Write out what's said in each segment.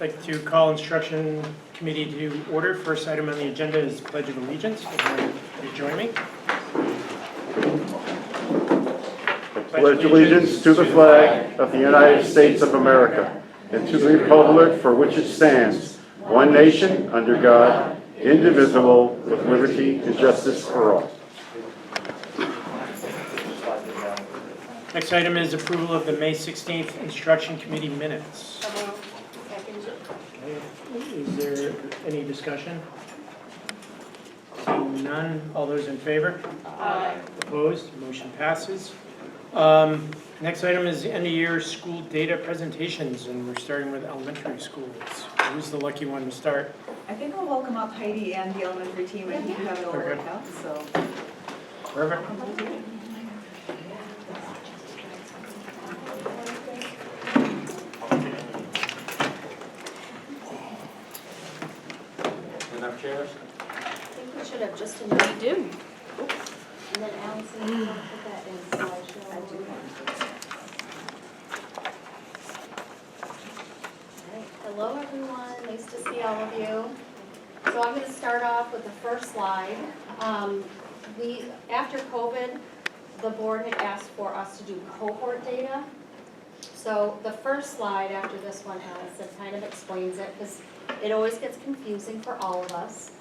I'd like to call Instruction Committee to order. First item on the agenda is Pledge of Allegiance. Would you join me? Pledge allegiance to the flag of the United States of America and to the republic for which it stands, one nation, under God, indivisible, with liberty and justice for all. Next item is approval of the May 16th Instruction Committee minutes. Is there any discussion? Seeing none, all those in favor? Aye. Opposed? Motion passes. Next item is end of year school data presentations, and we're starting with elementary schools. Who's the lucky one to start? I think I'll welcome up Heidi and the elementary team. I think you have it all worked out, so. Perfect. Enough chairs? I think we should have just enough. We do. And then Allison, you want to put that in slideshow? I do. Alright, hello everyone, nice to see all of you. So I'm going to start off with the first slide. After COVID, the board had asked for us to do cohort data. So the first slide after this one has, that kind of explains it, because it always gets confusing for all of us.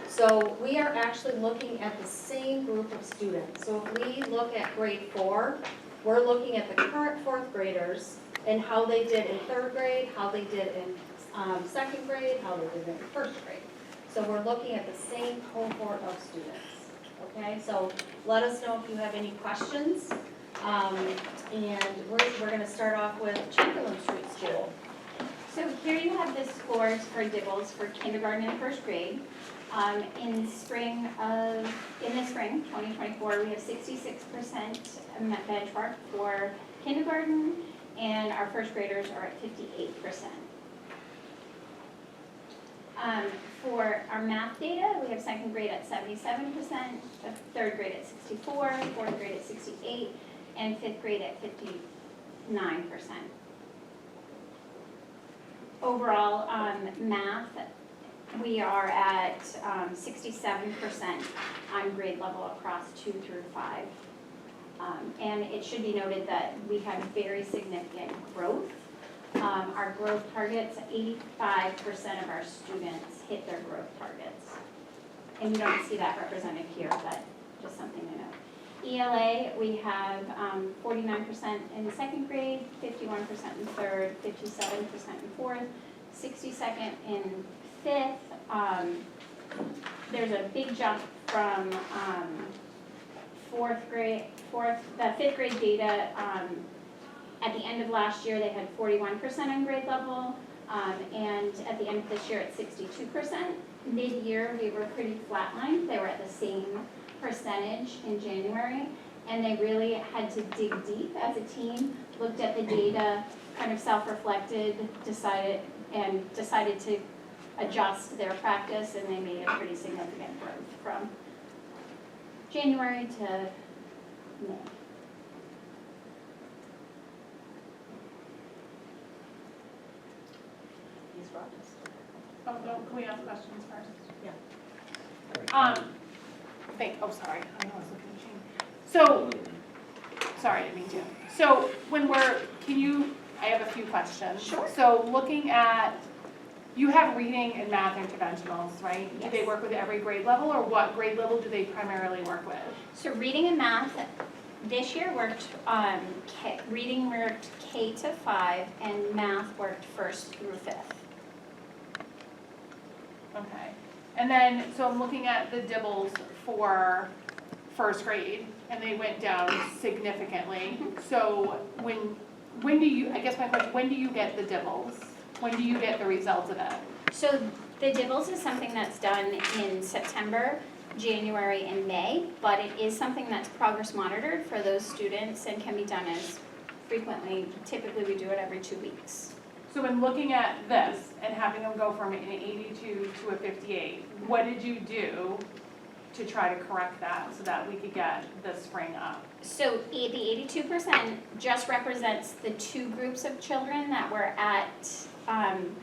So we are actually looking at the same group of students. So if we look at grade 4, we're looking at the current 4th graders and how they did in 3rd grade, how they did in 2nd grade, how they did in 1st grade. So we're looking at the same cohort of students. Okay, so let us know if you have any questions. And we're going to start off with Chamberlain Street School. So here you have the scores for DIBELS for kindergarten and first grade. In the spring, 2024, we have 66% benchmark for kindergarten, and our first graders are at 58%. For our math data, we have 2nd grade at 77%, 3rd grade at 64, 4th grade at 68, and 5th grade at 59%. Overall, math, we are at 67% on grade level across 2 through 5. And it should be noted that we had very significant growth. Our growth targets, 85% of our students hit their growth targets. And you don't see that represented here, but just something to note. ELA, we have 49% in the 2nd grade, 51% in 3rd, 57% in 4th, 62nd in 5th. There's a big jump from 4th grade, the 5th grade data. At the end of last year, they had 41% on grade level, and at the end of this year, it's 62%. Mid-year, we were pretty flatlined. They were at the same percentage in January, and they really had to dig deep as a team, looked at the data, kind of self-reflected, decided to adjust their practice, and they made a pretty significant growth from January to May. Oh, no, can we ask questions first? Yeah. Sorry, I was looking at the machine. So, sorry, I didn't mean to. So I have a few questions. Sure. So looking at, you have reading and math interventionals, right? Yes. Do they work with every grade level, or what grade level do they primarily work with? So reading and math this year worked, reading worked K to 5, and math worked 1st through 5th. Okay. And then, so I'm looking at the DIBELS for 1st grade, and they went down significantly. So when do you, I guess my question, when do you get the DIBELS? When do you get the results of it? So the DIBELS is something that's done in September, January, and May, but it is something that's progress monitored for those students and can be done as frequently. Typically, we do it every 2 weeks. So in looking at this and having them go from an 82 to a 58, what did you do to try to correct that so that we could get the spring up? So the 82% just represents the 2 groups of children that were at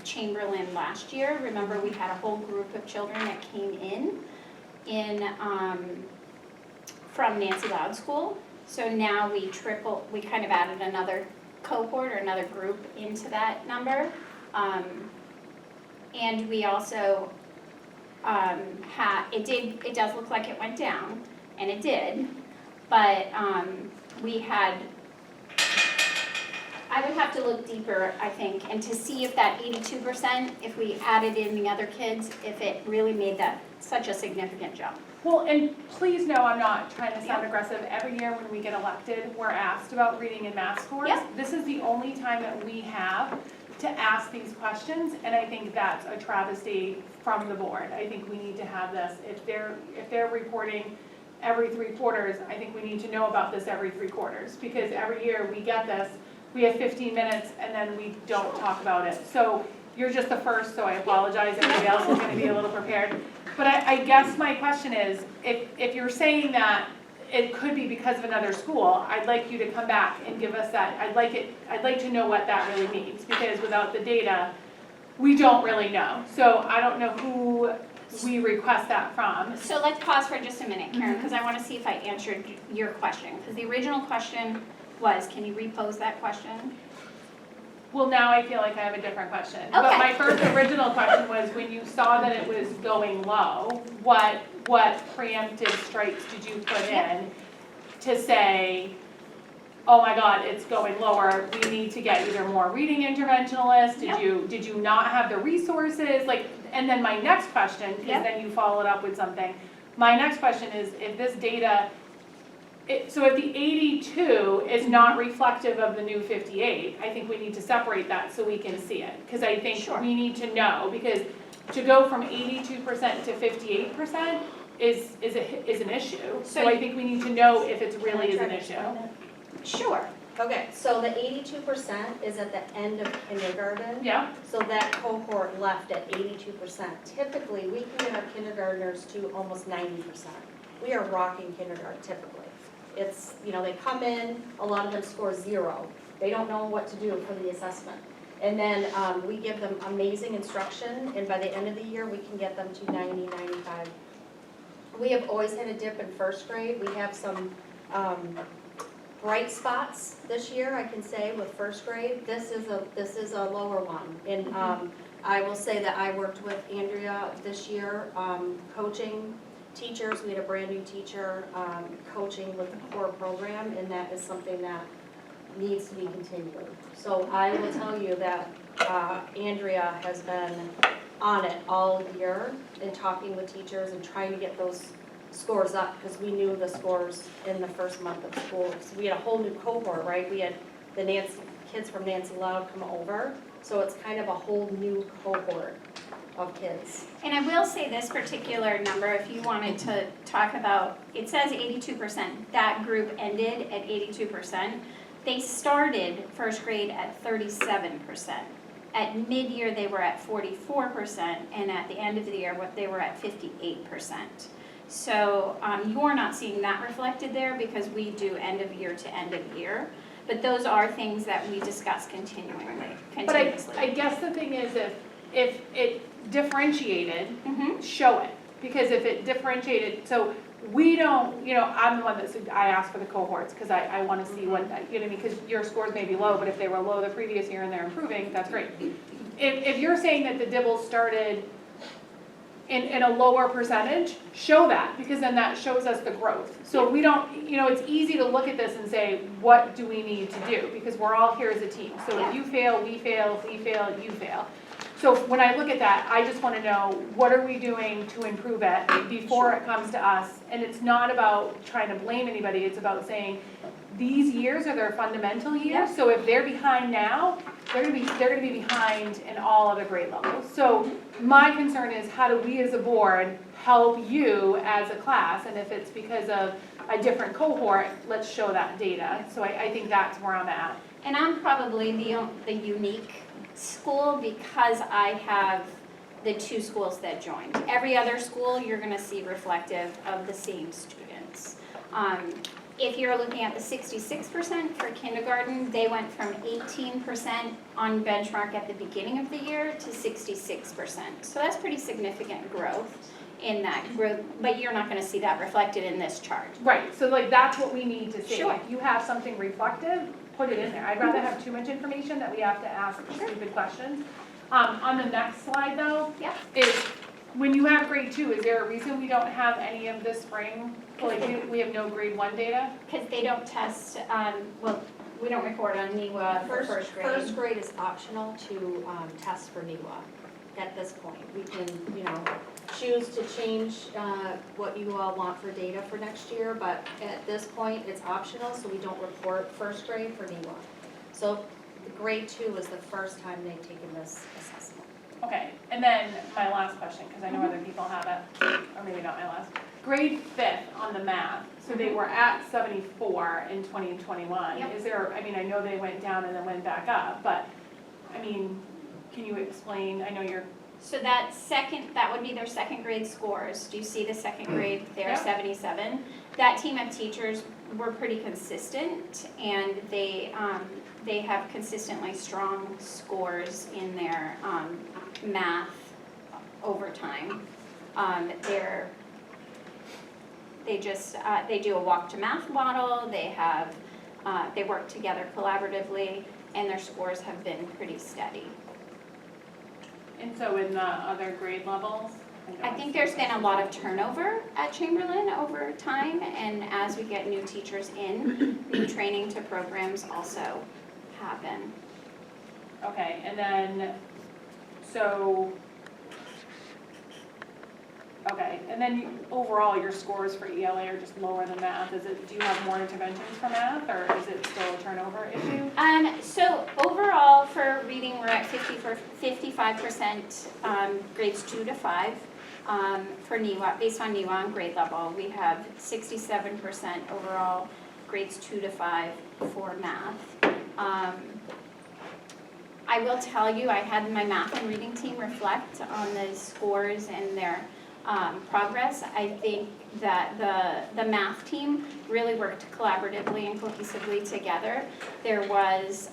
Chamberlain last year. Remember, we had a whole group of children that came in from Nancy Loud School. So now we kind of added another cohort or another group into that number. And we also it does look like it went down, and it did, but I would have to look deeper, I think, and to see if that 82%, if we added in the other kids, if it really made that such a significant jump. Well, and please know I'm not trying to sound aggressive. Every year when we get elected, we're asked about reading and math scores. Yep. This is the only time that we have to ask these questions, and I think that's a travesty from the board. I think we need to have this. If they're reporting every 3 quarters, I think we need to know about this every 3 quarters, because every year we get this, we have 15 minutes, and then we don't talk about it. So you're just the first, so I apologize, everybody else is gonna be a little prepared. But I guess my question is, if you're saying that it could be because of another school, I'd like you to come back and give us that. I'd like to know what that really means, because without the data, we don't really know. So I don't know who we request that from. So let's pause for just a minute, Karen, because I want to see if I answered your question. Because the original question was, can you repose that question? Well, now I feel like I have a different question. But Okay. my first original question was, when you saw that it was going low, what preemptive strikes did you put in to say, oh my God, it's going lower, we need to get either more reading interventionalists? Did you not have the resources? And then my next question, because then you followed up with something. My next question is, if this data, so if the 82 is not reflective of the new 58, I think we need to separate that so we can see it. Because I think we need to know, because to go from 82% to 58% is an issue. So I think we need to know if it really is an issue. Sure. Okay, so the 82% is at the end of kindergarten. Yeah, So that cohort left at 82%. Typically, we can get our kindergartners to almost 90%. We are rocking kindergarten typically. It's, they come in, a lot of them score 0. They don't know what to do for the assessment. And then we give them amazing instruction, and by the end of the year, we can get them to 90, 95. We have always had a dip in first grade. We have some bright spots this year, I can say, with first grade. This is a lower one. And I will say that I worked with Andrea this year, coaching teachers. We had a brand new teacher coaching with the core program, and that is something that needs to be continued. So I will tell you that Andrea has been on it all year and talking with teachers and trying to get those scores up, because we knew the scores in the first month of school. So we had a whole new cohort, right? We had the kids from Nancy Loud come over, so it's kind of a whole new cohort of kids. And I will say this particular number, if you wanted to talk about, it says 82%. That group ended at 82%. They started first grade at 37%. At mid-year, they were at 44%, and at the end of the year, they were at 58%. So you're not seeing that reflected there, because we do end of year to end of year. But those are things that we discuss continuously. but I guess the thing is, if it differentiated, show it. Because if it differentiated, so we don't, I'm the one that said, I asked for the cohorts, because I want to see what, because your scores may be low, but if they were low the previous year and they're improving, that's great. If you're saying that the Dibbles started in a lower percentage, show that, because then that shows us the growth. So we don't, it's easy to look at this and say, what do we need to do? Because we're all here as a team. So if you fail, we fail, if we fail, you fail. So when I look at that, I just want to know, what are we doing to improve it before it comes to us? And it's not about trying to blame anybody, it's about saying, these years are their fundamental years, so if they're behind now, they're gonna be behind in all other grade levels. So my concern is, how do we as a board help you as a class? And if it's because of a different cohort, let's show that data. So I think that's where I'm at. And I'm probably the unique school, because I have the 2 schools that joined. Every other school, you're gonna see reflective of the same students. if you're looking at the 66% for kindergarten, they went from 18% on benchmark at the beginning of the year to 66%. So that's pretty significant growth in that growth, but you're not gonna see that reflected in this chart. Right, so like that's what we need to see. Sure. If you have something reflective, put it in there. I'd rather have too much information that we have to ask stupid questions. On the next slide though, Yep. is when you have grade 2, is there a reason we don't have any of the spring? Like we have no grade 1 data? Because they don't test, well, we don't report on NEWA for first grade. First grade is optional to test for NEWA at this point. We can, choose to change what you all want for data for next year, but at this point, it's optional, so we don't report first grade for NEWA. So the grade 2 is the first time they've taken this assessment. Okay, and then my last question, because I know other people have it, or maybe not my last. Grade 5th on the math, so they were at 74 in 2021. Yep. Is there, I mean, I know they went down and then went back up, but, I mean, can you explain, I know you're, So that would be their second grade scores. Do you see the second grade? They're Yep. 77. That team of teachers were pretty consistent, and they have consistently strong scores in their math over time. They do a walk to math model. They work together collaboratively, and their scores have been pretty steady. and so in the other grade levels? I think there's been a lot of turnover at Chamberlain over time, and as we get new teachers in, new training to programs also happen. Okay, and then, so, okay, and then overall, your scores for ELA are just lower than math. Do you have more interventions for math, or is it still a turnover issue? So overall for reading, we're at 55% grades 2 to 5 for NEWA, based on NEWA on grade level. We have 67% overall grades 2 to 5 for math. I will tell you, I had my math and reading team reflect on the scores and their progress. I think that the math team really worked collaboratively and cohesively together. There was,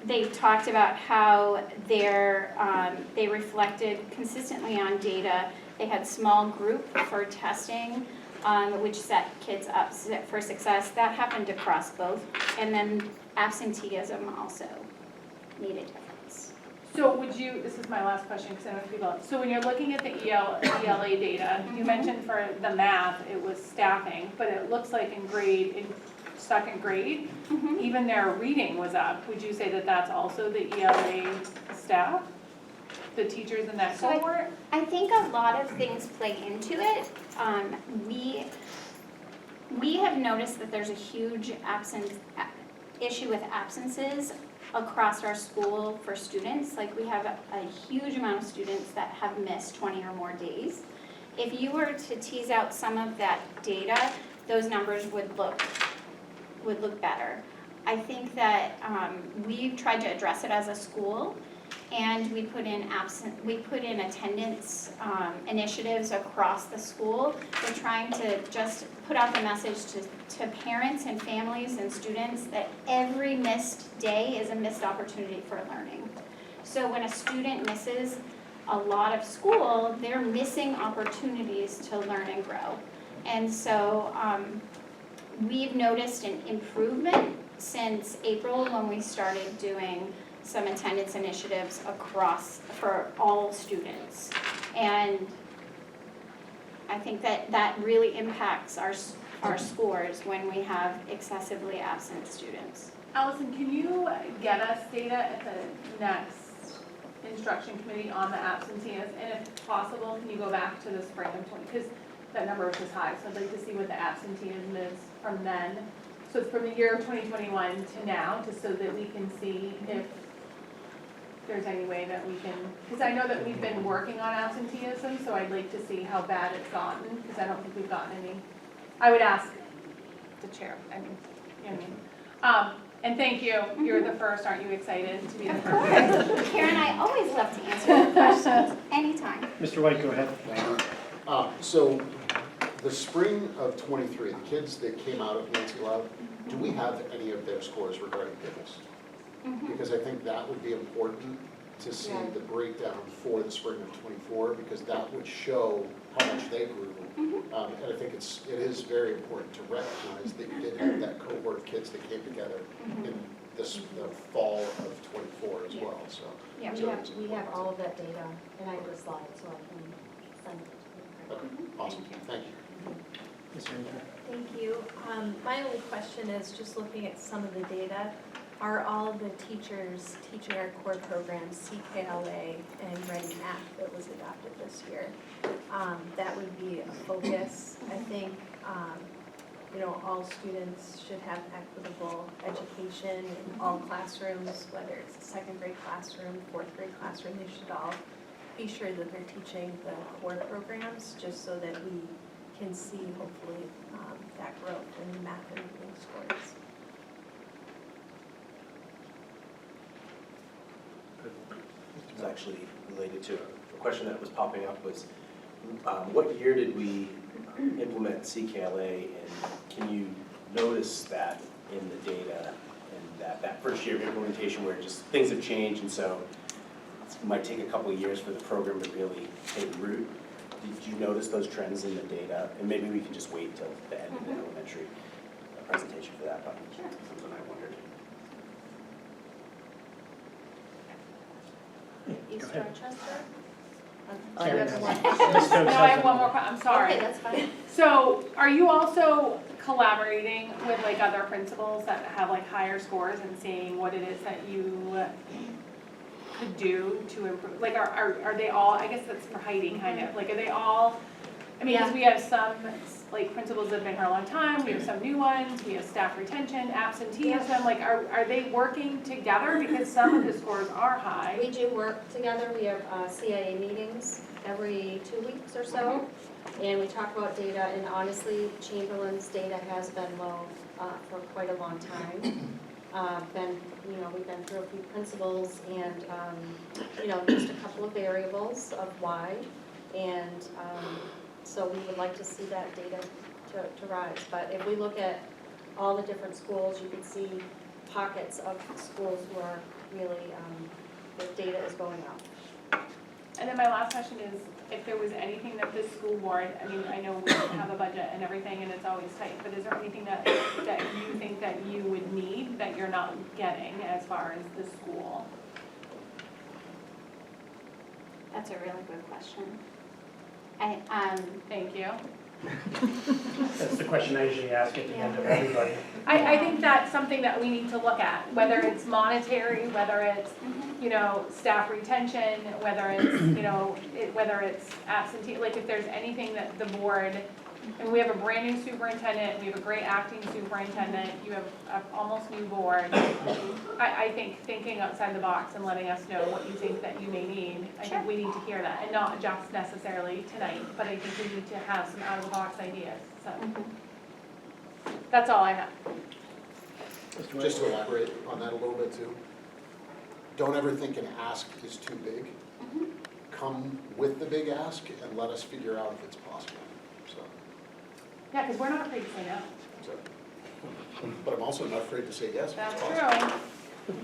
they talked about how they reflected consistently on data. They had small group for testing, which set kids up for success. That happened across both. And then absenteeism also made a difference. So would you, this is my last question, because I know people, so when you're looking at the ELA data, you mentioned for the math, it was staffing, but it looks like in second grade, even their reading was up. Would you say that that's also the ELA staff? The teachers in that So cohort? I think a lot of things play into it. We have noticed that there's a huge issue with absences across our school for students. Like, we have a huge amount of students that have missed 20 or more days. If you were to tease out some of that data, those numbers would look better. I think that we've tried to address it as a school, and we put in attendance initiatives across the school. We're trying to just put out the message to parents and families and students that every missed day is a missed opportunity for learning. So when a student misses a lot of school, they're missing opportunities to learn and grow. And so we've noticed an improvement since April, when we started doing some attendance initiatives for all students. And I think that really impacts our scores when we have excessively absent students. Allison, can you get us data at the next instruction committee on the absenteeism? And if possible, can you go back to the spring of 20, because that number was just high, so I'd like to see what the absenteeism is from then. So it's from the year of 2021 to now, just so that we can see if there's any way that we can, because I know that we've been working on absenteeism, so I'd like to see how bad it's gotten, because I don't think we've gotten any. I would ask the chair, I mean, you know what I mean? And thank you, you're the first, aren't you excited to be the Of first? course. Karen, I always love to answer your questions, anytime. Mr. White, go ahead. So The spring of '23, the kids that came out of Nancy Loud, do we have any of their scores regarding dibbles? Because I think that would be important to see Yeah. the breakdown for the spring of '24, because that would show how much they grew. And I think it is very important to recognize that you did have that cohort of kids that came together in the fall of '24 as well, so. Yeah, We have all of that data, and I have a slide, so I can send it to you. Okay, awesome, thank you. Ms. Ranger? Thank you. My only question is, just looking at some of the data, are all the teachers teaching our core programs, CKLA and Ready Math that was adopted this year? That would be a focus. I think, all students should have equitable education in all classrooms, whether it's a second grade classroom, fourth grade classroom, they should all be sure that they're teaching the core programs, just so that we can see hopefully that growth in math and reading scores. It's actually related to a question that was popping up was, what year did we implement CKLA, and can you notice that in the data and that first year of implementation where just things have changed, and so it might take a couple of years for the program to really take root? Did you notice those trends in the data? And maybe we can just wait till the end of the elementary presentation for that, but something I wondered. East ahead. Rochester? Karen Do you has- have one? Ms. Stokes No, I has have one more, I'm sorry. Okay, that's fine. So are you also collaborating with like other principals that have like higher scores and seeing what it is that you could do to improve? Like are they all, I guess that's for Heidi kind of, like are they all, I mean, because we have some like principals that have been here a long time, we have some new ones, we have staff retention, absenteeism, like are they working together? Because some of the scores are high. We do work together. We have CIA meetings every 2 weeks or so, and we talk about data, and honestly, Chamberlain's data has been low for quite a long time. We've been through a few principles and, just a couple of variables of why, and so we would like to see that data to rise. But if we look at all the different schools, you can see pockets of schools who are really, the data is going up. And then my last question is, if there was anything that the school board, I mean, I know we have a budget and everything and it's always tight, but is there anything that you think that you would need that you're not getting as far as the school? That's a really good question. Thank you. That's the question I usually ask at the end of everybody. I think that's something that we need to look at, whether it's monetary, whether it's, staff retention, whether it's, whether it's absentee, like if there's anything that the board, and we have a brand new superintendent, we have a great acting superintendent, you have an almost new board. I think thinking outside the box and letting us know what you think that you may need, I think we need to hear that, and not just necessarily tonight, but I think we need to have some out of the box ideas, so. That's all I have. Just to elaborate on that a little bit too, don't ever think an ask is too big. Come with the big ask and let us figure out if it's possible, so. Yeah, because we're not afraid to say no. But I'm also not afraid to say yes if That's it's possible. true.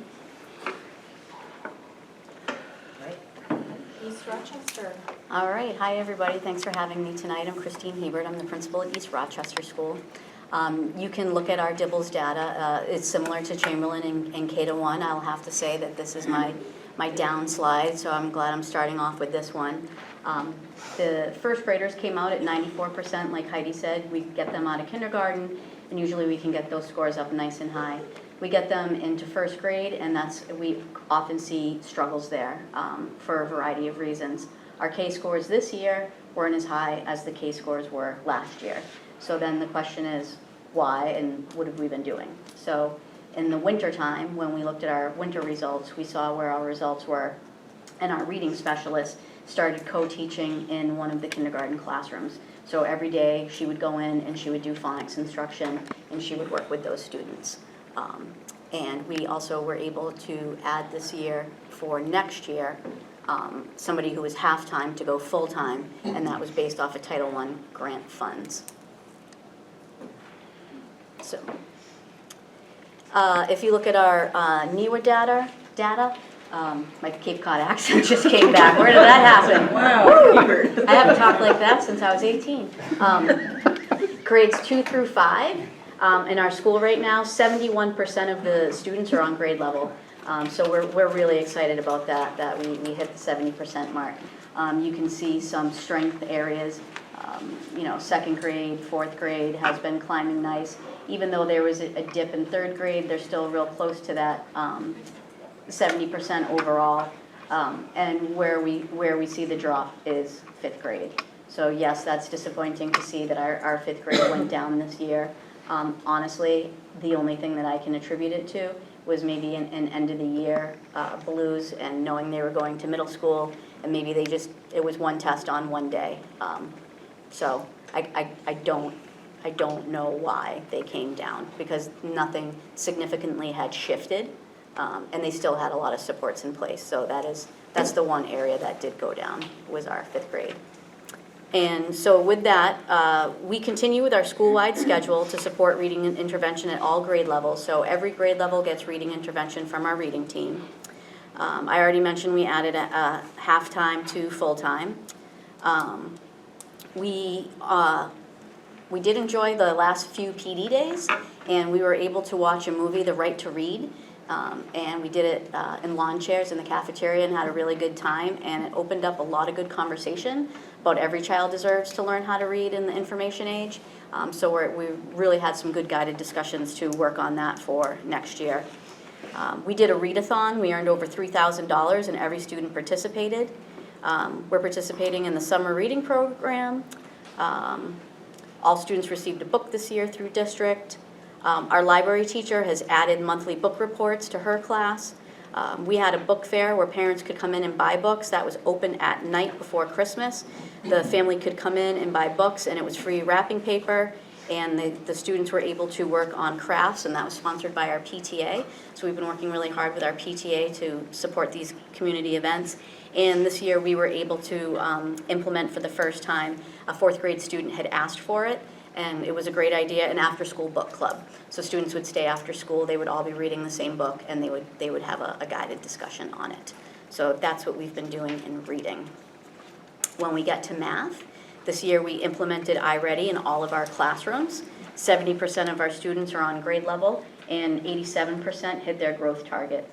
East Rochester. All right, hi everybody, thanks for having me tonight. I'm Christine Hebert, I'm the principal at East Rochester School. You can look at our DIBELS data. It's similar to Chamberlain and K-1. I'll have to say that this is my down slide, so I'm glad I'm starting off with this one. The first graders came out at 94%, like Heidi said. We get them out of kindergarten, and usually we can get those scores up nice and high. We get them into first grade, and we often see struggles there for a variety of reasons. Our K-scores this year weren't as high as the K-scores were last year. So then the question is, why and what have we been doing? So in the winter time, when we looked at our winter results, we saw where our results were, and our reading specialist started co-teaching in one of the kindergarten classrooms. So every day she would go in and she would do phonics instruction and she would work with those students. And we also were able to add this year for next year somebody who was half-time to go full-time, and that was based off of Title I grant funds. So, if you look at our NEWA data, my Cape Cod accent just came back. Where did that happen? Wow. I haven't talked like that since I was 18. Grades 2 through 5, in our school right now, 71% of the students are on grade level. So we're really excited about that we hit the 70% mark. You can see some strength areas. Second grade, fourth grade has been climbing nice. Even though there was a dip in third grade, they're still real close to that 70% overall. And where we see the drop is fifth grade. So yes, that's disappointing to see that our fifth grade went down this year. Honestly, the only thing that I can attribute it to was maybe an end of the year blues and knowing they were going to middle school, and maybe it was one test on one day. So I don't know why they came down, because nothing significantly had shifted, and they still had a lot of supports in place. So that's the one area that did go down, was our fifth grade. And so with that, we continue with our school-wide schedule to support reading and intervention at all grade levels. So every grade level gets reading intervention from our reading team. I already mentioned we added a half-time to full-time. We did enjoy the last few PD days, and we were able to watch a movie, The Right to Read, and we did it in lawn chairs in the cafeteria and had a really good time, and it opened up a lot of good conversation about every child deserves to learn how to read in the information age. So we really had some good guided discussions to work on that for next year. We did a readathon. We earned over $3,000 and every student participated. We're participating in the summer reading program. All students received a book this year through district. Our library teacher has added monthly book reports to her class. We had a book fair where parents could come in and buy books. That was open at night before Christmas. The family could come in and buy books, and it was free wrapping paper, and the students were able to work on crafts, and that was sponsored by our PTA. So we've been working really hard with our PTA to support these community events. And this year we were able to implement for the first time, a fourth grade student had asked for it, and it was a great idea, an after-school book club. So students would stay after school, they would all be reading the same book, and they would have a guided discussion on it. So that's what we've been doing in reading. When we get to math, this year we implemented iReady in all of our classrooms. 70% of our students are on grade level, and 87% hit their growth target.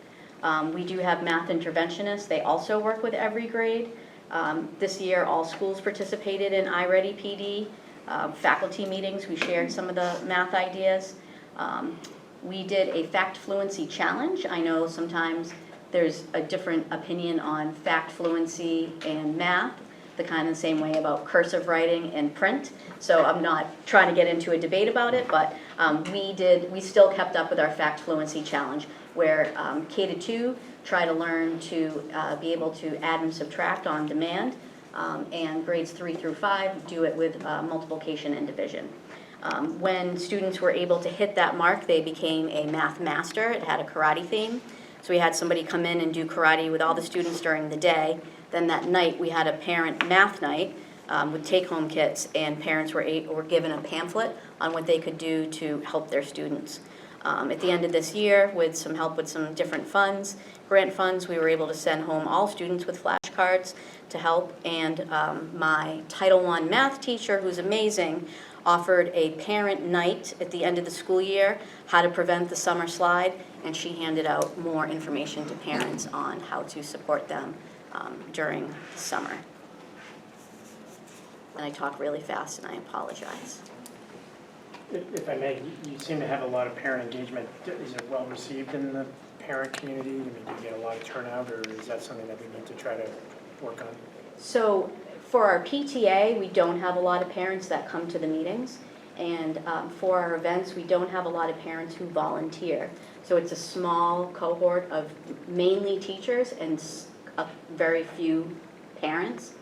We do have math interventionists. They also work with every grade. This year, all schools participated in iReady PD. Faculty meetings, we shared some of the math ideas. We did a fact fluency challenge. I know sometimes there's a different opinion on fact fluency and math, the kind of same way about cursive writing and print. So I'm not trying to get into a debate about it, but we still kept up with our fact fluency challenge, where K-2 try to learn to be able to add and subtract on demand, and grades 3 through 5 do it with multiplication and division. When students were able to hit that mark, they became a math master. It had a karate theme. So we had somebody come in and do karate with all the students during the day. Then that night we had a parent math night with take-home kits, and parents were given a pamphlet on what they could do to help their students. At the end of this year, with some help with some different funds, grant funds, we were able to send home all students with flashcards to help, and my Title I math teacher, who's amazing, offered a parent night at the end of the school year, how to prevent the summer slide, and she handed out more information to parents on how to support them during summer. And I talk really fast, and I apologize. If I may, you seem to have a lot of parent engagement. Is it well received in the parent community? I mean, do you get a lot of turnout, or is that something that we need to try to work on? So for our PTA, we don't have a lot of parents that come to the meetings. And for our events, we don't have a lot of parents who volunteer. So it's a small cohort of mainly teachers and very few parents.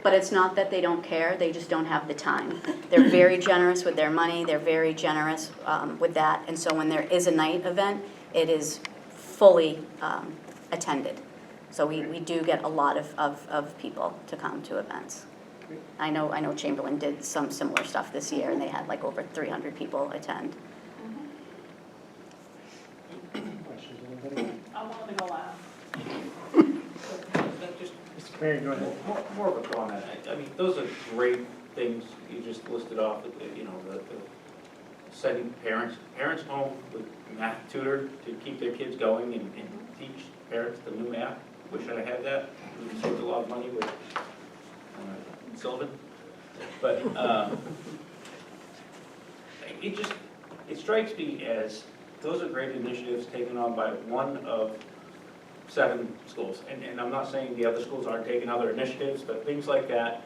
But it's not that they don't care, they just don't have the time. They're very generous with their money, they're very generous with that. And so when there is a night event, it is fully attended. So we do get a lot of people to come to events. I know Chamberlain did some similar stuff this year, and they had like over 300 people attend. Questions, anybody? I'm willing to go last. Just Mr. Perry, go ahead. more of a comment. I mean, those are great things you just listed off, you know, the sending parents home with math tutor to keep their kids going and teach parents the new math. Wish I had that. We saved a lot of money with Sylvan. But it strikes me as those are great initiatives taken on by one of 7 schools. And I'm not saying the other schools aren't taking other initiatives, but things like that,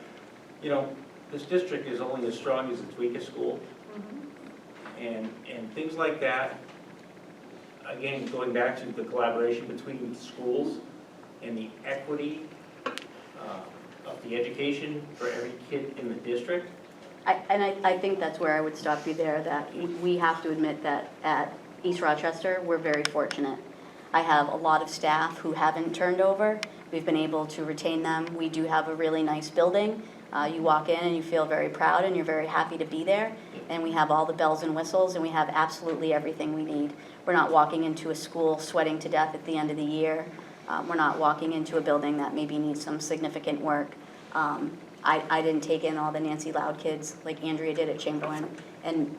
you know, this district is only as strong as its weakest school. And things like that, again, going back to the collaboration between schools and the equity of the education for every kid in the district. I think that's where I would stop you there, that we have to admit that at East Rochester, we're very fortunate. I have a lot of staff who haven't turned over. We've been able to retain them. We do have a really nice building. You walk in and you feel very proud and you're very happy to be there. And we have all the bells and whistles and we have absolutely everything we need. We're not walking into a school sweating to death at the end of the year. We're not walking into a building that maybe needs some significant work. I didn't take in all the Nancy Loud kids like Andrea did at Chamberlain. And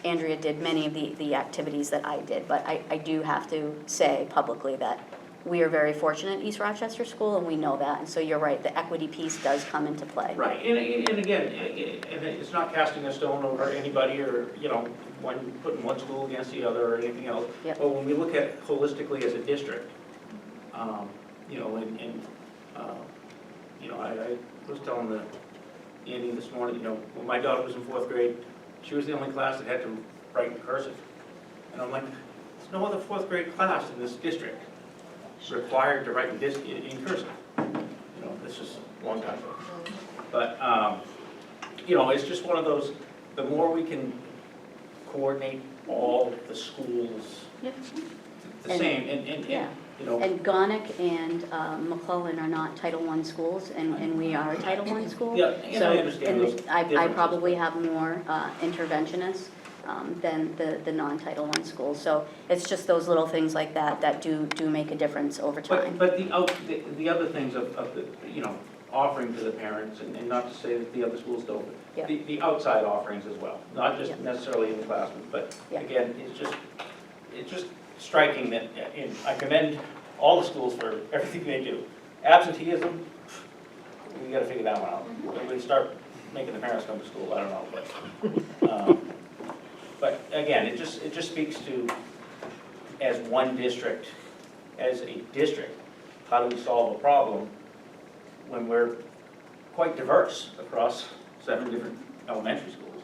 Andrea did many of the activities that I did. But I do have to say publicly that we are very fortunate at East Rochester School, and we know that. And so you're right, the equity piece does come into play. Right, and again, and it's not casting a stone over anybody or, you know, putting one school against the other or anything else. Yep. But when we look at holistically as a district, you know, you know, I was telling Andy this morning, you know, when my daughter was in 4th grade, she was the only class that had to write in cursive. And I'm like, there's no other 4th grade class in this district required to write in cursive. You know, this is a long time ago. But, you know, it's just one of those, the more we can coordinate all the schools the same, and Yeah. you know. And Gonick and McClellan are not Title I schools, and we are a Title I school. Yeah, and So, I understand those I differences. probably have more interventionists than the non-Title I schools. So it's just those little things like that that do make a difference over time. But the other things of the, you know, offering to the parents, and not to say that the other schools don't, Yeah. but the outside offerings as well, not just Yeah. necessarily in the classroom, but Yeah. again, it's just striking that, and I commend all the schools for everything they do. Absenteeism, we gotta figure that one out. When we start making the parents come to school, I don't know, but again, it just speaks to, as one district, as a district, how do we solve a problem when we're quite diverse across 7 different elementary schools?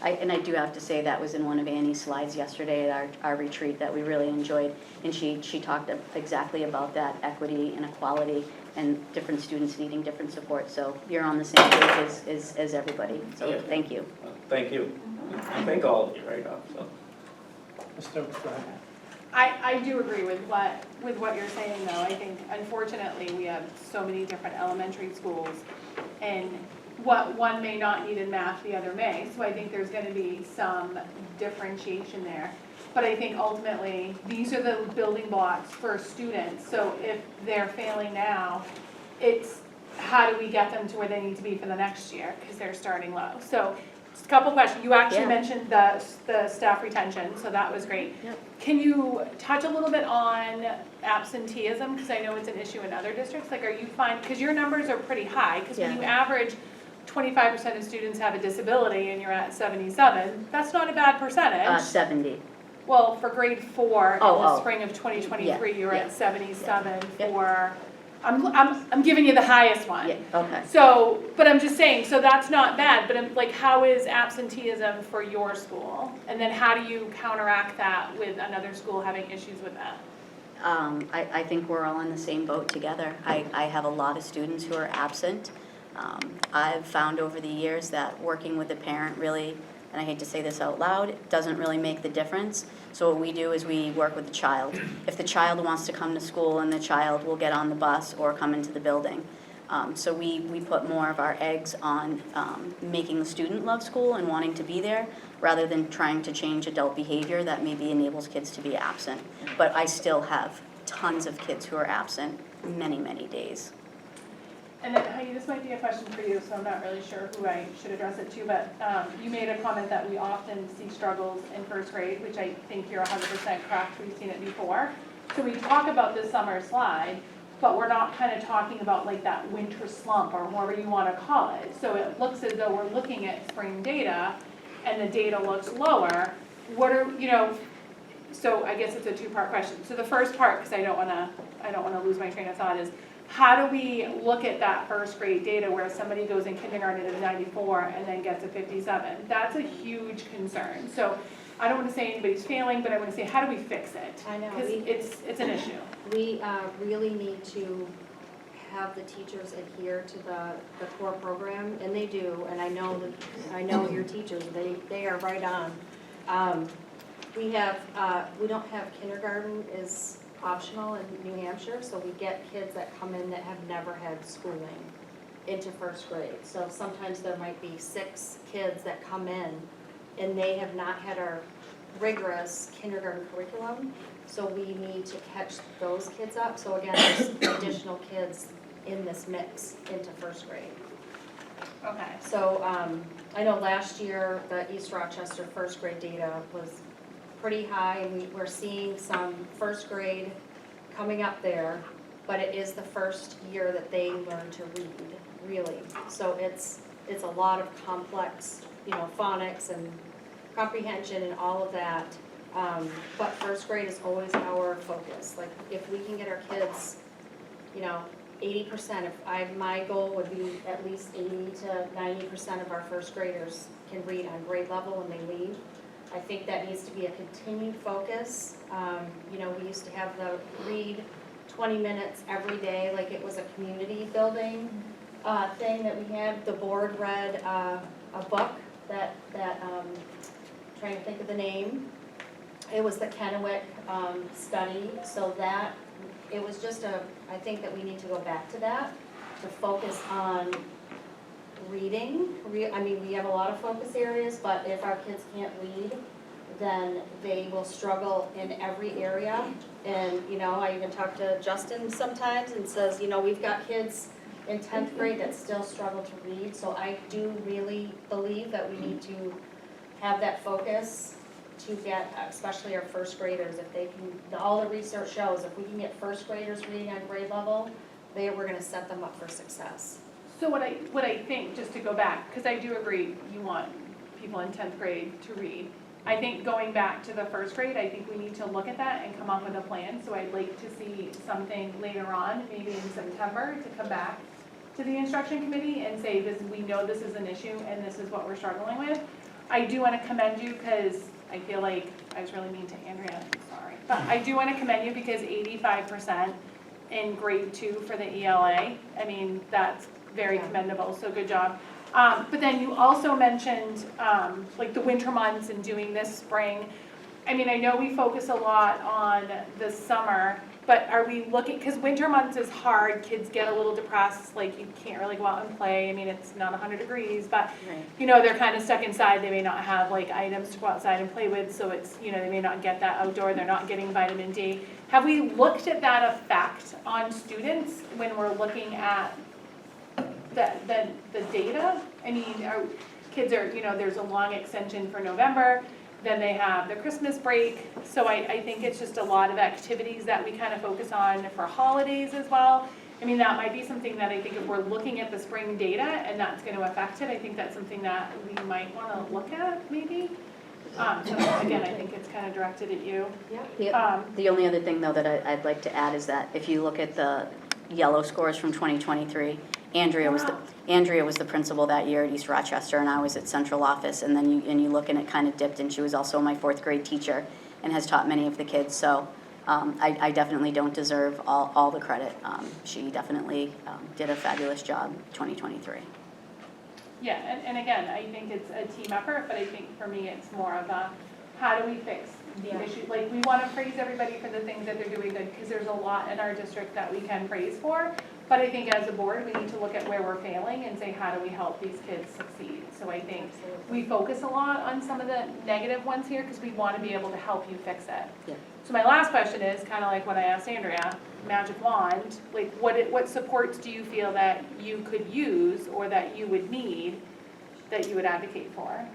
And I do have to say that was in one of Annie's slides yesterday at our retreat that we really enjoyed. And she talked exactly about that equity and equality and different students needing different support. So you're on the same page as everybody. So Yeah. thank you. Thank you. I thank all of you right now, so. Ms. Stokes, go ahead. I do agree with what you're saying, though. I think unfortunately, we have so many different elementary schools, and what one may not need in math, the other may. So I think there's gonna be some differentiation there. But I think ultimately, these are the building blocks for students. So if they're failing now, it's how do we get them to where they need to be for the next year, because they're starting low. So just a couple questions. You actually Yeah. mentioned the staff retention, so that was great. Yep. Can you touch a little bit on absenteeism, because I know it's an issue in other districts? Like, are you finding, because your numbers are pretty high, because when Yeah. you average 25% of students have a disability and you're at 77, that's not a bad percentage. 70. Well, for grade 4 in the Oh. spring of 2023, you were Yeah. at 77 Yeah. for, I'm giving you the highest one. Yeah, okay. So, but I'm just saying, so that's not bad, but I'm like, how is absenteeism for your school? And then how do you counteract that with another school having issues with that? I think we're all in the same boat together. I have a lot of students who are absent. I've found over the years that working with a parent really and I hate to say this out loud, it doesn't really make the difference. So what we do is we work with the child. If the child wants to come to school, and the child will get on the bus or come into the building. So we put more of our eggs on making the student love school and wanting to be there, rather than trying to change adult behavior that maybe enables kids to be absent. But I still have tons of kids who are absent many, many days. And then Heidi, this might be a question for you, so I'm not really sure who I should address it to, but you made a comment that we often see struggles in first grade, which I think you're 100% correct, we've seen it before. So we talk about this summer slide, but we're not kind of talking about like that winter slump or whatever you want to call it. So it looks as though we're looking at spring data and the data looks lower. What are, so I guess it's a two-part question. So the first part, because I don't want to lose my train of thought, is how do we look at that first grade data where somebody goes in kindergarten at a 94 and then gets a 57? That's a huge concern. So I don't want to say anybody's failing, but I want to say, how do we fix it? I know. Because it's an issue. We really need to have the teachers adhere to the core program, and they do, and I know your teachers, they are right on. We don't have kindergarten is optional in New Hampshire, so we get kids that come in that have never had schooling into first grade. So sometimes there might be 6 kids that come in and they have not had our rigorous kindergarten curriculum, so we need to catch those kids up. So again, there's additional kids in this mix into first grade. Okay. So I know last year the East Rochester first grade data was pretty high, and we're seeing some first grade coming up there, but it is the first year that they learn to read, really. So it's a lot of complex, phonics and comprehension and all of that. But first grade is always our focus. Like if we can get our kids, 80%, my goal would be at least 80 to 90% of our first graders can read on grade level when they leave. I think that needs to be a continued focus. We used to have the read 20 minutes every day, like it was a community building thing that we had. The board read a book that trying to think of the name. It was the Kennewick study, so that it was just I think that we need to go back to that, to focus on reading. We have a lot of focus areas, but if our kids can't read, then they will struggle in every area. And, I even talk to Justin sometimes and says, we've got kids in 10th grade that still struggle to read. So I do really believe that we need to have that focus to get, especially our first graders, if they can, all the research shows, if we can get first graders reading on grade level, we're gonna set them up for success. So what I think, just to go back, because I do agree, you want people in 10th grade to read. I think going back to the first grade, I think we need to look at that and come up with a plan. So I'd like to see something later on, maybe in September, to come back to the instruction committee and say, we know this is an issue and this is what we're struggling with. I do want to commend you because I feel like I was really mean to Andrea, I'm sorry. But I do want to commend you because 85% in grade 2 for the ELA, that's very commendable, so good job. But then you also mentioned like the winter months and doing this spring. I know we focus a lot on the summer, but are we looking, because winter months is hard, kids get a little depressed, like you can't really go out and play. It's not 100 degrees, but they're kind of stuck inside. They may not have like items to go outside and play with, so it's, they may not get that outdoor, they're not getting vitamin D. Have we looked at that effect on students when we're looking at the data? Our kids are, there's a long extension for November, then they have the Christmas break, so I think it's just a lot of activities that we kind of focus on for holidays as well. That might be something that I think if we're looking at the spring data and that's going to affect it, I think that's something that we might want to look at maybe. So again, I think it's kind of directed at you. Yeah. The only other thing though that I'd like to add is that if you look at the yellow scores from 2023, Andrea was the principal that year at East Rochester, and I was at central office. And then you look and it kind of dipped, and she was also my 4th grade teacher and has taught many of the kids. So I definitely don't deserve all the credit. She definitely did a fabulous job 2023. Yeah, and again, I think it's a team effort, but I think for me, it's more of a, how do we fix the Yeah. issue? Like, we wanna praise everybody for the things that they're doing good, because there's a lot in our district that we can praise for. But I think as a board, we need to look at where we're failing and say, how do we help these kids succeed? So I think we focus a lot on some of the negative ones here, because we wanna be able to help you fix it. Yeah. So my last question is kind of like what I asked Andrea, magic wand, like what supports do you feel that you could use or that you would need that you would advocate for?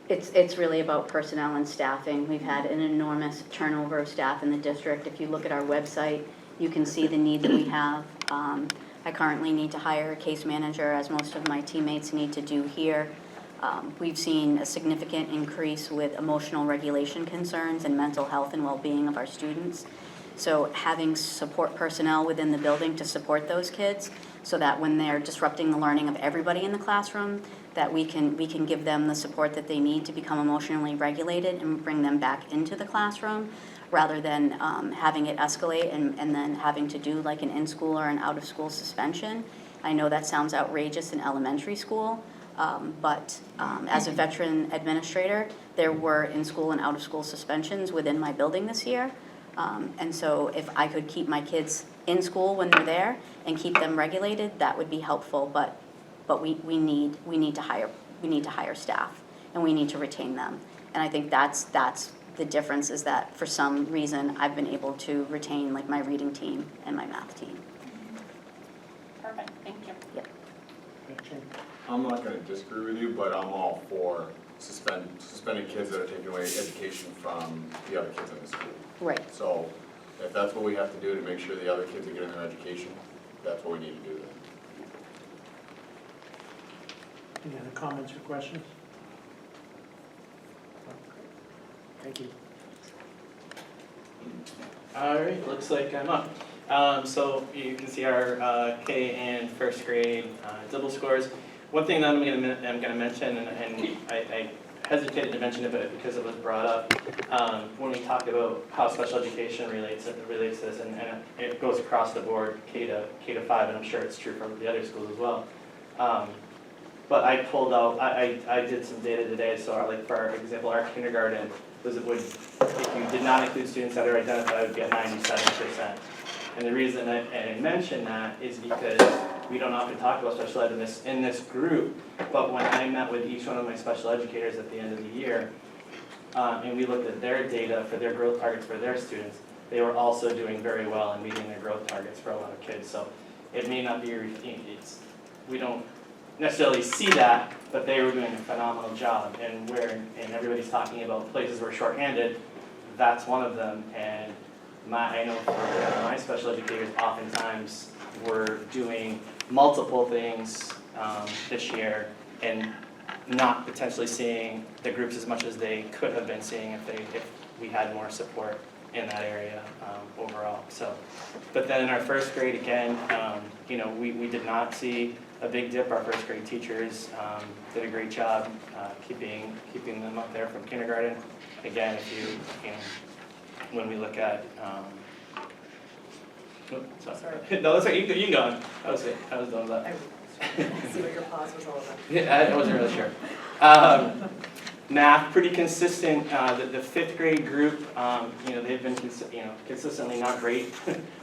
It's really about personnel and staffing. We've had an enormous turnover of staff in the district. If you look at our website, you can see the need that we have. I currently need to hire a case manager, as most of my teammates need to do here. We've seen a significant increase with emotional regulation concerns and mental health and well-being of our students. So having support personnel within the building to support those kids so that when they're disrupting the learning of everybody in the classroom, that we can give them the support that they need to become emotionally regulated and bring them back into the classroom, rather than having it escalate and then having to do like an in-school or an out-of-school suspension. I know that sounds outrageous in elementary school, but as a veteran administrator, there were in-school and out-of-school suspensions within my building this year. And so if I could keep my kids in school when they're there and keep them regulated, that would be helpful. But we need to hire staff, and we need to retain them. And I think that's the difference, is that for some reason I've been able to retain like my reading team and my math team. Perfect, thank you. I'm not gonna disagree with you, but I'm all for suspending kids that are taking away education from the other kids in the school. Right. So if that's what we have to do to make sure the other kids are getting their education, that's what we need to do then. Any other comments or questions? Thank you. All right, looks like I'm up. So you can see our K and first grade double scores. One thing that I'm gonna mention, and I hesitated to mention it, but because it was brought up, when we talked about how special education relates to this, and it goes across the board, K to 5, and I'm sure it's true for the other schools as well. But I pulled out, I did some data today, so like for example, our kindergarten if you did not include students that are identified, it would be at 97%. And the reason I mention that is because we don't often talk about special ed in this group, but when I met with each one of my special educators at the end of the year, and we looked at their data for their growth targets for their students, they were also doing very well in meeting their growth targets for a lot of kids. So it may not be, we don't necessarily see that, but they were doing a phenomenal job. And everybody's talking about places where shorthanded, that's one of them. And I know for my special educators oftentimes were doing multiple things this year and not potentially seeing the groups as much as they could have been seeing if we had more support in that area overall. So, but then in our first grade again, we did not see a big dip. Our first grade teachers did a great job keeping them up there from kindergarten. Again, when we look at, sorry. No, that's right. You can go on. I was done with that. See what your pause was all about. Yeah, I wasn't really sure. Math, pretty consistent. The fifth grade group, they've been consistently not great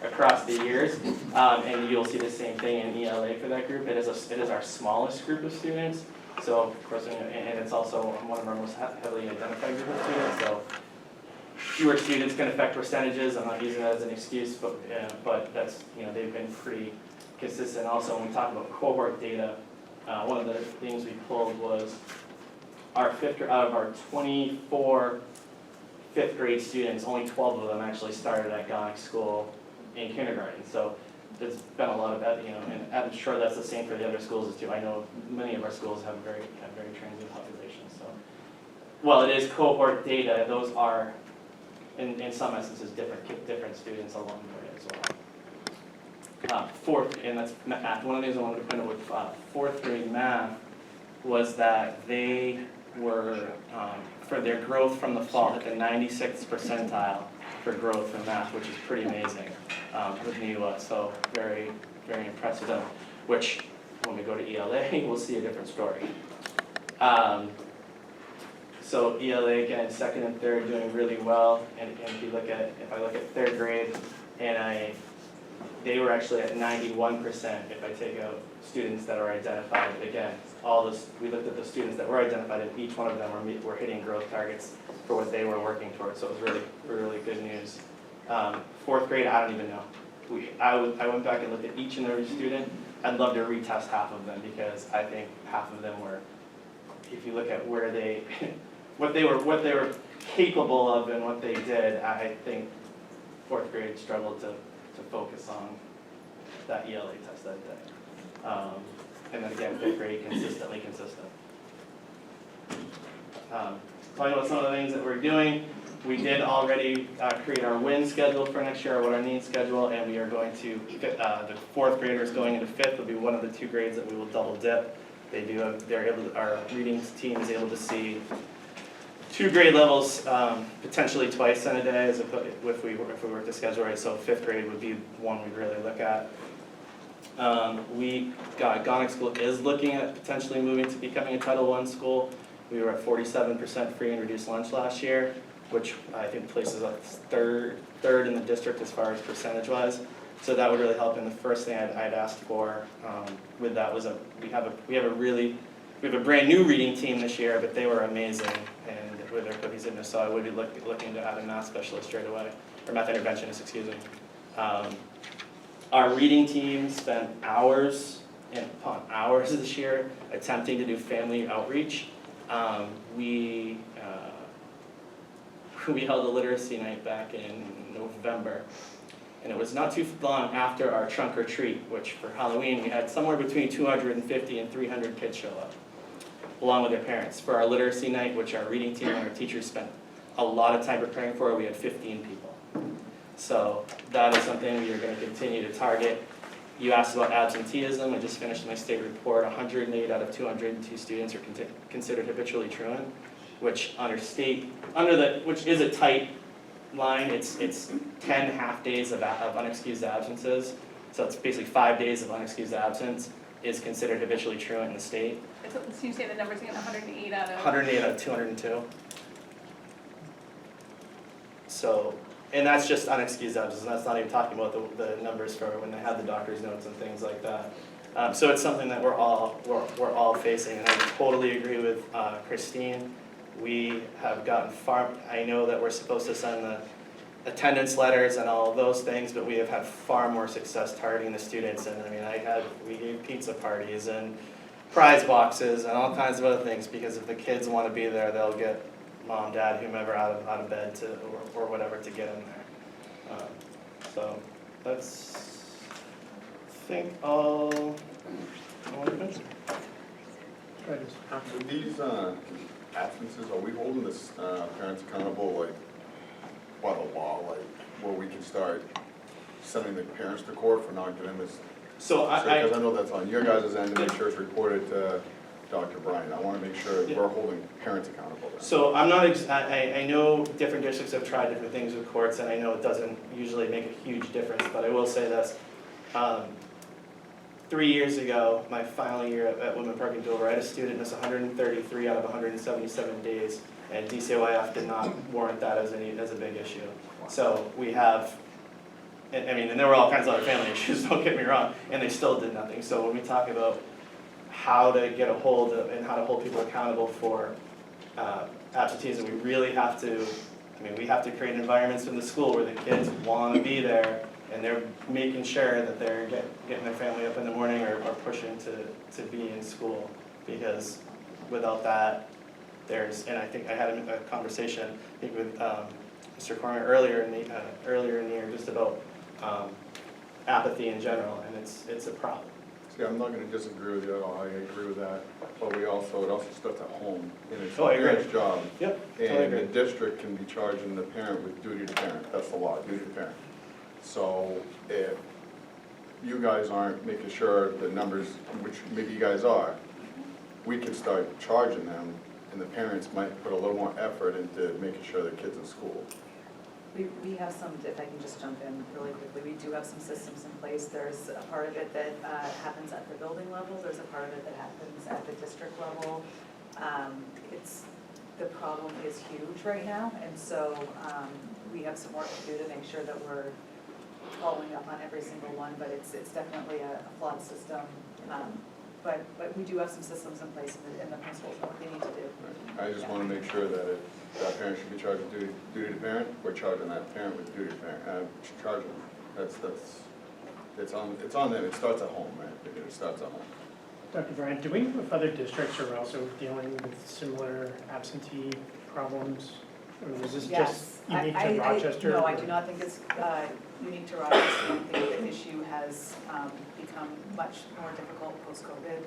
across the years, and you'll see the same thing in ELA for that group. It is our smallest group of students, so of course, and it's also one of our most heavily identified group of students. So fewer students can affect percentages. I'm not using that as an excuse, but that's they've been pretty consistent. Also, when we talk about cohort data, one of the things we pulled was out of our 24 fifth grade students, only 12 of them actually started at Gonick School in kindergarten. So there's been a lot of that, and I'm sure that's the same for the other schools too. I know many of our schools have very transient populations. So while it is cohort data, those are in some instances different students along the way as well. Fourth, and that's math. One of the things I wanted to point out with fourth grade math was that they were, for their growth from the fall, at the 96th percentile for growth in math, which is pretty amazing with the U.S. So very, very impressive. Which when we go to ELA, we'll see a different story. So ELA, again, second and third doing really well, and if I look at third grade, they were actually at 91% if I take out students that are identified. Again, we looked at the students that were identified, and each one of them were hitting growth targets for what they were working towards, so it was really, really good news. Fourth grade, I don't even know. I went back and looked at each and every student. I'd love to retest half of them, because I think half of them were, if you look at where what they were capable of and what they did, I think fourth grade struggled to focus on that ELA test that day. And then again, fifth grade, consistently consistent. Talking about some of the things that we're doing, we did already create our win schedule for next year, our need schedule, and we are going to, the fourth graders going into fifth will be one of the 2 grades that we will double dip. Our reading team is able to see 2 grade levels potentially twice in a day, as if we work the schedule right. So fifth grade would be one we'd really look at. Gonic School is looking at potentially moving to becoming a Title I school. We were at 47% free and reduced lunch last year, which I think places us third in the district as far as percentage-wise. So that would really help. And the first thing I'd asked for with that was we have a brand new reading team this year, but they were amazing and with their cookies in there. So I would be looking to add a math specialist straight away, or math interventionist, excuse me. Our reading team spent hours upon hours this year attempting to do family outreach. We held a literacy night back in November, and it was not too long after our trunk or treat, which for Halloween we had somewhere between 250 and 300 kids show up, along with their parents. For our literacy night, which our reading team and our teachers spent a lot of time preparing for, we had 15 people. So that is something we are going to continue to target. You asked about absenteeism. I just finished my state report. 108 out of 202 students are considered habitually truant, which which is a tight line. It's 10 half days of unexcused absences. So it's basically 5 days of unexcused absence is considered habitually truant in the state. So you say the numbers again, 108 out of? 108 out of 202. So, and that's just unexcused absences. That's not even talking about the numbers for when they had the doctor's notes and things like that. So it's something that we're all facing, and I totally agree with Christine. We have gotten I know that we're supposed to send the attendance letters and all of those things, but we have had far more success targeting the students. And I mean, we gave pizza parties and prize boxes and all kinds of other things, because if the kids want to be there, they'll get mom, dad, whomever out of bed or whatever to get in there. So that's, I think, all I want to mention. With these absences, are we holding this parents accountable, like, by the law, like, where we can start sending the parents to court for not getting this? So because I know that's on your guys' end, to make sure it's reported to Dr. Bryan. I want to make sure we're holding parents accountable then. So I'm not, I know different districts have tried different things with courts, and I know it doesn't usually make a huge difference, but I will say this. 3 years ago, my final year at Woodman Park in Dover, I had a student miss 133 out of 177 days, and DCOIF did not warrant that as a big issue. So we have, and there were all kinds of other family issues, don't get me wrong, and they still did nothing. So when we talk about how to get a hold of and how to hold people accountable for absenteeism, we really have to, we have to create environments in the school where the kids want to be there, and they're making sure that they're getting their family up in the morning or pushing to be in school, because without that, and I think I had a conversation, I think with Mr. Cormier earlier in the year just about apathy in general, and it's a problem. See, I'm not going to disagree with you at all. I agree with that. But it also starts at home, and it's Oh, the I agree. parent's job. Yep, And totally agree. the district can be charging the parent with duty to parent. That's the law, duty to parent. So if you guys aren't making sure the numbers, which maybe you guys are, we can start charging them, and the parents might put a little more effort into making sure their kid's in school. We have some, if I can just jump in really quickly, we do have some systems in place. There's a part of it that happens at the building level, there's a part of it that happens at the district level. The problem is huge right now, and so we have some work to do to make sure that we're following up on every single one, but it's definitely a flawed system. But we do have some systems in place, and the principals know what they need to do. I just want to make sure that if that parent should be charged with duty to parent, we're charging that parent with duty to parent, charging them. It's on them, it starts at home, right? It starts at home. Dr. Bryant, do we know if other districts are also dealing with similar absentee problems? Or is this just unique to Rochester? No, I do not think it's unique to Rochester. I think the issue has become much more difficult post-COVID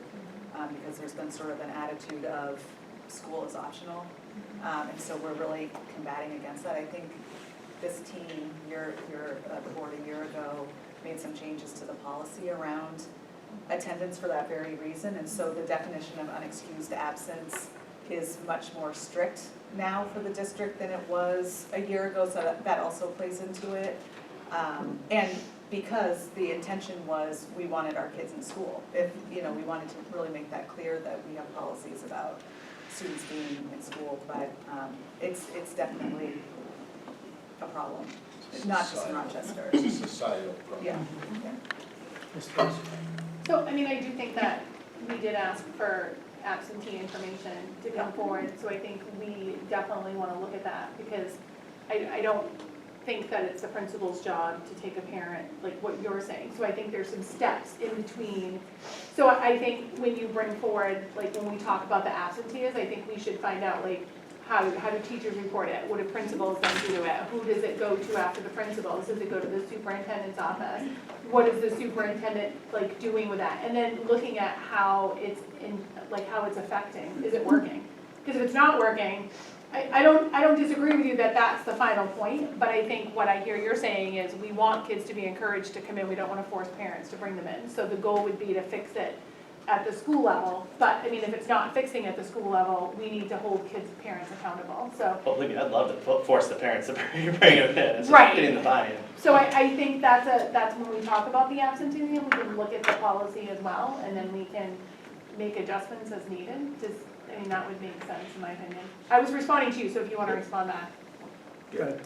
because there's been sort of an attitude of school is optional. And so we're really combating against that. I think this team, the board a year ago, made some changes to the policy around attendance for that very reason. And so the definition of unexcused absence is much more strict now for the district than it was a year ago, so that also plays into it. And because the intention was we wanted our kids in school. We wanted to really make that clear that we have policies about students being in school, but it's definitely a problem, not just in Rochester. It's a societal problem. Yeah. Ms. Rose? So, I mean, I do think that we did ask for absentee information to come forward, so I think we definitely want to look at that, because I don't think that it's the principal's job to take a parent, like what you're saying. So I think there's some steps in between. So I think when you bring forward, like when we talk about the absentees, I think we should find out, like, how do teachers report it? What do principals then do to it? Who does it go to after the principals? Does it go to the superintendent's office? What is the superintendent like doing with that? And then looking at how it's how it's affecting. Is it working? Because if it's not working, I don't disagree with you that that's the final point, but I think what I hear you're saying is we want kids to be encouraged to come in. We don't want to force parents to bring them in. So the goal would be to fix it at the school level, but I mean, if it's not fixing at the school level, we need to hold kids' parents accountable, so. Well, believe me, I'd love to force the parents to bring them in, it's just Right. getting the buy-in. So I think that's when we talk about the absenteeism, we can look at the policy as well, and then we can make adjustments as needed. I mean, that would make sense in my opinion. I was responding to you, so if you want to respond back. Good.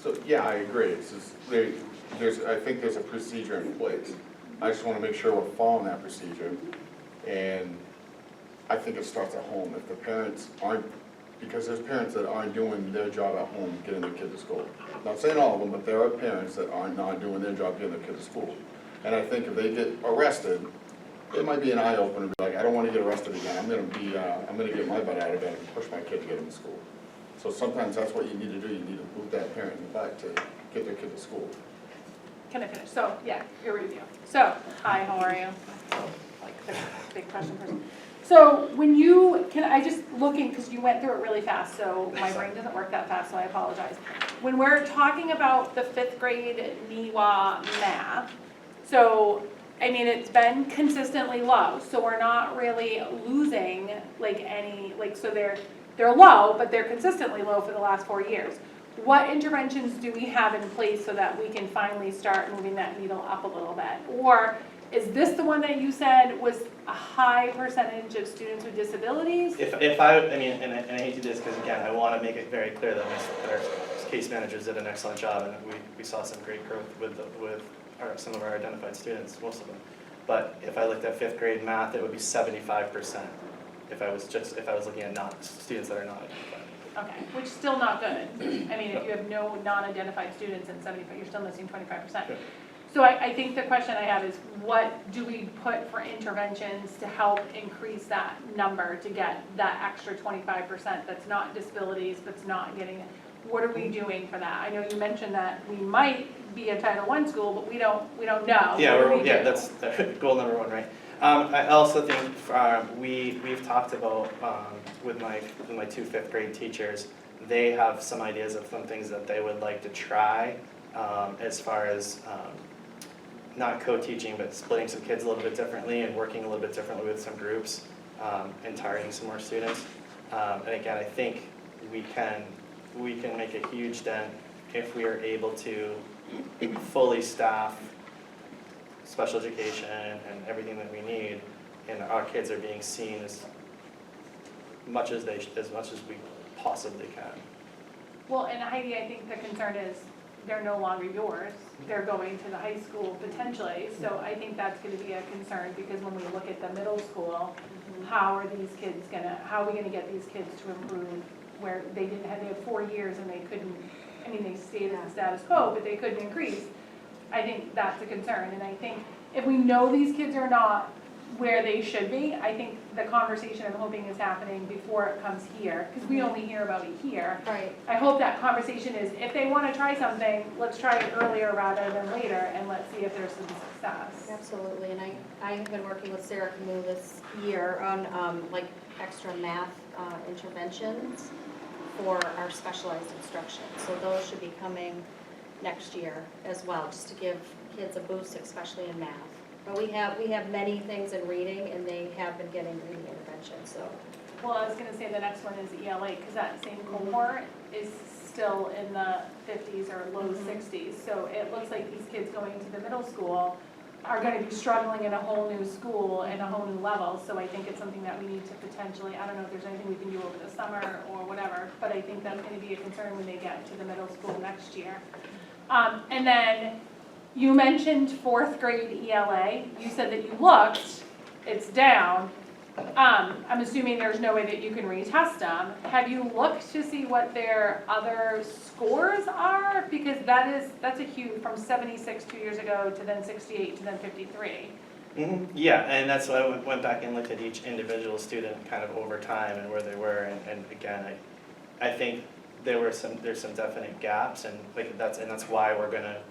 So, yeah, I agree. It's just, I think there's a procedure in place. I just want to make sure we're following that procedure. And I think it starts at home. If the parents aren't, because there's parents that aren't doing their job at home, getting their kids to school. Not saying all of them, but there are parents that are not doing their job, getting their kids to school. And I think if they get arrested, it might be an eye-opener to be like, I don't want to get arrested again. I'm gonna get my butt out of bed and push my kid to get them to school. So sometimes that's what you need to do. You need to boot that parent in the back to get their kid to school. Can I finish? So, yeah, your review. So, hi, how are you? Like the big question person. So when I just looking, because you went through it really fast, so my brain doesn't work that fast, so I apologize. When we're talking about the 5th grade NEWA math, so, I mean, it's been consistently low, so we're not really losing so they're low, but they're consistently low for the last 4 years. What interventions do we have in place so that we can finally start moving that needle up a little bit? Or is this the one that you said was a high percentage of students with disabilities? And I hate to do this because again, I want to make it very clear that our case managers did an excellent job, and we saw some great growth with some of our identified students, most of them. But if I looked at 5th grade math, it would be 75%. If I was looking at students that are not identified. Okay, which is still not good. I mean, if you have no non-identified students in 75, you're still missing 25%. Good. So I think the question I have is, what do we put for interventions to help increase that number to get that extra 25% that's not disabilities, that's not getting it? What are we doing for that? I know you mentioned that we might be a Title I school, but we don't know. Yeah, that's goal number 1, right? I also think we've talked about with my 2 5th grade teachers, they have some ideas of some things that they would like to try as far as not co-teaching, but splitting some kids a little bit differently and working a little bit differently with some groups and targeting some more students. And again, I think we can make a huge dent if we are able to fully staff special education and everything that we need, and our kids are being seen as much as we possibly can. Well, and Heidi, I think the concern is they're no longer yours. They're going to the high school potentially. So I think that's gonna be a concern because when we look at the middle school, how are we gonna get these kids to improve where they had 4 years and they couldn't, I mean, they stayed at the status quo, but they couldn't increase. I think that's a concern. And I think if we know these kids are not where they should be, I think the conversation I'm hoping is happening before it comes here, because we only hear about it here. Right. I hope that conversation is, if they want to try something, let's try it earlier rather than later, and let's see if there's some success. Absolutely, and I have been working with Sarah Camus this year on like extra math interventions for our specialized instruction. So those should be coming next year as well, just to give kids a boost, especially in math. But we have many things in reading, and they have been getting reading intervention, so. Well, I was going to say the next one is ELA, because that same cohort is still in the 50s or low 60s. So it looks like these kids going to the middle school are going to be struggling in a whole new school and a whole new level. So I think it's something that we need to potentially, I don't know if there's anything we can do over the summer or whatever, but I think that's going to be a concern when they get to the middle school next year. And then you mentioned 4th grade ELA. You said that you looked, it's down. I'm assuming there's no way that you can retest them. Have you looked to see what their other scores are? Because that's a huge, from 76 2 years ago to then 68 to then 53. Yeah, and that's why I went back and looked at each individual student kind of over time and where they were, and again, I think there's some definite gaps, and that's why we're gonna,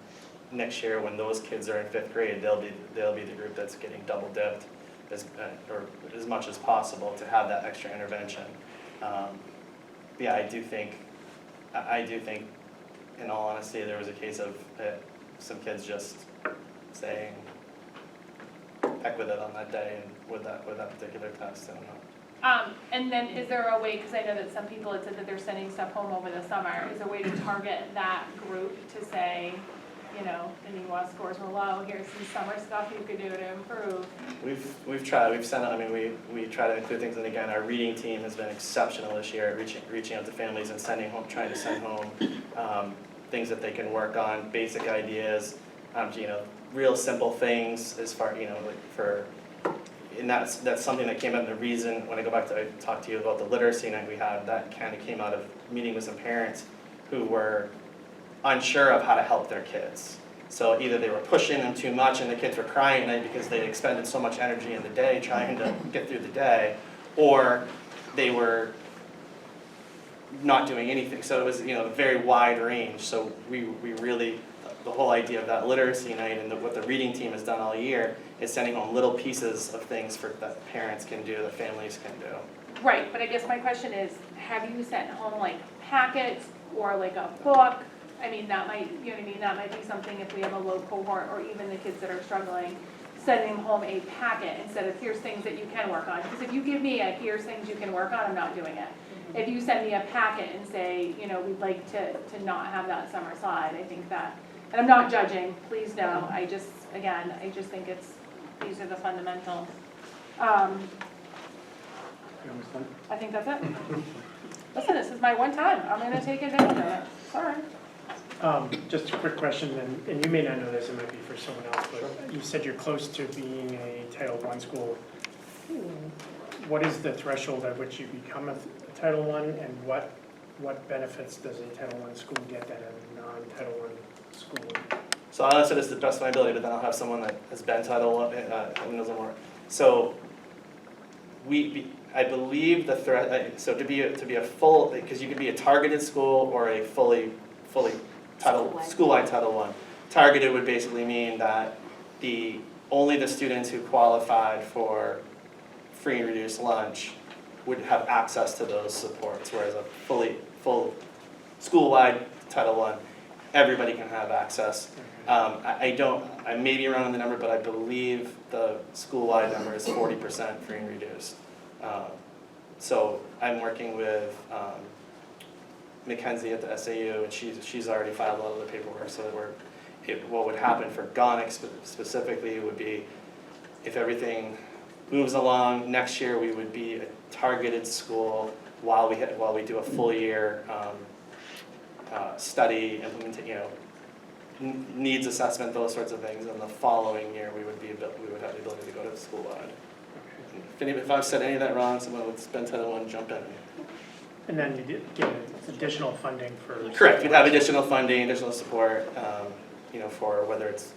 next year when those kids are in 5th grade, they'll be the group that's getting double dipped as much as possible to have that extra intervention. Yeah, I do think in all honesty there was a case of some kids just saying heck with it on that day and with that particular test. I don't know. And then is there a way, because I know that some people had said that they're sending stuff home over the summer, is there a way to target that group to say, you know, the NEWA scores were low, here's some summer stuff you could do to improve? We've sent out, I mean, we try to include things, and again, our reading team has been exceptional this year at reaching out to families and trying to send home things that they can work on, basic ideas, you know, real simple things as far, you know, like and that's something that came out, and the reason, when I go back to, I talked to you about the literacy night we had, that kind of came out of meeting with some parents who were unsure of how to help their kids. So either they were pushing them too much and the kids were crying at night because they expended so much energy in the day trying to get through the day, or they were not doing anything. So it was, you know, a very wide range. So we really, the whole idea of that literacy night and what the reading team has done all year is sending home little pieces of things that parents can do, that families can do. Right, but I guess my question is, have you sent home like packets or like a book? I mean, that might, you know what I mean, that might be something if we have a low cohort or even the kids that are struggling, sending home a packet instead of here's things that you can work on. Because if you give me a here's things you can work on, I'm not doing it. If you send me a packet and say, you know, we'd like to not have that summer slide, I think that, and I'm not judging, please no, I just think these are the fundamentals. I think that's it. Listen, this is my one time, I'm gonna take advantage of it, sorry. Just a quick question, and you may not know this, it might be for someone else, but you said you're close to being a Title I school. What is the threshold at which you become a Title I, and what benefits does a Title I school get that a non-Title I school? So I'll answer this to the best of my ability, but then I'll have someone that has been Title I, who knows more. So I believe so to be a full, because you could be a targeted school or a fully school-wide Title I. Targeted would basically mean that only the students who qualified for free and reduced lunch would have access to those supports, whereas a full school-wide Title I, everybody can have access. I may be wrong on the number, but I believe the school-wide number is 40% free and reduced. So I'm working with Mackenzie at the SAU, and she's already filed all of the paperwork, so that what would happen for Gonic specifically would be, if everything moves along, next year we would be a targeted school while we do a full year study, needs assessment, those sorts of things, and the following year we would have the ability to go to school-wide. If I've said any of that wrong, someone would spend 10 and 1 jump in. And then you get additional funding for. Correct, we'd have additional funding, additional support, for whether it's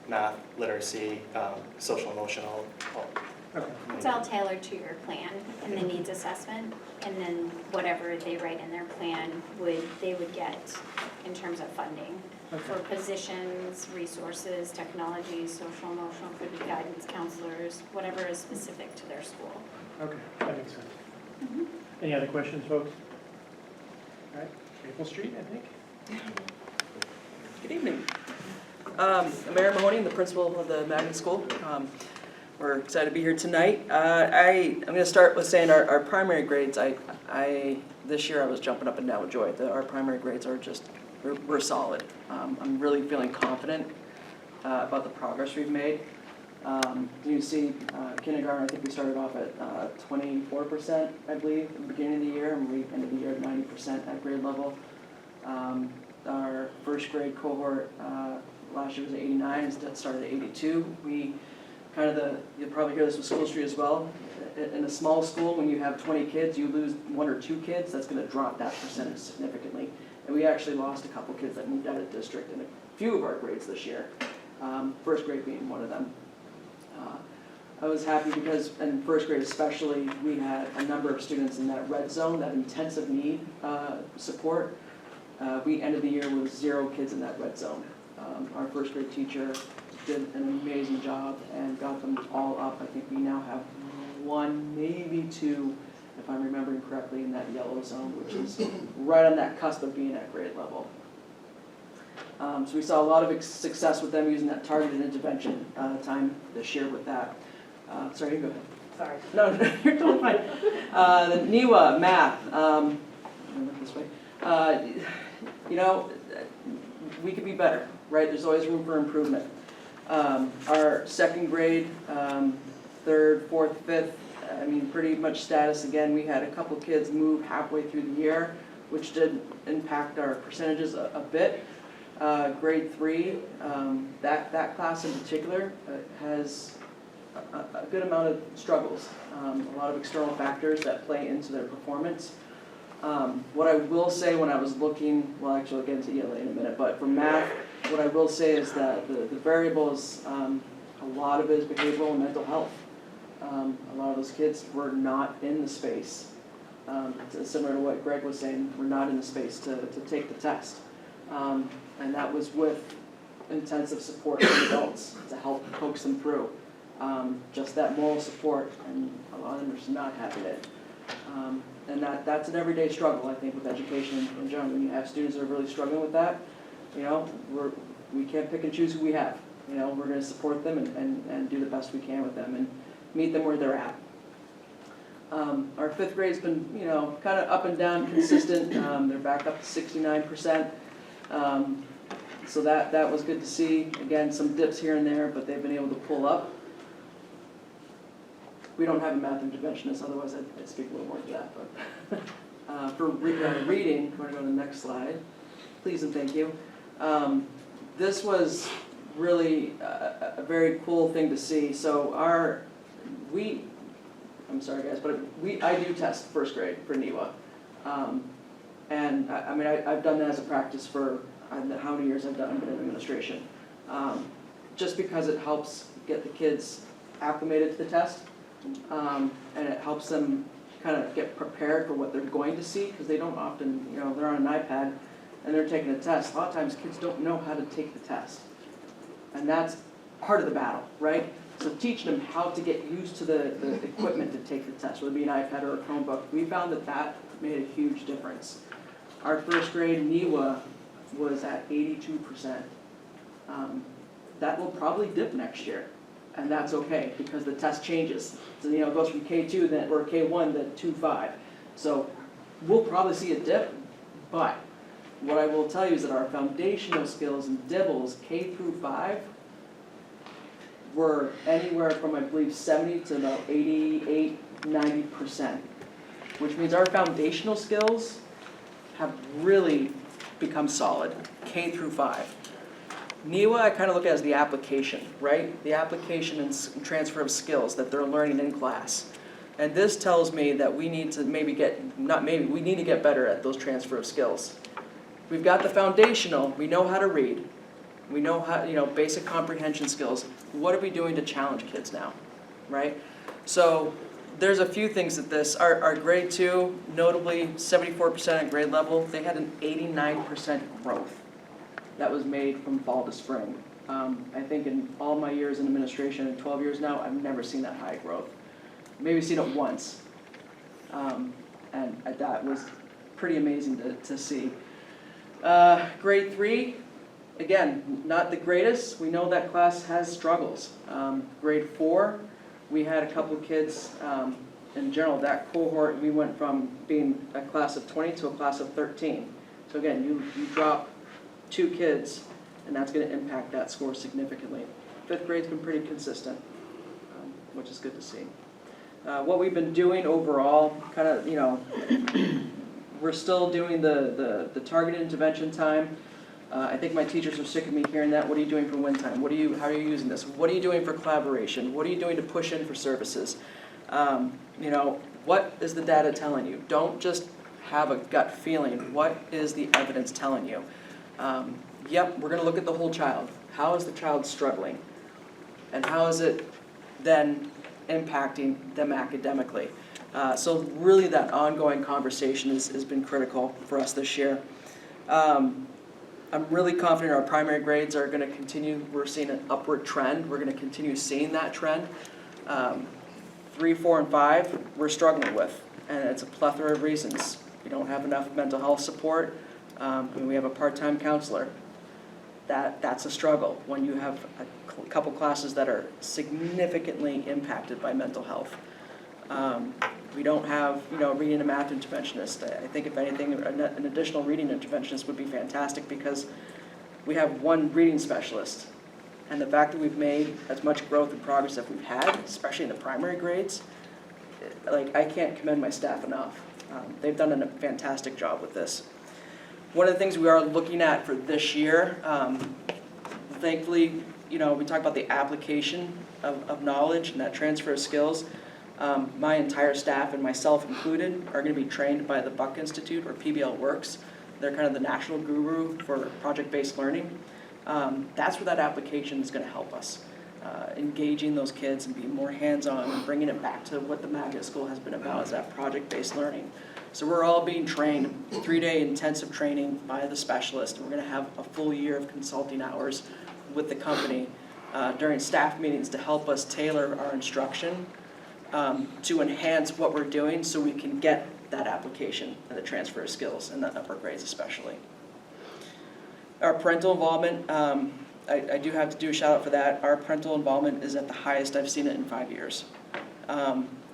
math, literacy, social, emotional. Okay. It's all tailored to your plan and the needs assessment, and then whatever they write in their plan they would get in terms of funding for positions, resources, technologies, social, emotional, could be guidance counselors, whatever is specific to their school. Okay, that makes sense. Any other questions, folks? All right, Maple Street, I think. Good evening. I'm Aaron Mahoney, I'm the principal of the Magnet School. We're excited to be here tonight. I'm going to start with saying our primary grades, this year I was jumping up and down with joy. Our primary grades are we're solid. I'm really feeling confident about the progress we've made. You can see kindergarten, I think we started off at 24%, I believe, at the beginning of the year, and we ended the year at 90% at grade level. Our first grade cohort last year was at 89, and started at 82. You'll probably hear this with School Street as well. In a small school, when you have 20 kids, you lose 1 or 2 kids, that's going to drop that percentage significantly. And we actually lost a couple kids that moved out of district in a few of our grades this year, first grade being one of them. I was happy because in first grade especially, we had a number of students in that red zone, that intensive need support. We ended the year with 0 kids in that red zone. Our first grade teacher did an amazing job and got them all up. I think we now have 1, maybe 2, if I'm remembering correctly, in that yellow zone, which is right on that cusp of being at grade level. So we saw a lot of success with them using that targeted intervention time this year with that. Sorry, you go ahead. Sorry. No, you're totally fine. The NEWA math, look this way. We could be better, right? There's always room for improvement. Our second grade, 3rd, 4th, 5th, pretty much status again. We had a couple kids move halfway through the year, which did impact our percentages a bit. Grade 3, that class in particular has a good amount of struggles, a lot of external factors that play into their performance. What I will say when I was looking, well actually I'll get into ELA in a minute, but for math, what I will say is that the variables, a lot of it is behavioral and mental health. A lot of those kids were not in the space, similar to what Greg was saying, we're not in the space to take the test. And that was with intensive support from adults to help coax them through. Just that moral support, and a lot of them are just not having it. And that's an everyday struggle, I think, with education in general. When you have students that are really struggling with that, we can't pick and choose who we have. We're going to support them and do the best we can with them and meet them where they're at. Our 5th grade's been, kind of up and down, consistent. They're back up to 69%. So that was good to see. Again, some dips here and there, but they've been able to pull up. We don't have a math interventionist, otherwise I'd speak a little more to that. But for reading, we're going to go to the next slide. Please and thank you. This was really a very cool thing to see. So I'm sorry guys, but I do test first grade for NEWA. And I've done that as a practice for how many years I've been in administration. Just because it helps get the kids acclimated to the test, and it helps them kind of get prepared for what they're going to see, because they don't often, they're on an iPad and they're taking a test. A lot of times kids don't know how to take the test. And that's part of the battle, right? So teaching them how to get used to the equipment to take the test, whether it be an iPad or a Chromebook, we found that made a huge difference. Our first grade NEWA was at 82%. That will probably dip next year, and that's okay because the test changes. So it goes from K2 or K1 to 2.5. So we'll probably see a dip, But what I will tell you is that our foundational skills in DIBELS, K through 5, were anywhere from, I believe, 70 to about 88, 90%, which means our foundational skills have really become solid, K through 5. NEWA, I kind of look at as the application, right? The application and transfer of skills that they're learning in class. And this tells me that we need to we need to get better at those transfer of skills. We've got the foundational, we know how to read, we know how, basic comprehension skills. What are we doing to challenge kids now, right? So there's a few things that our grade 2, notably 74% at grade level, they had an 89% growth that was made from fall to spring. I think in all my years in administration, in 12 years now, I've never seen that high growth. Maybe seen it once, and that was pretty amazing to see. Grade 3, again, not the greatest. We know that class has struggles. Grade 4, we had a couple of kids, in general, that cohort, we went from being a class of 20 to a class of 13. So again, you drop 2 kids, and that's going to impact that score significantly. 5th grade's been pretty consistent, which is good to see. What we've been doing overall, kind of, we're still doing the targeted intervention time. I think my teachers are sick of me hearing that. What are you doing for win time? How are you using this? What are you doing for collaboration? What are you doing to push in for services? What is the data telling you? Don't just have a gut feeling. What is the evidence telling you? Yep, we're going to look at the whole child. How is the child struggling? And how is it then impacting them academically? So really that ongoing conversation has been critical for us this year. I'm really confident our primary grades are going to continue. We're seeing an upward trend. We're going to continue seeing that trend. 3, 4, and 5 we're struggling with, and it's a plethora of reasons. We don't have enough mental health support. We have a part-time counselor. That's a struggle when you have a couple classes that are significantly impacted by mental health. We don't have, reading and math interventionist. I think if anything, an additional reading interventionist would be fantastic because we have 1 reading specialist. And the fact that we've made as much growth and progress that we've had, especially in the primary grades, I can't commend my staff enough. They've done a fantastic job with this. One of the things we are looking at for this year, thankfully, we talk about the application of knowledge and that transfer of skills. My entire staff and myself included are going to be trained by the Buck Institute or PBL Works. They're kind of the national guru for project-based learning. That's where that application is going to help us. Engaging those kids and being more hands-on and bringing it back to what the magnet school has been about, is that project-based learning. So we're all being trained, 3-day intensive training by the specialist. We're going to have a full year of consulting hours with the company during staff meetings to help us tailor our instruction to enhance what we're doing so we can get that application and the transfer of skills in the upper grades especially. Our parental involvement, I do have to do a shout out for that. Our parental involvement is at the highest I've seen it in 5 years.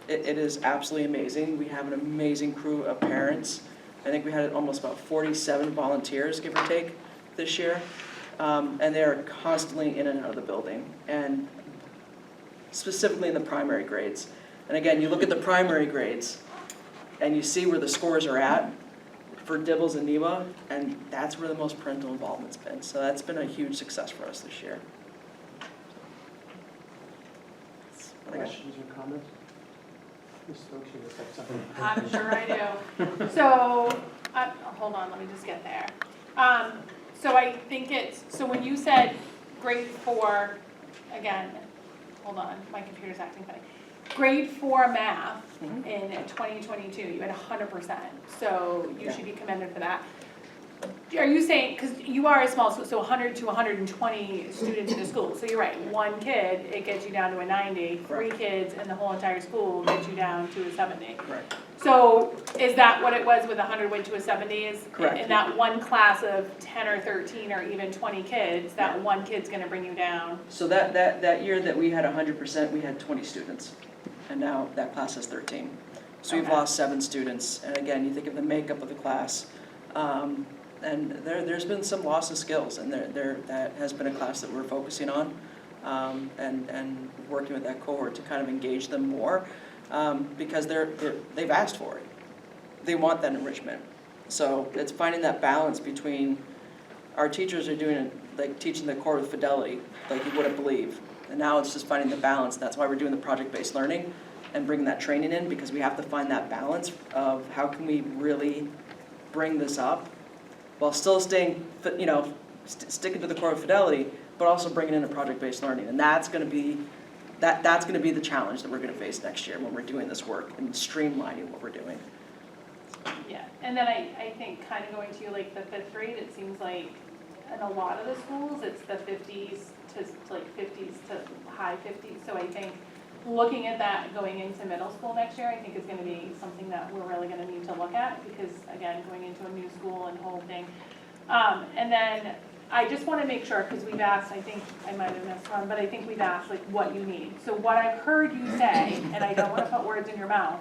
It is absolutely amazing. We have an amazing crew of parents. I think we had almost about 47 volunteers, give or take, this year. And they're constantly in and out of the building, and specifically in the primary grades. And again, you look at the primary grades, and you see where the scores are at for DIBELS and NEWA, and that's where the most parental involvement's been. So that's been a huge success for us this year. Questions or comments? Ms. Stokes, you must have something. I'm sure I do. So, hold on, let me just get there. So I think so when you said grade 4, again, hold on, my computer's acting funny. Grade 4 math in 2022, you had 100%, so you should be commended for that. Are you saying, because you are a small school, so 100 to 120 students in the school, so you're right, 1 kid, it gets you down to a 90, 3 kids in the whole entire school gets you down to a 70. Correct. So is that what it was with 100 went to a 70? Is Correct. in that one class of 10 or 13 or even 20 kids, that 1 kid's gonna bring you down? So that year that we had 100%, we had 20 students. And now that class has 13. So we've lost 7 students. And again, you think of the makeup of the class. And there's been some loss of skills, and that has been a class that we're focusing on, and working with that cohort to kind of engage them more, because they've asked for it. They want that enrichment. So it's finding that balance between, our teachers are doing it, like teaching the core with fidelity, like you wouldn't believe. And now it's just finding the balance. That's why we're doing the project-based learning and bringing that training in, because we have to find that balance of how can we really bring this up while still staying, sticking to the core of fidelity, but also bringing in a project-based learning. And that's going to be the challenge that we're going to face next year when we're doing this work and streamlining what we're doing. Yeah, and then I think kind of going to like the 5th grade, it seems like in a lot of the schools, it's the 50s to like 50s to high 50s. So I think looking at that going into middle school next year, I think is going to be something that we're really going to need to look at, because again, going into a new school and whole thing. And then I just want to make sure, because we've asked, I think I might have missed one, but I think we've asked like what you need. So what I've heard you say, and I don't want to put words in your mouth,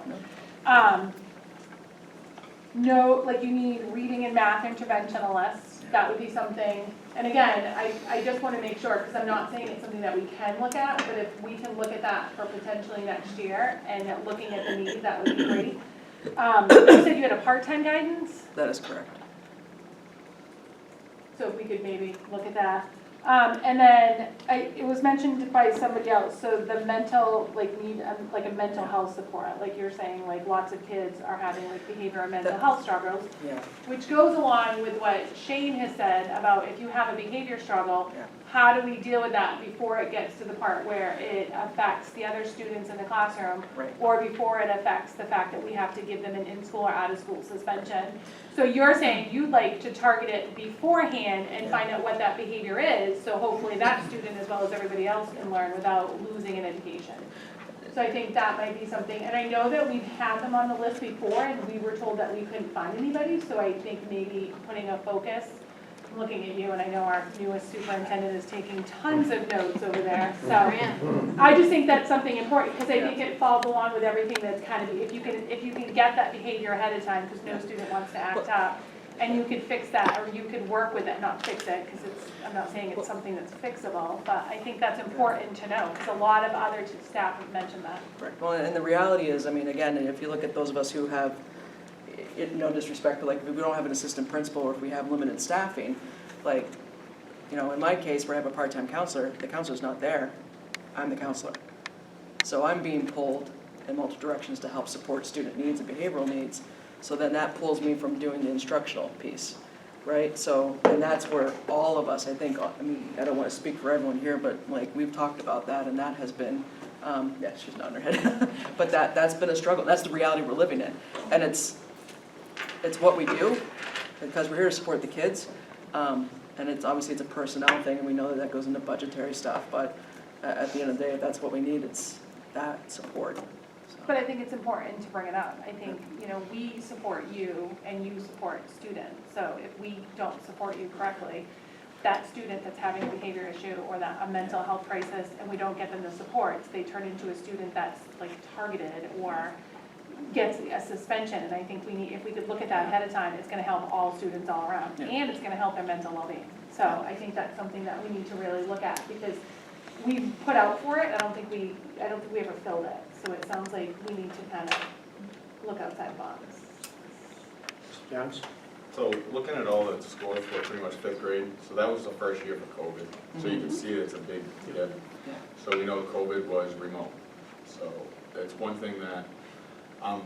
no, like you need reading and math interventionalists. That would be something, and again, I just want to make sure, because I'm not saying it's something that we can look at, but if we can look at that for potentially next year and looking at the need, that would be great. You said you had a part-time guidance, That is correct. so if we could maybe look at that. And then it was mentioned by somebody else, so the mental, like need like a mental health support, like you're saying, like lots of kids are having like behavioral and mental health struggles, Yeah. which goes along with what Shane has said about if you have a behavior struggle, Yeah. how do we deal with that before it gets to the part where it affects the other students in the classroom, Right. or before it affects the fact that we have to give them an in-school or out-of-school suspension. So you're saying you'd like to target it beforehand and find out what that behavior is, so hopefully that student as well as everybody else can learn without losing an education. So I think that might be something, and I know that we've had them on the list before and we were told that we couldn't find anybody, so I think maybe putting a focus, I'm looking at you, and I know our newest superintendent is taking tons of notes over there, so. I just think that's something important, because I think it falls along with everything that's kind of, if you can get that behavior ahead of time, because no student wants to act up, and you could fix that, or you could work with it, not fix it, because I'm not saying it's something that's fixable, but I think that's important to know, because a lot of other staff have mentioned that. Right. Well, and the reality is, I mean, again, if you look at those of us who have, no disrespect, but like if we don't have an assistant principal or if we have limited staffing, like, in my case where I have a part-time counselor, the counselor's not there, I'm the counselor. So I'm being pulled in multiple directions to help support student needs and behavioral needs. So then that pulls me from doing the instructional piece, right? So, and that's where all of us, I think, I mean, I don't want to speak for everyone here, but like we've talked about that, and that has been, yeah, she's nodding her head, but that's been a struggle. That's the reality we're living in. And it's what we do, because we're here to support the kids. And it's obviously it's a personnel thing, and we know that goes into budgetary stuff, but at the end of the day, if that's what we need, it's that support. So. But I think it's important to bring it up. I think, we support you and you support students. So if we don't support you correctly, that student that's having a behavior issue or a mental health crisis, and we don't get them the supports, they turn into a student that's like targeted or gets a suspension. And I think if we could look at that ahead of time, it's gonna help all students all around, and it's gonna help their mental well-being. So I think that's something that we need to really look at, because we've put out for it, I don't think we ever filled it. So it sounds like we need to kind of look outside the box. Jones? So looking at all the scores for pretty much 5th grade, so that was the first year for COVID. So you can see it's a big dip. So we know COVID was remote. So that's one thing that I'm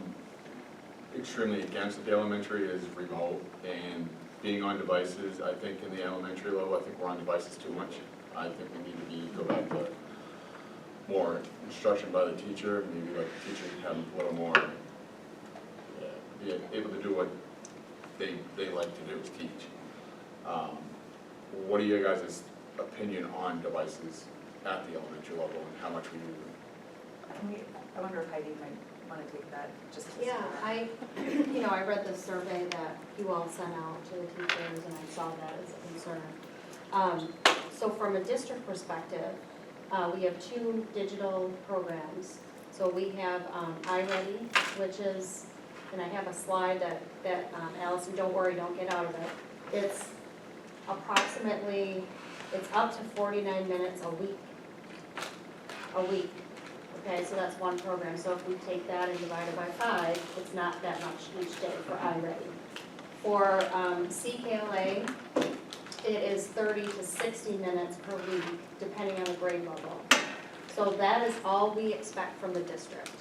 extremely against at the elementary is remote and being on devices. I think in the elementary level, I think we're on devices too much. I think we need to go back to more instruction by the teacher, maybe like the teacher can have a little more, be able to do what they like to do is teach. What are your guys' opinion on devices at the elementary level and how much we use them? I wonder if Heidi might want to take that, just to. Yeah, I read the survey that you all sent out to the teachers, and I saw that as a concern. So from a district perspective, we have 2 digital programs. So we have iReady, which is and I have a slide that Allison, don't worry, don't get out of it. It's approximately, it's up to 49 minutes a week. Okay, so that's one program. So if we take that and divide it by 5, it's not that much each day for iReady. For CKLA, it is 30 to 60 minutes per week, depending on the grade level. So that is all we expect from the district.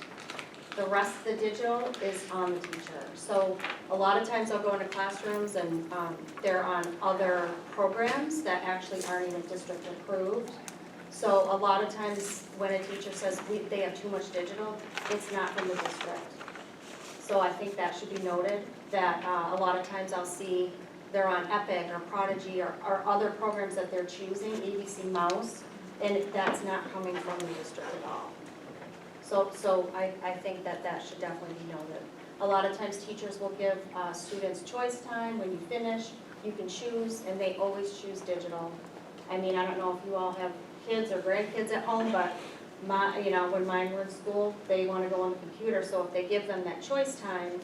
The rest of the digital is on the teacher. So a lot of times I'll go into classrooms and they're on other programs that actually aren't even district approved. So a lot of times when a teacher says they have too much digital, it's not from the district. So I think that should be noted, that a lot of times I'll see they're on Epic or Prodigy or other programs that they're choosing, ABC Mouse, and that's not coming from the district at all. So I think that should definitely be noted. A lot of times teachers will give students choice time. When you finish, you can choose, and they always choose digital. I mean, I don't know if you all have kids or grandkids at home, but when mine were in school, they want to go on the computer, so if they give them that choice time,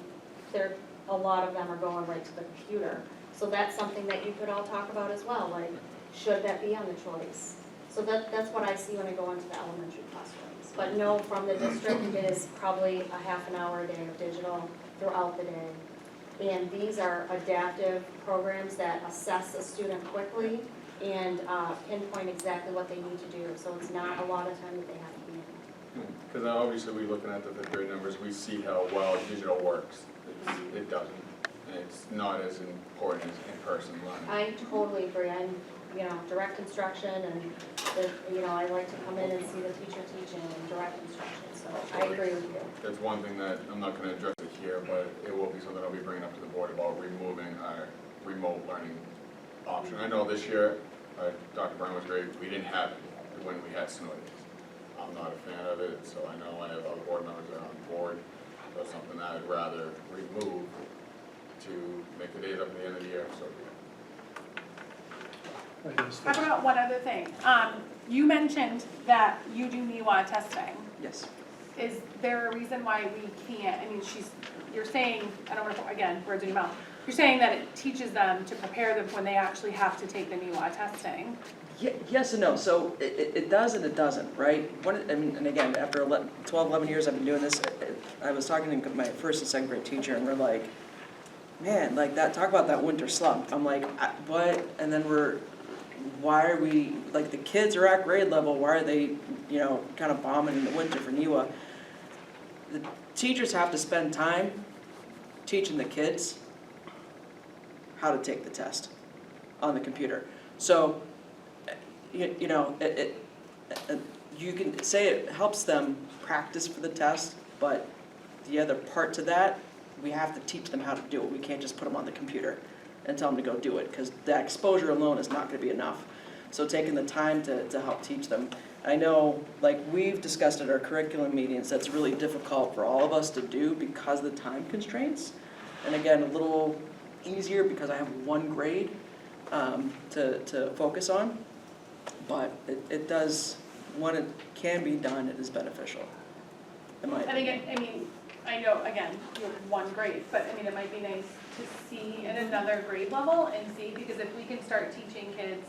a lot of them are going right to the computer. So that's something that you could all talk about as well, like, should that be on the choice? So that's what I see when I go into the elementary classrooms. But no, from the district, it is probably a half an hour a day of digital throughout the day. And these are adaptive programs that assess a student quickly and pinpoint exactly what they need to do. So it's not a lot of time that they have to be in. Because obviously we're looking at the fifth grade numbers, we see how well digital works. It doesn't, and it's not as important as in-person learning. I totally agree. I'm, direct instruction and, I like to come in and see the teacher teaching and direct instruction, so I agree with you. That's one thing that, I'm not gonna address it here, but it will be something I'll be bringing up to the board about removing our remote learning option. I know this year, Dr. Brown was great, we didn't have it when we had snow days. I'm not a fan of it, so I know I have other board members that are on board. That's something that I'd rather remove to make the days up at the end of the year, so. How about one other thing? You mentioned that you do NEWA testing. Yes. Is there a reason why we can't, you're saying, I don't want to, again, words in your mouth. You're saying that it teaches them to prepare them when they actually have to take the NEWA testing. Yes and no. So it does and it doesn't, right? And again, after 12, 11 years I've been doing this, I was talking to my first and second grade teacher, and we're like, man, like that, talk about that winter slump. I'm like, what? And then why are we, like the kids are at grade level, why are they, kind of bombing in the winter for NEWA? The teachers have to spend time teaching the kids how to take the test on the computer. So, you can say it helps them practice for the test, but the other part to that, we have to teach them how to do it. We can't just put them on the computer and tell them to go do it, because that exposure alone is not going to be enough. So taking the time to help teach them. I know, like we've discussed at our curriculum meetings, that's really difficult for all of us to do because of the time constraints. And again, a little easier because I have one grade to focus on. But it does, when it can be done, it is beneficial, in my opinion. I know, again, you have one grade, but it might be nice to see at another grade level and see, because if we can start teaching kids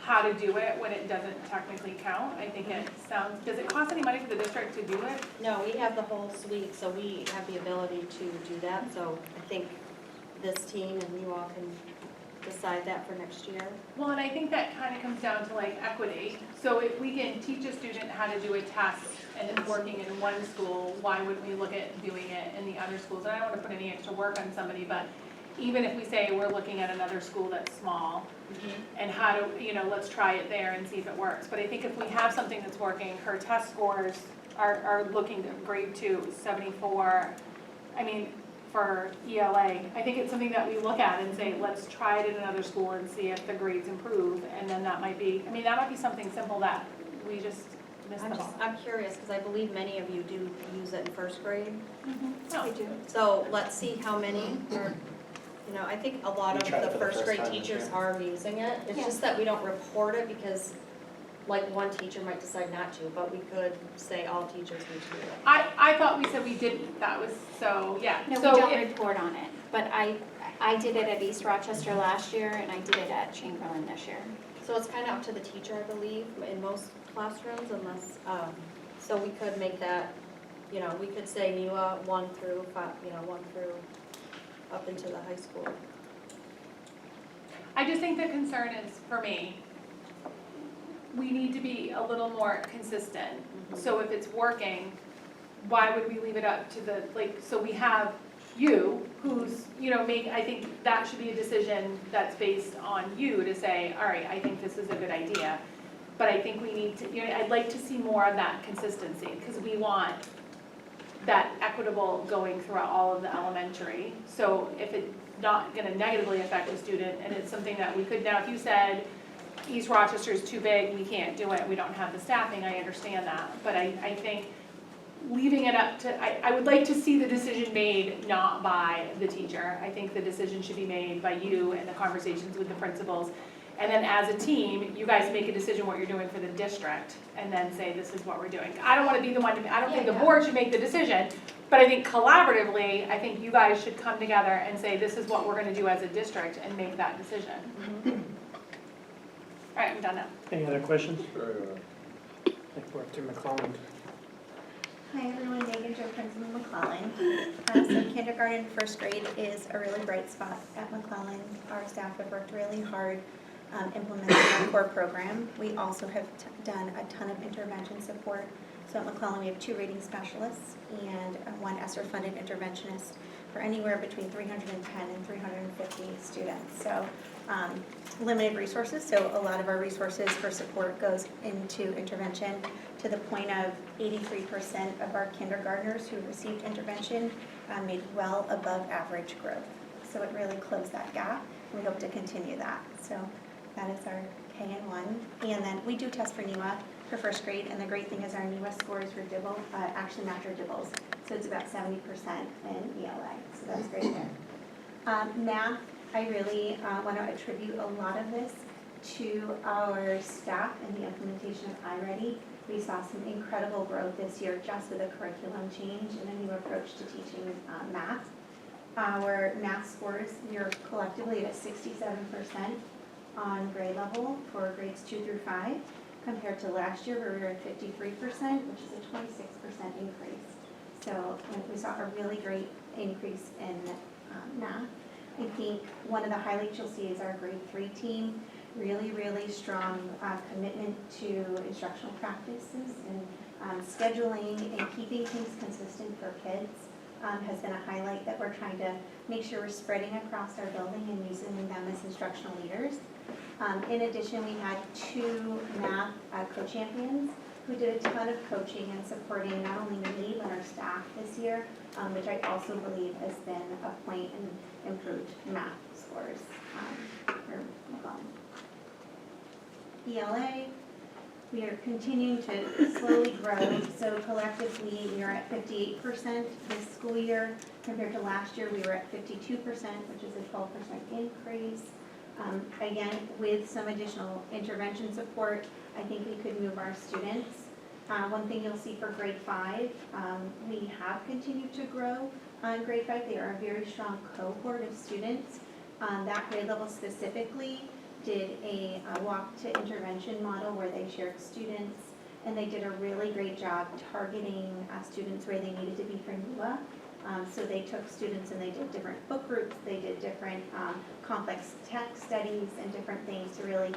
how to do it when it doesn't technically count, I think it sounds, does it cost any money for the district to do it? No, we have the whole suite, so we have the ability to do that, so I think this team and you all can decide that for next year. Well, and I think that kind of comes down to like equity. So if we can teach a student how to do a test and it's working in one school, why wouldn't we look at doing it in the other schools? And I don't want to put any extra work on somebody, but even if we say we're looking at another school that's small, and how to, let's try it there and see if it works. But I think if we have something that's working, her test scores are looking at grade 2, 74. For ELA, I think it's something that we look at and say, let's try it in another school and see if the grades improve. And then that might be something simple that we just missed the ball. I'm curious, because I believe many of you do use it in first grade. Oh. We do. So let's see how many are, I think a lot We of tried it the for the first first grade time this teachers year. are using it. It's just that we don't report it because like one teacher might decide not to, but we could say all teachers need to do it. I thought we said we didn't, that was, so, yeah. No, we So don't if- report on it, but I did it at East Rochester last year, and I did it at Chamberlain this year. So it's kind of up to the teacher, I believe, in most classrooms unless, so we could make that, you know, we could say NEWA 1 through 5, you know, 1 through up into the high school. I just think the concern is, for me, we need to be a little more consistent. So if it's working, why would we leave it up to the, like, so we have you, who's, you know, I think that should be a decision that's based on you to say, all right, I think this is a good idea. But I think we need to, you know, I'd like to see more of that consistency, because we want that equitable going throughout all of the elementary. So if it's not gonna negatively affect the student, and it's something that we could, now if you said, East Rochester is too big, we can't do it, we don't have the staffing, I understand that. But I think leaving it up to, I would like to see the decision made not by the teacher. I think the decision should be made by you and the conversations with the principals. And then as a team, you guys make a decision what you're doing for the district, and then say, this is what we're doing. I don't wanna be the one to, I don't think the board should make the decision, but I think collaboratively, I think you guys should come together and say, this is what we're gonna do as a district, and make that decision. All right, I'm done now. Any other questions? I think we're up to McClellan. Hi everyone, Megan Jo, Principal McClellan. So kindergarten, first grade is a really bright spot at McClellan. Our staff have worked really hard implementing our core program. We also have done a ton of intervention support. So at McClellan we have 2 reading specialists and 1 ESSER-funded interventionist for anywhere between 310 and 350 students. So limited resources, so a lot of our resources for support goes into intervention, to the point of 83% of our kindergartners who received intervention made well above average growth. So it really closed that gap. We hope to continue that. So that is our KN1. And then we do test for NEWA for first grade, and the great thing is our NEWA scores for DIBEL actually match our DIBELs. So it's about 70% in ELA, so that's great there. Math, I really want to attribute a lot of this to our staff and the implementation of iReady. We saw some incredible growth this year just with a curriculum change and a new approach to teaching math. Our math scores, we are collectively at 67% on grade level for grades 2 through 5, compared to last year where we were at 53%, which is a 26% increase. So we saw a really great increase in math. I think one of the highlights you'll see is our grade 3 team. Really strong commitment to instructional practices and scheduling and keeping things consistent for kids has been a highlight that we're trying to make sure we're spreading across our building and using them as instructional leaders. In addition, we had 2 math co-champions who did a ton of coaching and supporting not only me but our staff this year, which I also believe has been a point in improved math scores for McClellan. ELA, we are continuing to slowly grow, so collectively we are at 58% this school year. Compared to last year, we were at 52%, which is a 12% increase. Again, with some additional intervention support, I think we could move our students. One thing you'll see for grade 5, we have continued to grow on grade 5. They are a very strong cohort of students. That grade level specifically did a walk to intervention model where they shared students, and they did a really great job targeting students where they needed to be for NEWA. So they took students and they did different book groups, they did different complex text studies and different things to really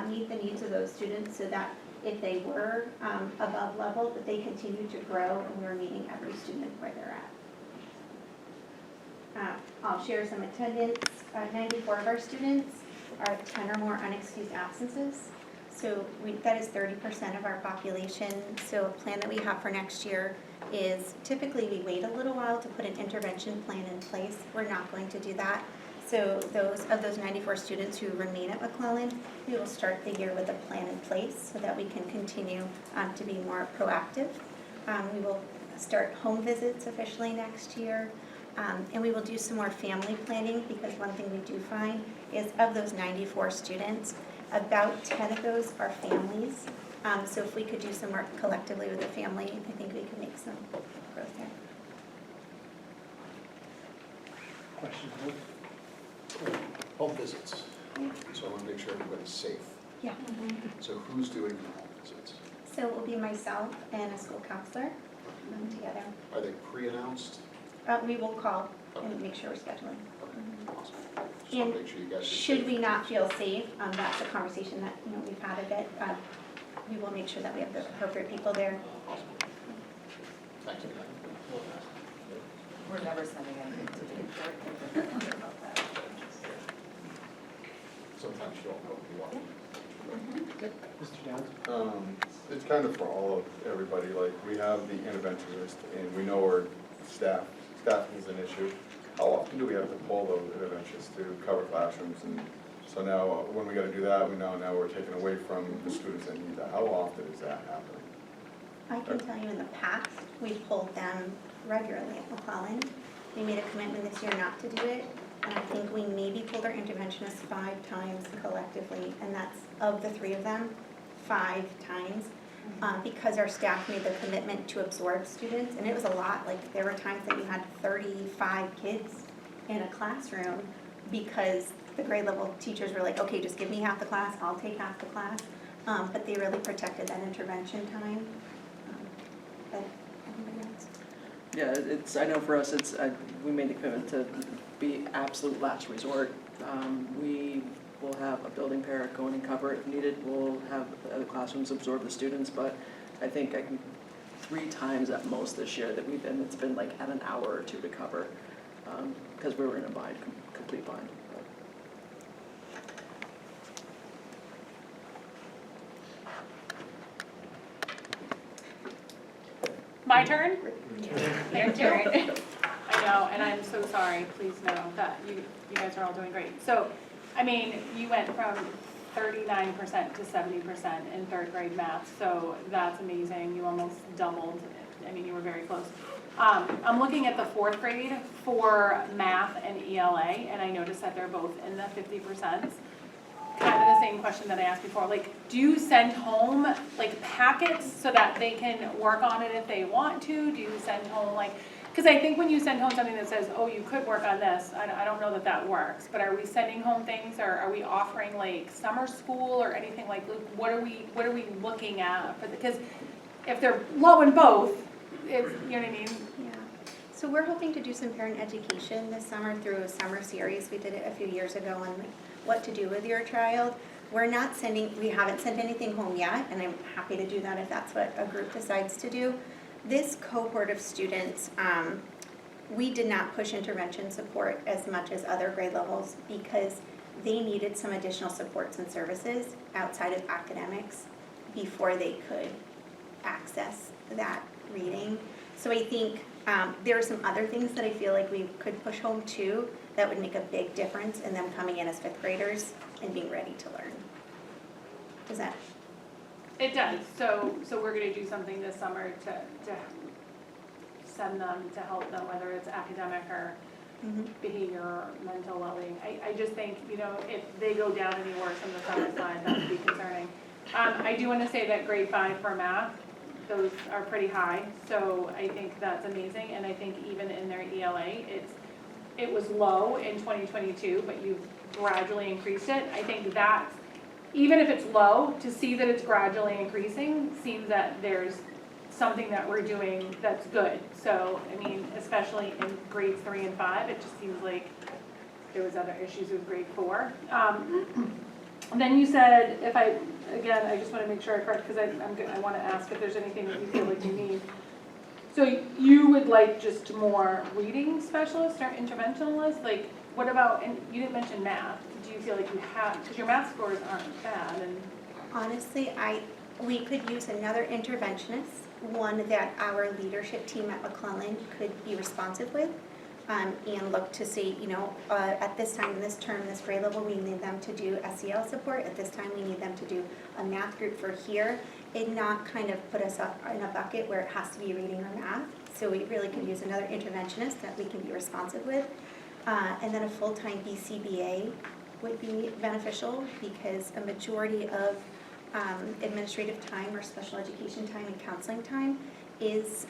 meet the needs of those students, so that if they were above level, that they continued to grow and we were meeting every student where they're at. I'll share some attendance. 94 of our students are 10 or more unexcused absences. So that is 30% of our population. So a plan that we have for next year is typically we wait a little while to put an intervention plan in place. We're not going to do that. So those 94 students who remain at McClellan, we will start the year with a plan in place so that we can continue to be more proactive. We will start home visits officially next year. And we will do some more family planning, because one thing we do find is of those 94 students, about 10 of those are families So if we could do some work collectively with the family, I think we could make some growth there. Question. Home visits. So I want to make sure everybody's safe. Yeah. So who's doing the home visits? So it will be myself and a school counselor together. Are they pre-announced? We will call and make sure we're scheduling. Okay, awesome. Just want to make sure you guys are safe. Should we not feel safe, that's a conversation that, we've had a bit. We will make sure that we have the appropriate people there. Awesome. Thank you. We're never sending anything to the board about that. Sometimes you don't know what you want. Mr. Downs? It's kind of for all of everybody, like, we have the interventionist, and we know our staffing is an issue. How often do we have to pull those interventionists to cover classrooms? And so now, when we gotta do that, now we're taking away from the students that need that. How often is that happening? I can tell you in the past, we've pulled them regularly at McClellan. We made a commitment this year not to do it, and I think we maybe pulled our interventionists 5 times collectively, and that's of the 3 of them, 5 times. Because our staff made the commitment to absorb students, and it was a lot, like there were times that you had 35 kids in a classroom because the grade level teachers were like, okay, just give me half the class, I'll take half the class. But they really protected that intervention time. But anybody else? Yeah, I know for us, we made the commitment to be absolute last resort. We will have a building pair go in and cover it if needed. We'll have the other classrooms absorb the students, but I think 3 times at most this year that it's been like at an hour or 2 to cover, because we were in a bind, complete bind. My turn? Your turn. I know, and I'm so sorry, please know that you guys are all doing great. So, I mean, you went from 39% to 70% in 3rd grade math, so that's amazing. You almost doubled. I mean, you were very close. I'm looking at the 4th grade for math and ELA, and I noticed that they're both in the 50%. Kind of the same question that I asked before, like, do you send home, like, packets so that they can work on it if they want to? Do you send home, like, because I think when you send home something that says, oh, you could work on this, I don't know that that works, but are we sending home things, or are we offering, like, summer school or anything like, what are we looking at? Because if they're low in both, it's, you know what I mean? Yeah. So we're hoping to do some parent education this summer through a summer series. We did it a few years ago on like what to do with your child. We haven't sent anything home yet, and I'm happy to do that if that's what a group decides to do. This cohort of students, we did not push intervention support as much as other grade levels because they needed some additional supports and services outside of academics before they could access that reading. So I think there are some other things that I feel like we could push home too that would make a big difference in them coming in as 5th graders and being ready to learn. Does that? It does. So we're gonna do something this summer to send them, to help them, whether it's academic or behavior or mental well-being. I just think, if they go down any worse on the summer side, that would be concerning. I do wanna say that grade 5 for math, those are pretty high, so I think that's amazing, and I think even in their ELA, it was low in 2022, but you've gradually increased it. I think that's, even if it's low, to see that it's gradually increasing seems that there's something that we're doing that's good. So, I mean, especially in grades 3 and 5, it just seems like there was other issues with grade 4. And then you said, I just want to make sure I correct, because I want to ask if there's anything that you feel like you need. So you would like just more reading specialists or interventionalists? Like, what about, and you didn't mention math. Do you feel like you have, because your math scores aren't bad, and Honestly, we could use another interventionist, one that our leadership team at McClellan could be responsive with, and look to see, at this time, in this term, this grade level, we need them to do SEL support. At this time, we need them to do a math group for here, and not kind of put us up in a bucket where it has to be reading or math. So we really could use another interventionist that we can be responsive with. And then a full-time BCBA would be beneficial because a majority of administrative time or special education time and counseling time is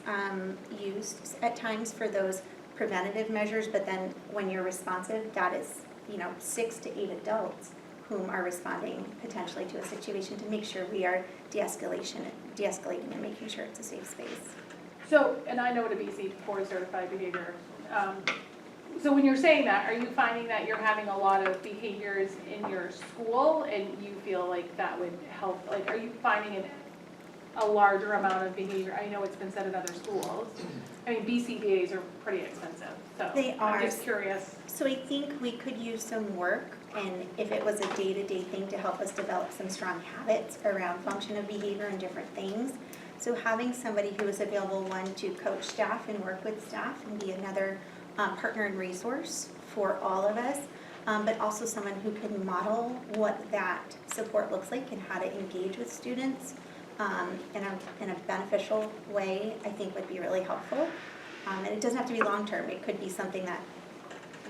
used at times for those preventative measures, but then when you're responsive, that is, 6 to 8 adults whom are responding potentially to a situation to make sure we are de-escalating and making sure it's a safe space. So, and I know what a BC board certified behavior, so when you're saying that, are you finding that you're having a lot of behaviors in your school and you feel like that would help, like, are you finding a larger amount of behavior? I know it's been said at other schools. I mean, BCBAs are pretty expensive, so They are. I'm just curious. So I think we could use some work, and if it was a day-to-day thing to help us develop some strong habits around function of behavior and different things. So having somebody who is available, one, to coach staff and work with staff and be another partner and resource for all of us, but also someone who can model what that support looks like and how to engage with students in a beneficial way, I think would be really helpful. And it doesn't have to be long-term, it could be something that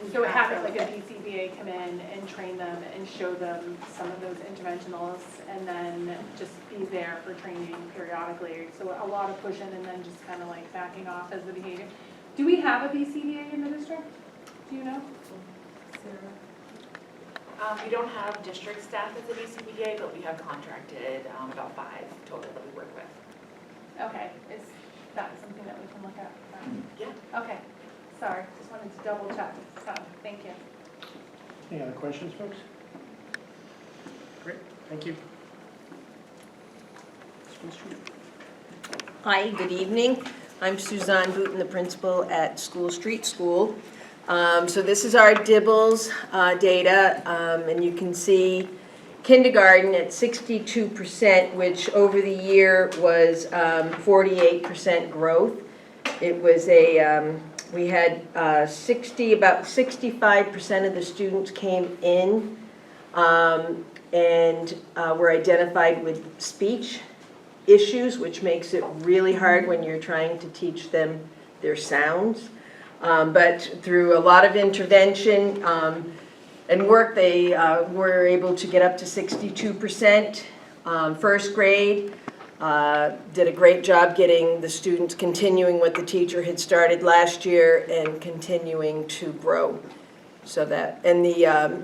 we So have having for like a BCBA come in and train them and show them some of those interventionals and then just be there for training periodically. So a lot of pushing and then just kind of like backing off as the behavior. Do we have a BCBA in the district? Do you know? We don't have district staff as a BCBA, but we have contracted about 5 total that we work with. Okay, is that something that we can look at? Yeah. Okay, sorry, just wanted to double check, so, thank you. Any other questions, folks? Great, thank you. School Street. Hi, good evening. I'm Suzanne Booten, the principal at School Street School. So this is our DIBELS data, and you can see kindergarten at 62%, which over the year was 48% growth. It was we had about 65% of the students came in and were identified with speech issues, which makes it really hard when you're trying to teach them their sounds. But through a lot of intervention and work, they were able to get up to 62%. First grade did a great job getting the students continuing what the teacher had started last year and continuing to grow. So that, and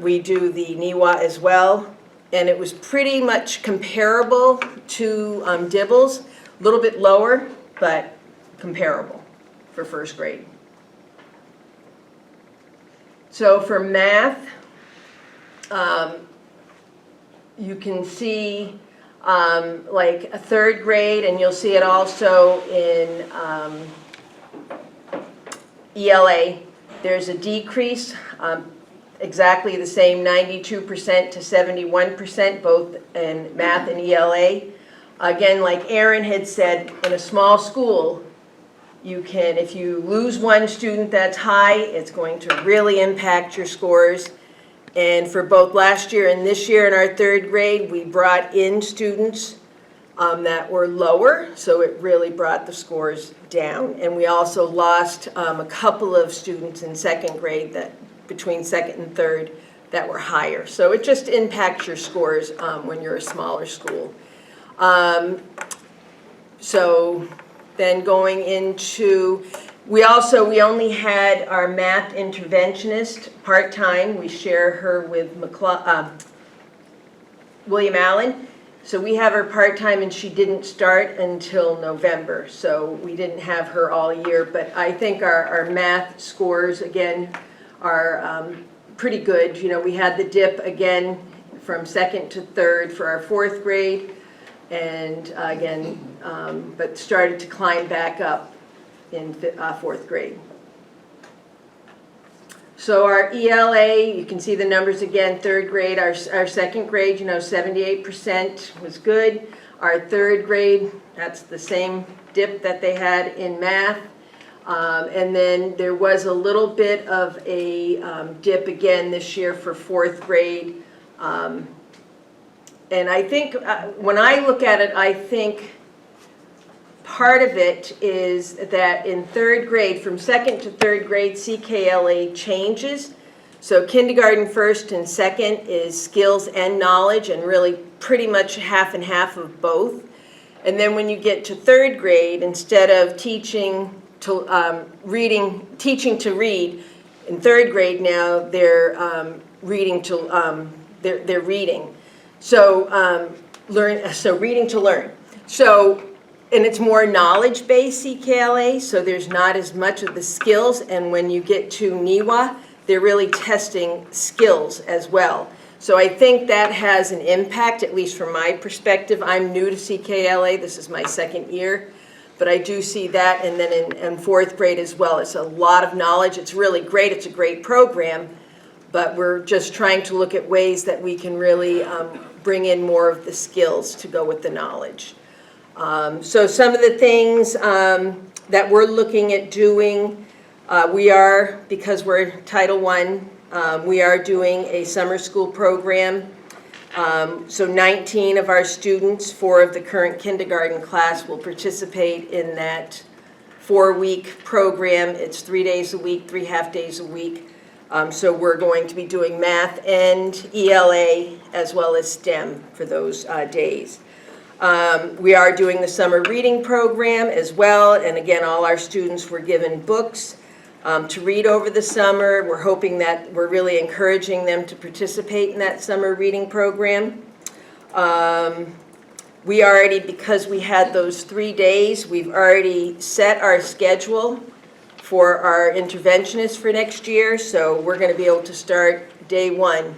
we do the NEWA as well, and it was pretty much comparable to DIBELS, a little bit lower, but comparable for first grade. So for math, you can see like a third grade, and you'll see it also in ELA. There's a decrease, exactly the same, 92% to 71%, both in math and ELA. Again, like Erin had said, in a small school, you can, if you lose one student that's high, it's going to really impact your scores. And for both last year and this year in our third grade, we brought in students that were lower, so it really brought the scores down. And we also lost a couple of students in second grade, that between second and third, that were higher. So it just impacts your scores when you're a smaller school. So then going into, we only had our math interventionist part-time. We share her with William Allen. So we have her part-time, and she didn't start until November. So we didn't have her all year. But I think our math scores, again, are pretty good. You know, we had the dip again from second to third for our fourth grade. And again, but started to climb back up in fourth grade. So our ELA, you can see the numbers again, third grade, our second grade, 78% was good. Our third grade, that's the same dip that they had in math. And then there was a little bit of a dip again this year for fourth grade. And I think, when I look at it, I think part of it is that in third grade, from second to third grade, CKLA changes. So kindergarten first and second is skills and knowledge, and really pretty much half and half of both. And then when you get to third grade, instead of teaching to teaching to read, in third grade now they're reading to they're reading. So reading to learn. So, and it's more knowledge-based CKLA, so there's not as much of the skills. And when you get to NEWA, they're really testing skills as well. So I think that has an impact, at least from my perspective. I'm new to CKLA, this is my second year, but I do see that. And then in fourth grade as well, it's a lot of knowledge. It's really great, it's a great program, but we're just trying to look at ways that we can really bring in more of the skills to go with the knowledge. So some of the things that we're looking at doing, we are, because we're Title I, we are doing a summer school program. So 19 of our students, 4 of the current kindergarten class, will participate in that 4-week program. It's 3 days a week, 3 half days a week. So we're going to be doing math and ELA as well as STEM for those days. We are doing the summer reading program as well, and again, all our students were given books to read over the summer. We're hoping that we're really encouraging them to participate in that summer reading program. We already, because we had those 3 days, we've already set our schedule for our interventionists for next year, so we're going to be able to start day 1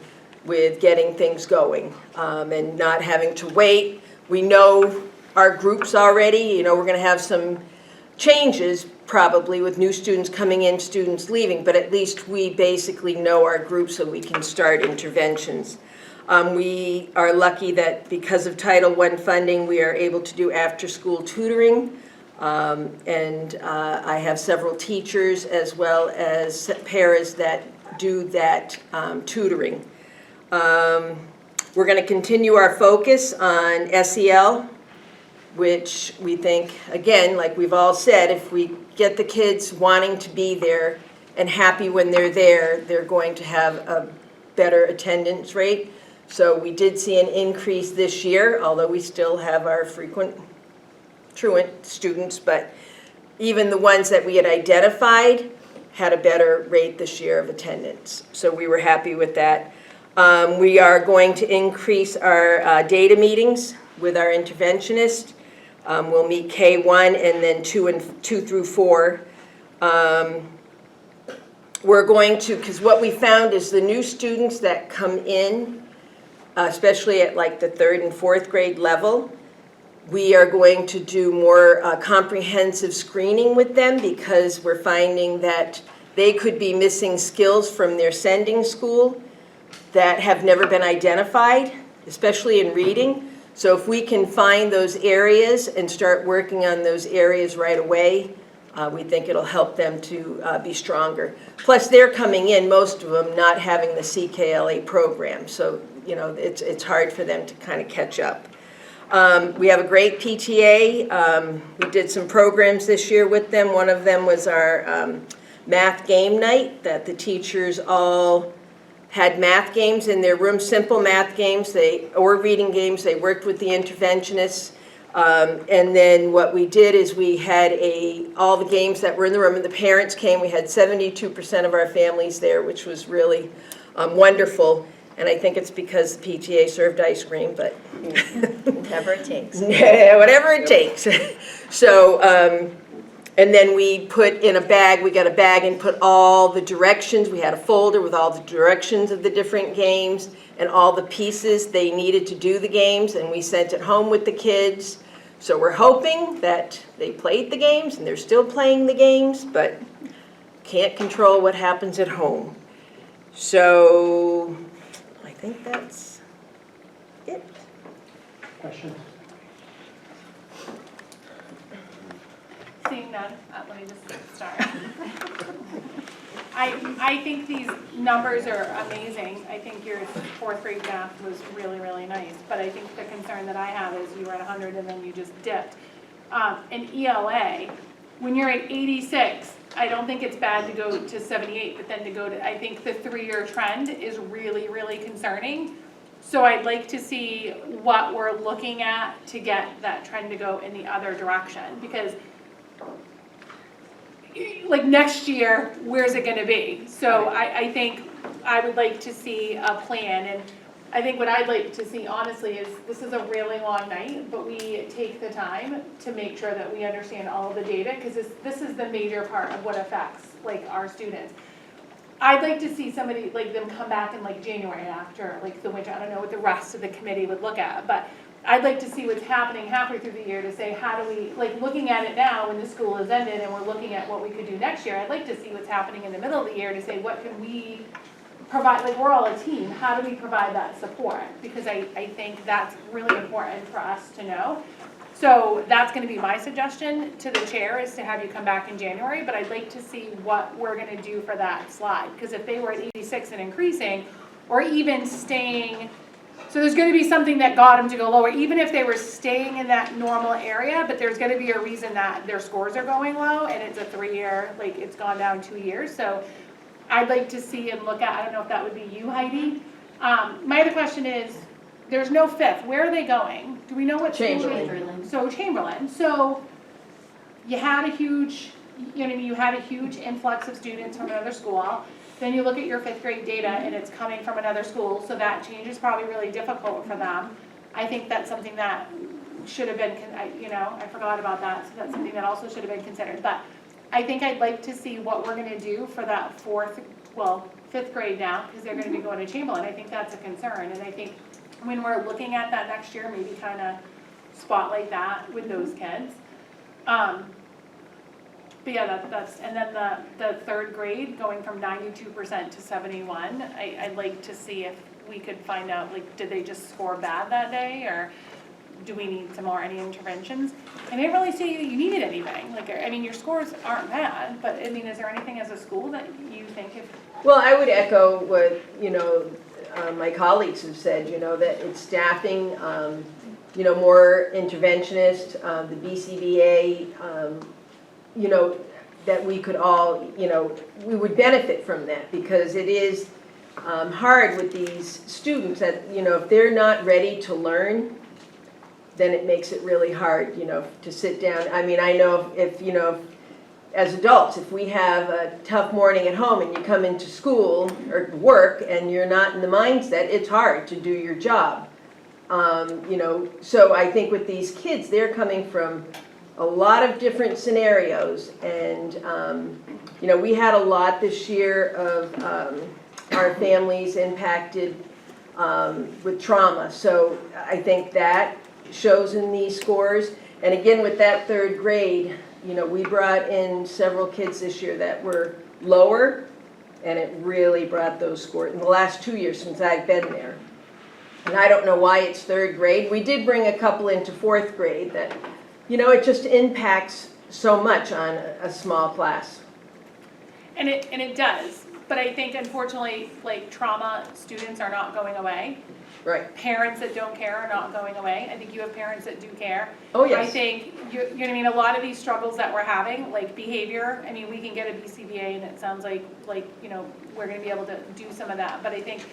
with getting things going and not having to wait. We know our groups already. You know, we're going to have some changes probably with new students coming in, students leaving, but at least we basically know our group so we can start interventions. We are lucky that because of Title I funding, we are able to do after-school tutoring, and I have several teachers as well as paras that do that tutoring. We're going to continue our focus on SEL, which we think, again, like we've all said, if we get the kids wanting to be there and happy when they're there, they're going to have a better attendance rate. So we did see an increase this year, although we still have our frequent truant students, but even the ones that we had identified had a better rate this year of attendance. So we were happy with that. We are going to increase our data meetings with our interventionist. We'll meet K1 and then 2 through 4. We're going to, because what we found is the new students that come in, especially at like the 3rd and 4th grade level, we are going to do more comprehensive screening with them because we're finding that they could be missing skills from their sending school that have never been identified, especially in reading. So if we can find those areas and start working on those areas right away, we think it'll help them to be stronger. Plus, they're coming in, most of them, not having the CKLA program. So, you know, it's hard for them to kind of catch up. We have a great PTA. We did some programs this year with them. One of them was our math game night that the teachers all had math games in their room, simple math games, or reading games. They worked with the interventionists. And then what we did is we had all the games that were in the room, and the parents came. We had 72% of our families there, which was really wonderful. And I think it's because the PTA served ice cream, but Whatever it takes. yeah, whatever it takes. So, and then we put in a bag, we got a bag and put all the directions. We had a folder with all the directions of the different games and all the pieces they needed to do the games, and we sent it home with the kids. So we're hoping that they played the games and they're still playing the games, but can't control what happens at home. So I think that's it. Question? Seeing none, let me just start. I think these numbers are amazing. I think your 4th grade math was really, really nice. But I think the concern that I have is you were at 100 and then you just dipped. In ELA, when you're at 86, I don't think it's bad to go to 78, but then to go to, I think the 3-year trend is really, really concerning. So I'd like to see what we're looking at to get that trend to go in the other direction, because like next year, where's it gonna be? So I think I would like to see a plan, and I think what I'd like to see honestly is, this is a really long night, but we take the time to make sure that we understand all of the data, because this is the major part of what affects like our students. I'd like to see somebody, like them come back in like January after like the winter. I don't know what the rest of the committee would look at, but I'd like to see what's happening halfway through the year to say, how do we, like looking at it now when the school has ended and we're looking at what we could do next year, I'd like to see what's happening in the middle of the year to say, what can we provide, like we're all a team, how do we provide that support? Because I think that's really important for us to know. So that's gonna be my suggestion to the chair, is to have you come back in January, but I'd like to see what we're gonna do for that slide. Because if they were at 86 and increasing, or even staying, so there's gonna be something that got them to go lower, even if they were staying in that normal area, but there's gonna be a reason that their scores are going low, and it's a 3-year, like it's gone down 2 years. So I'd like to see and look at, I don't know if that would be you, Heidi. My other question is, there's no 5th, where are they going? Do we know what school? Chamberlain. So Chamberlain, so you had a huge, you know what I mean, you had a huge influx of students from another school. Then you look at your 5th grade data and it's coming from another school, so that change is probably really difficult for them. I think that's something that should have been, you know, I forgot about that, so that's something that also should have been considered. But I think I'd like to see what we're gonna do for that 5th grade now, because they're gonna be going to Chamberlain. I think that's a concern, and I think when we're looking at that next year, maybe kind of spotlight that with those kids. But yeah, that's, and then the 3rd grade going from 92% to 71, I'd like to see if we could find out, like, did they just score bad that day, or do we need some more, any interventions? I didn't really say you needed anything, like, I mean, your scores aren't bad, but I mean, is there anything as a school that you think if? Well, I would echo what, you know, my colleagues have said, you know, that it's staffing, you know, more interventionist, the BCBA, you know, that we could all, you know, we would benefit from that, because it is hard with these students that, you know, if they're not ready to learn, then it makes it really hard, you know, to sit down. I mean, I know if you know, as adults, if we have a tough morning at home and you come into school or work and you're not in the mindset, it's hard to do your job. You know, so I think with these kids, they're coming from a lot of different scenarios, and you know, we had a lot this year of our families impacted with trauma. So I think that shows in these scores. And again, with that 3rd grade, you know, we brought in several kids this year that were lower, and it really brought those scores in the last 2 years since I've been there. And I don't know why it's 3rd grade. We did bring a couple into 4th grade that, you know, it just impacts so much on a small class. And it does, but I think unfortunately, like, trauma students are not going away. Right. Parents that don't care are not going away. I think you have parents that do care. Oh, yes. I think, you know what I mean, a lot of these struggles that we're having, like behavior, I mean, we can get a BCBA and it sounds like, you know, we're gonna be able to do some of that. But I think,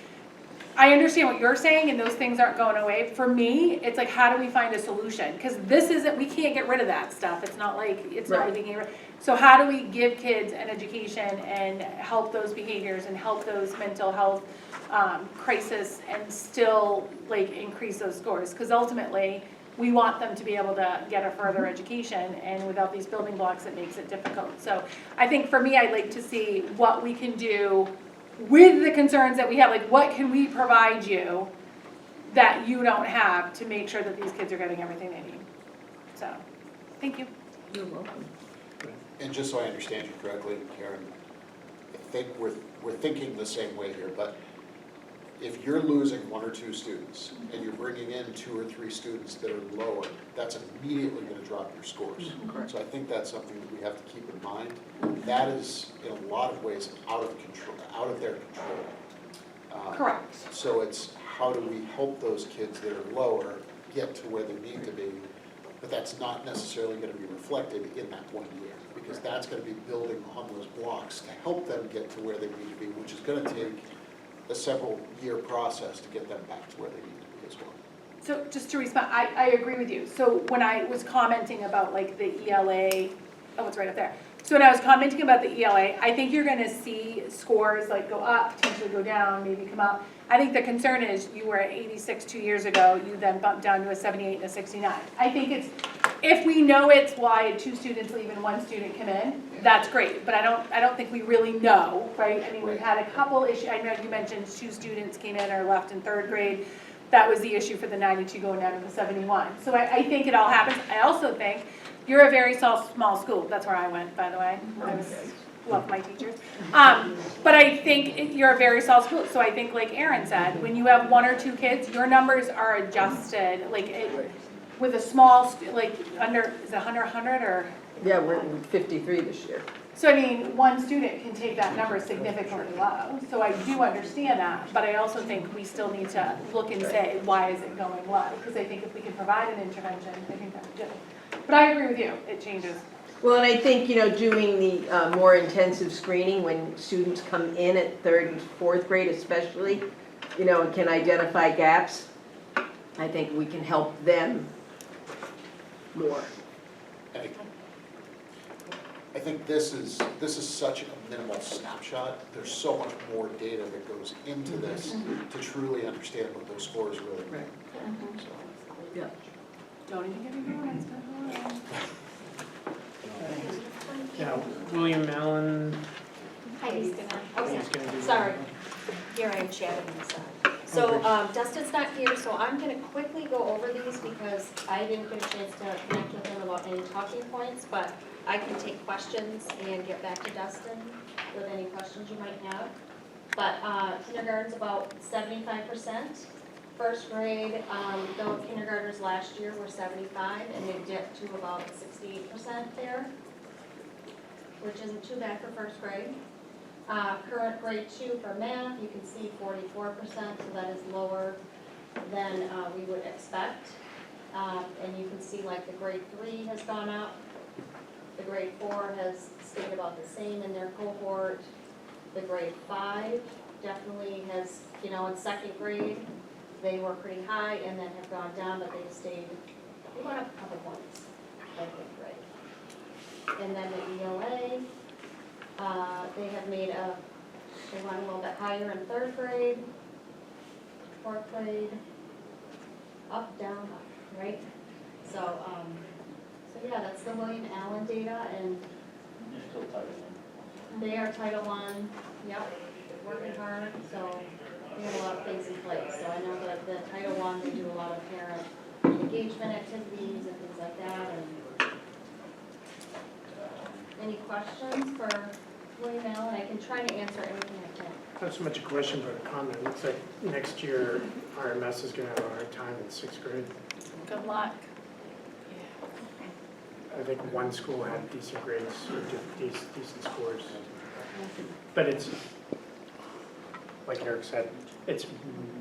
I understand what you're saying, and those things aren't going away. For me, it's like, how do we find a solution? Because this isn't, we can't get rid of that stuff. It's not like, it's not like we can get rid. So how do we give kids an education and help those behaviors and help those mental health crisis and still like increase those scores? Because ultimately, we want them to be able to get a further education, and without these building blocks, it makes it difficult. So I think for me, I'd like to see what we can do with the concerns that we have, like what can we provide you that you don't have to make sure that these kids are getting everything they need. So, thank you. You're welcome. And just so I understand you correctly, Karen, I think we're thinking the same way here, but if you're losing 1 or 2 students and you're bringing in 2 or 3 students that are lower, that's immediately going to drop your scores. Correct. So I think that's something that we have to keep in mind. That is, in a lot of ways, out of control, out of their control. Correct. So it's how do we help those kids that are lower get to where they need to be but that's not necessarily gonna be reflected in that 1 year, because that's gonna be building on those blocks to help them get to where they need to be, which is gonna take a several-year process to get them back to where they need to be as well. So just to respond, I agree with you. So when I was commenting about like the ELA, oh, it's right up there. So when I was commenting about the ELA, I think you're gonna see scores like go up, potentially go down, maybe come up. I think the concern is you were at 86 2 years ago, you then bumped down to a 78 and a 69. I think it's, if we know it's why 2 students leave and 1 student come in, that's great. But I don't think we really know, right? I mean, we've had a couple issues. I know you mentioned 2 students came in or left in 3rd grade. That was the issue for the 92 going down to the 71. So I think it all happens. I also think you're a very small school. That's where I went, by the way. Love my teachers. But I think you're a very small school. So I think, like Aaron said, when you have 1 or 2 kids, your numbers are adjusted. Like with a small, like under, is it under 100 or? Yeah, we're at 53 this year. So I mean, 1 student can take that number significantly low. So I do understand that, but I also think we still need to look and say, why is it going low? Because I think if we can provide an intervention, I think that's good. But I agree with you, it changes. Well, and I think, doing the more intensive screening when students come in at 3rd and 4th grade especially, and can identify gaps, I think we can help them more. I think this is such a minimal snapshot. There's so much more data that goes into this to truly understand what those scores really mean. So, Yeah. Don't even get me going, Yeah, William Allen. Heidi's gonna, He's gonna do- sorry. Here I am chatting inside. So Dustin's not here, so I'm gonna quickly go over these because I didn't get a chance to connect with him about any talking points, but I can take questions and get back to Dustin with any questions you might have. But kindergarten's about 75%. 1st grade, the kindergartners last year were 75, and they dipped to about 68% there, which isn't too bad for 1st grade. Current grade 2 for math, you can see 44%, so that is lower than we would expect. And you can see like the grade 3 has gone up. The grade 4 has stayed about the same in their cohort. The grade 5 definitely has, in 2nd grade, they were pretty high and then have gone down, but they've stayed, they went up a couple points, I think, right? And then the ELA, they have made they went a little bit higher in 3rd grade, 4th grade, up, down, up, right? So yeah, that's the William Allen data, and they are Title I, yep, working hard, so we have a lot of things in place. So I know that the Title I, they do a lot of parent engagement activities and things like that. And any questions for William Allen? I can try to answer anything I can. Not so much a question, but a comment. It looks like next year RMS is gonna have a hard time in 6th grade. Good luck. I think 1 school had decent grades, or decent scores. But it's, like Eric said, it's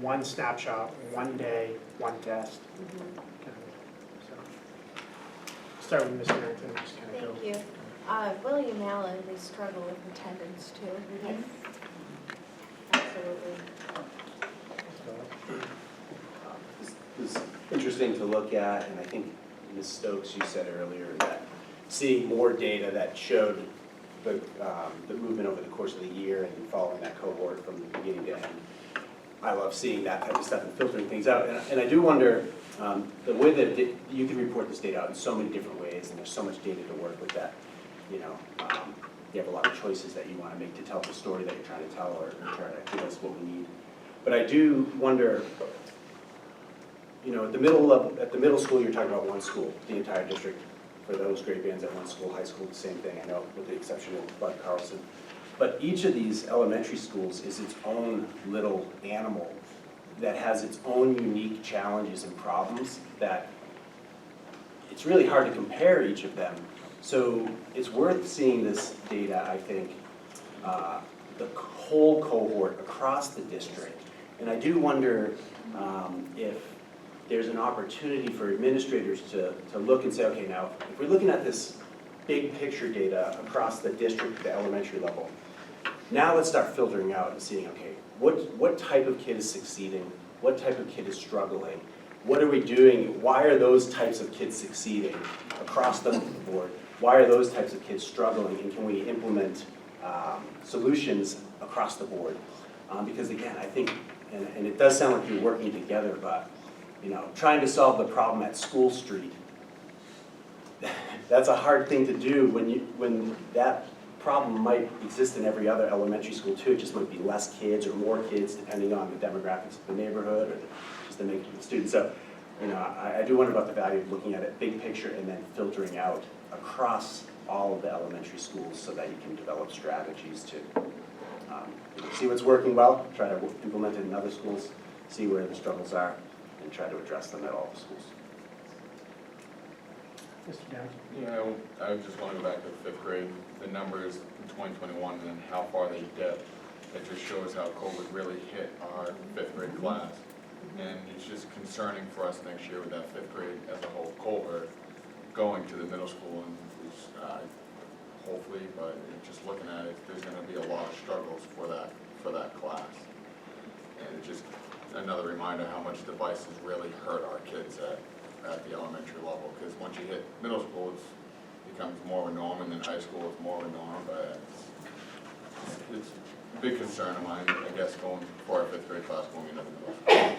1 snapshot, 1 day, 1 test. So, start with Ms. Harrington, just kind of go. Thank you. William Allen, they struggle with attendance too. Yes. Absolutely. It's interesting to look at, and I think Ms. Stokes, you said earlier that seeing more data that showed the movement over the course of the year and following that cohort from the beginning to end. I love seeing that type of stuff and filtering things out. And I do wonder, the way that you can report this data out in so many different ways, and there's so much data to work with that, you have a lot of choices that you want to make to tell the story that you're trying to tell or try to give us what we need. But I do wonder, at the middle school, you're talking about 1 school, the entire district, for those grade bands at 1 school, high school, the same thing, I know, with the exception of Bud Carlson. But each of these elementary schools is its own little animal that has its own unique challenges and problems that it's really hard to compare each of them. So it's worth seeing this data, I think, the whole cohort across the district. And I do wonder if there's an opportunity for administrators to look and say, okay, now, if we're looking at this big picture data across the district, the elementary level, now let's start filtering out and seeing, okay, what type of kid is succeeding? What type of kid is struggling? What are we doing? Why are those types of kids succeeding across the board? Why are those types of kids struggling? And can we implement solutions across the board? Because again, I think, and it does sound like you're working together, but trying to solve the problem at School Street, that's a hard thing to do when that problem might exist in every other elementary school too. It just might be less kids or more kids depending on the demographics of the neighborhood or just the makeup of the students. So, I do wonder about the value of looking at it big picture and then filtering out across all of the elementary schools so that you can develop strategies to see what's working well, try to implement it in other schools, see where the struggles are, and try to address them at all the schools. Mr. Downs? I just want to go back to the 5th grade, the numbers in 2021 and then how far they dipped. It just shows how COVID really hit our 5th grade class. And it's just concerning for us next year with that 5th grade as a whole cohort going to the middle school and hopefully, but just looking at it, there's going to be a lot of struggles for that class. And it's just another reminder how much devices really hurt our kids at the elementary level, because once you hit middle school, it becomes more of a norm, and then high school is more of a norm, but it's a big concern of mine, I guess, going for our 5th grade class going into the middle school.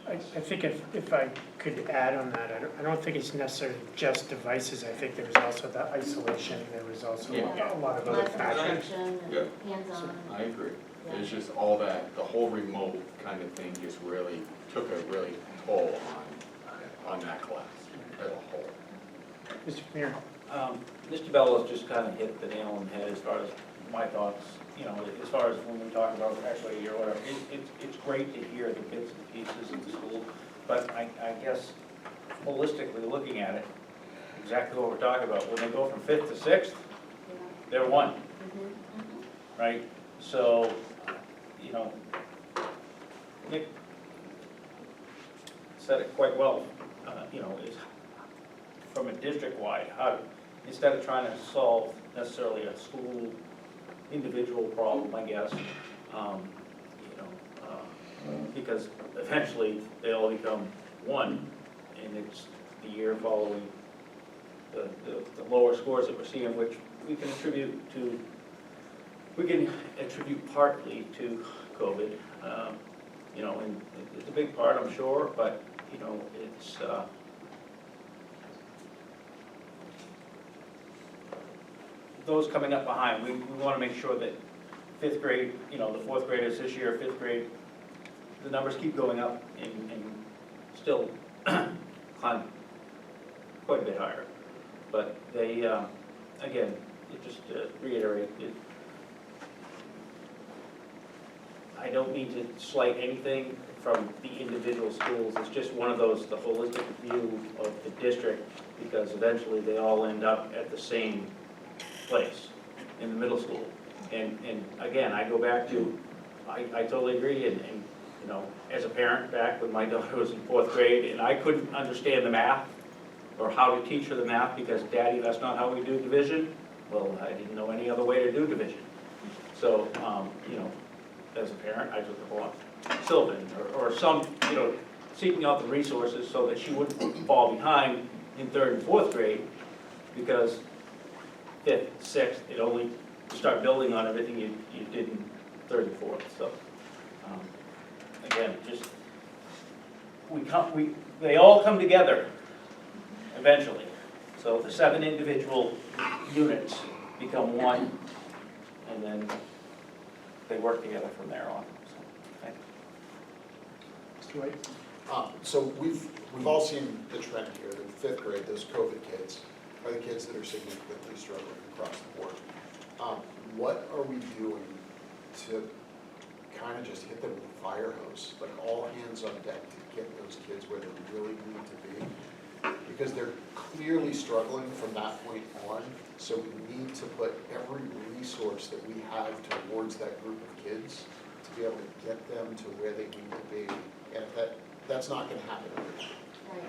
I think if I could add on that, I don't think it's necessarily just devices. I think there was also the isolation, there was also a lot of other factors. Yeah. Hands-on. I agree. Yeah. It's just all that, the whole remote kind of thing just really took a really toll on that class as a whole. Mr. Camille? Mr. Bellows just kind of hit the nail on the head as far as my thoughts, as far as when we talk about actually a year or whatever. It's great to hear the bits and pieces of the school, but I guess holistically looking at it, exactly what we're talking about, when they go from 5th to 6th, they're one, right? So, Nick said it quite well, is from a district-wide, how, instead of trying to solve necessarily a school individual problem, I guess, because eventually they all become one, and it's the year following the lower scores that we're seeing, which we can attribute partly to COVID, and it's a big part, I'm sure, but, it's, those coming up behind, we want to make sure that 5th grade, the 4th graders this year, 5th grade, the numbers keep going up and still climb quite a bit higher. But they, again, just to reiterate, I don't mean to slight anything from the individual schools. It's just one of those, the holistic view of the district, because eventually they all end up at the same place in the middle school. And again, I go back to, I totally agree, and as a parent back when my daughter was in 4th grade and I couldn't understand the math or how to teach her the math because, Daddy, that's not how we do division. Well, I didn't know any other way to do division. So, as a parent, I took her on Sylvan or some, seeking out the resources so that she wouldn't fall behind in 3rd and 4th grade, because 5th, 6th, it only start building on everything you did in 3rd and 4th. So, again, just they all come together eventually. So the 7 individual units become one, and then they work together from there on. So, thank you. Mr. White? So we've all seen the trend here, that in 5th grade, those COVID kids are the kids that are significantly struggling across the board. What are we doing to kind of just hit them with a fire hose, like all hands on deck to get those kids where they really need to be? Because they're clearly struggling from that point on, so we need to put every resource that we have towards that group of kids to be able to get them to where they need to be. And that's That's not gonna happen every time. Right.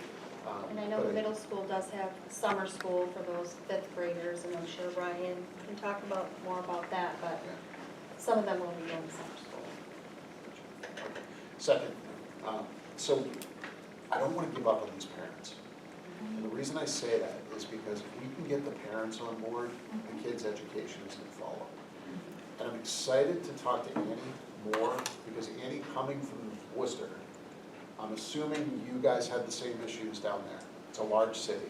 And I know the middle school does have summer school for those fifth graders, and I'm sure Ryan can talk more about that, but some of them will be going to summer school. Second, so I don't want to give up on these parents. And the reason I say that is because if we can get the parents on board, the kids' education is going to follow. And I'm excited to talk to Annie more, because Annie, coming from Worcester, I'm assuming you guys had the same issues down there. It's a large city.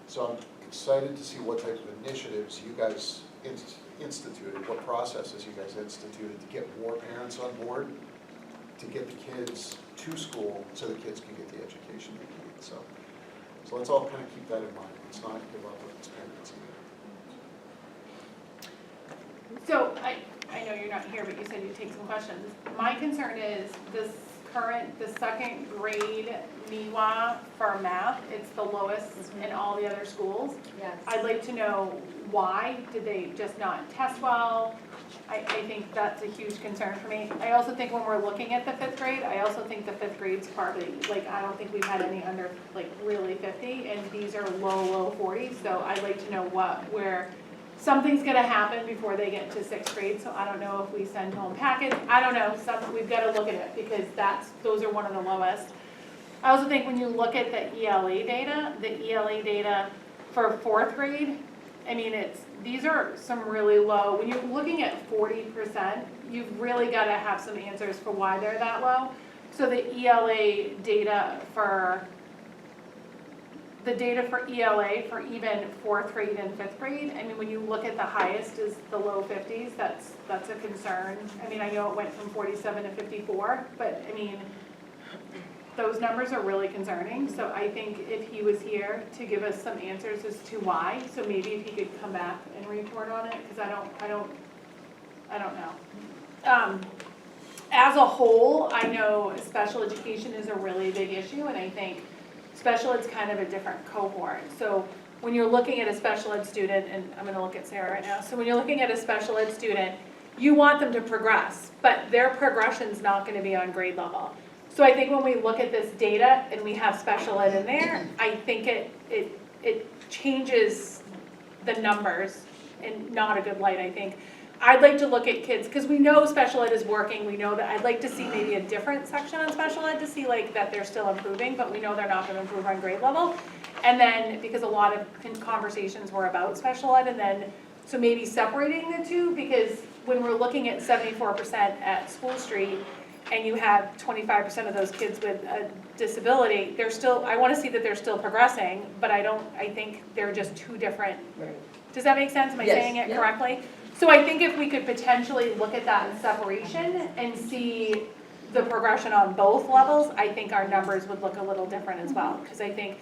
So I'm excited to see what type of initiatives you guys instituted, what processes you guys instituted to get more parents on board, to get the kids to school so the kids can get the education they need. So let's all kind of keep that in mind. Let's not give up on these parents either. So I know you're not here, but you said you'd take some questions. My concern is the second grade NEWA for math, it's the lowest in all the other schools. Yes. I'd like to know why. Did they just not test well? I think that's a huge concern for me. I also think when we're looking at the fifth grade, I also think the fifth grade's probably, like, I don't think we've had any under, like, really 50, and these are low 40s, so I'd like to know where something's gonna happen before they get to sixth grade, so I don't know if we send home packets, I don't know, we've gotta look at it, because those are one of the lowest. I also think when you look at the ELA data for fourth grade, I mean, these are some really low, when you're looking at 40%, you've really gotta have some answers for why they're that low. So the data for ELA for even fourth grade and fifth grade, I mean, when you look at the highest is the low 50s, that's a concern. I mean, I know it went from 47 to 54, but I mean, those numbers are really concerning. So I think if he was here to give us some answers as to why, so maybe if he could come back and report on it, because I don't know. As a whole, I know special education is a really big issue, and I think special ed's kind of a different cohort. So when you're looking at a special ed student, and I'm gonna look at Sarah right now, so when you're looking at a special ed student, you want them to progress, but their progression's not gonna be on grade level. So I think when we look at this data and we have special ed in there, I think it changes the numbers in not a good light, I think. I'd like to look at kids, because we know special ed is working, we know that, I'd like to see maybe a different section on special ed to see like that they're still improving, but we know they're not gonna improve on grade level. And then, because a lot of conversations were about special ed, and then, so maybe separating the two, because when we're looking at 74% at School Street, and you have 25% of those kids with a disability, I wanna see that they're still progressing, but I think they're just two different. Right. Does that make sense? Am I saying it correctly? So I think if we could potentially look at that in separation and see the progression on both levels, I think our numbers would look a little different as well. Because I think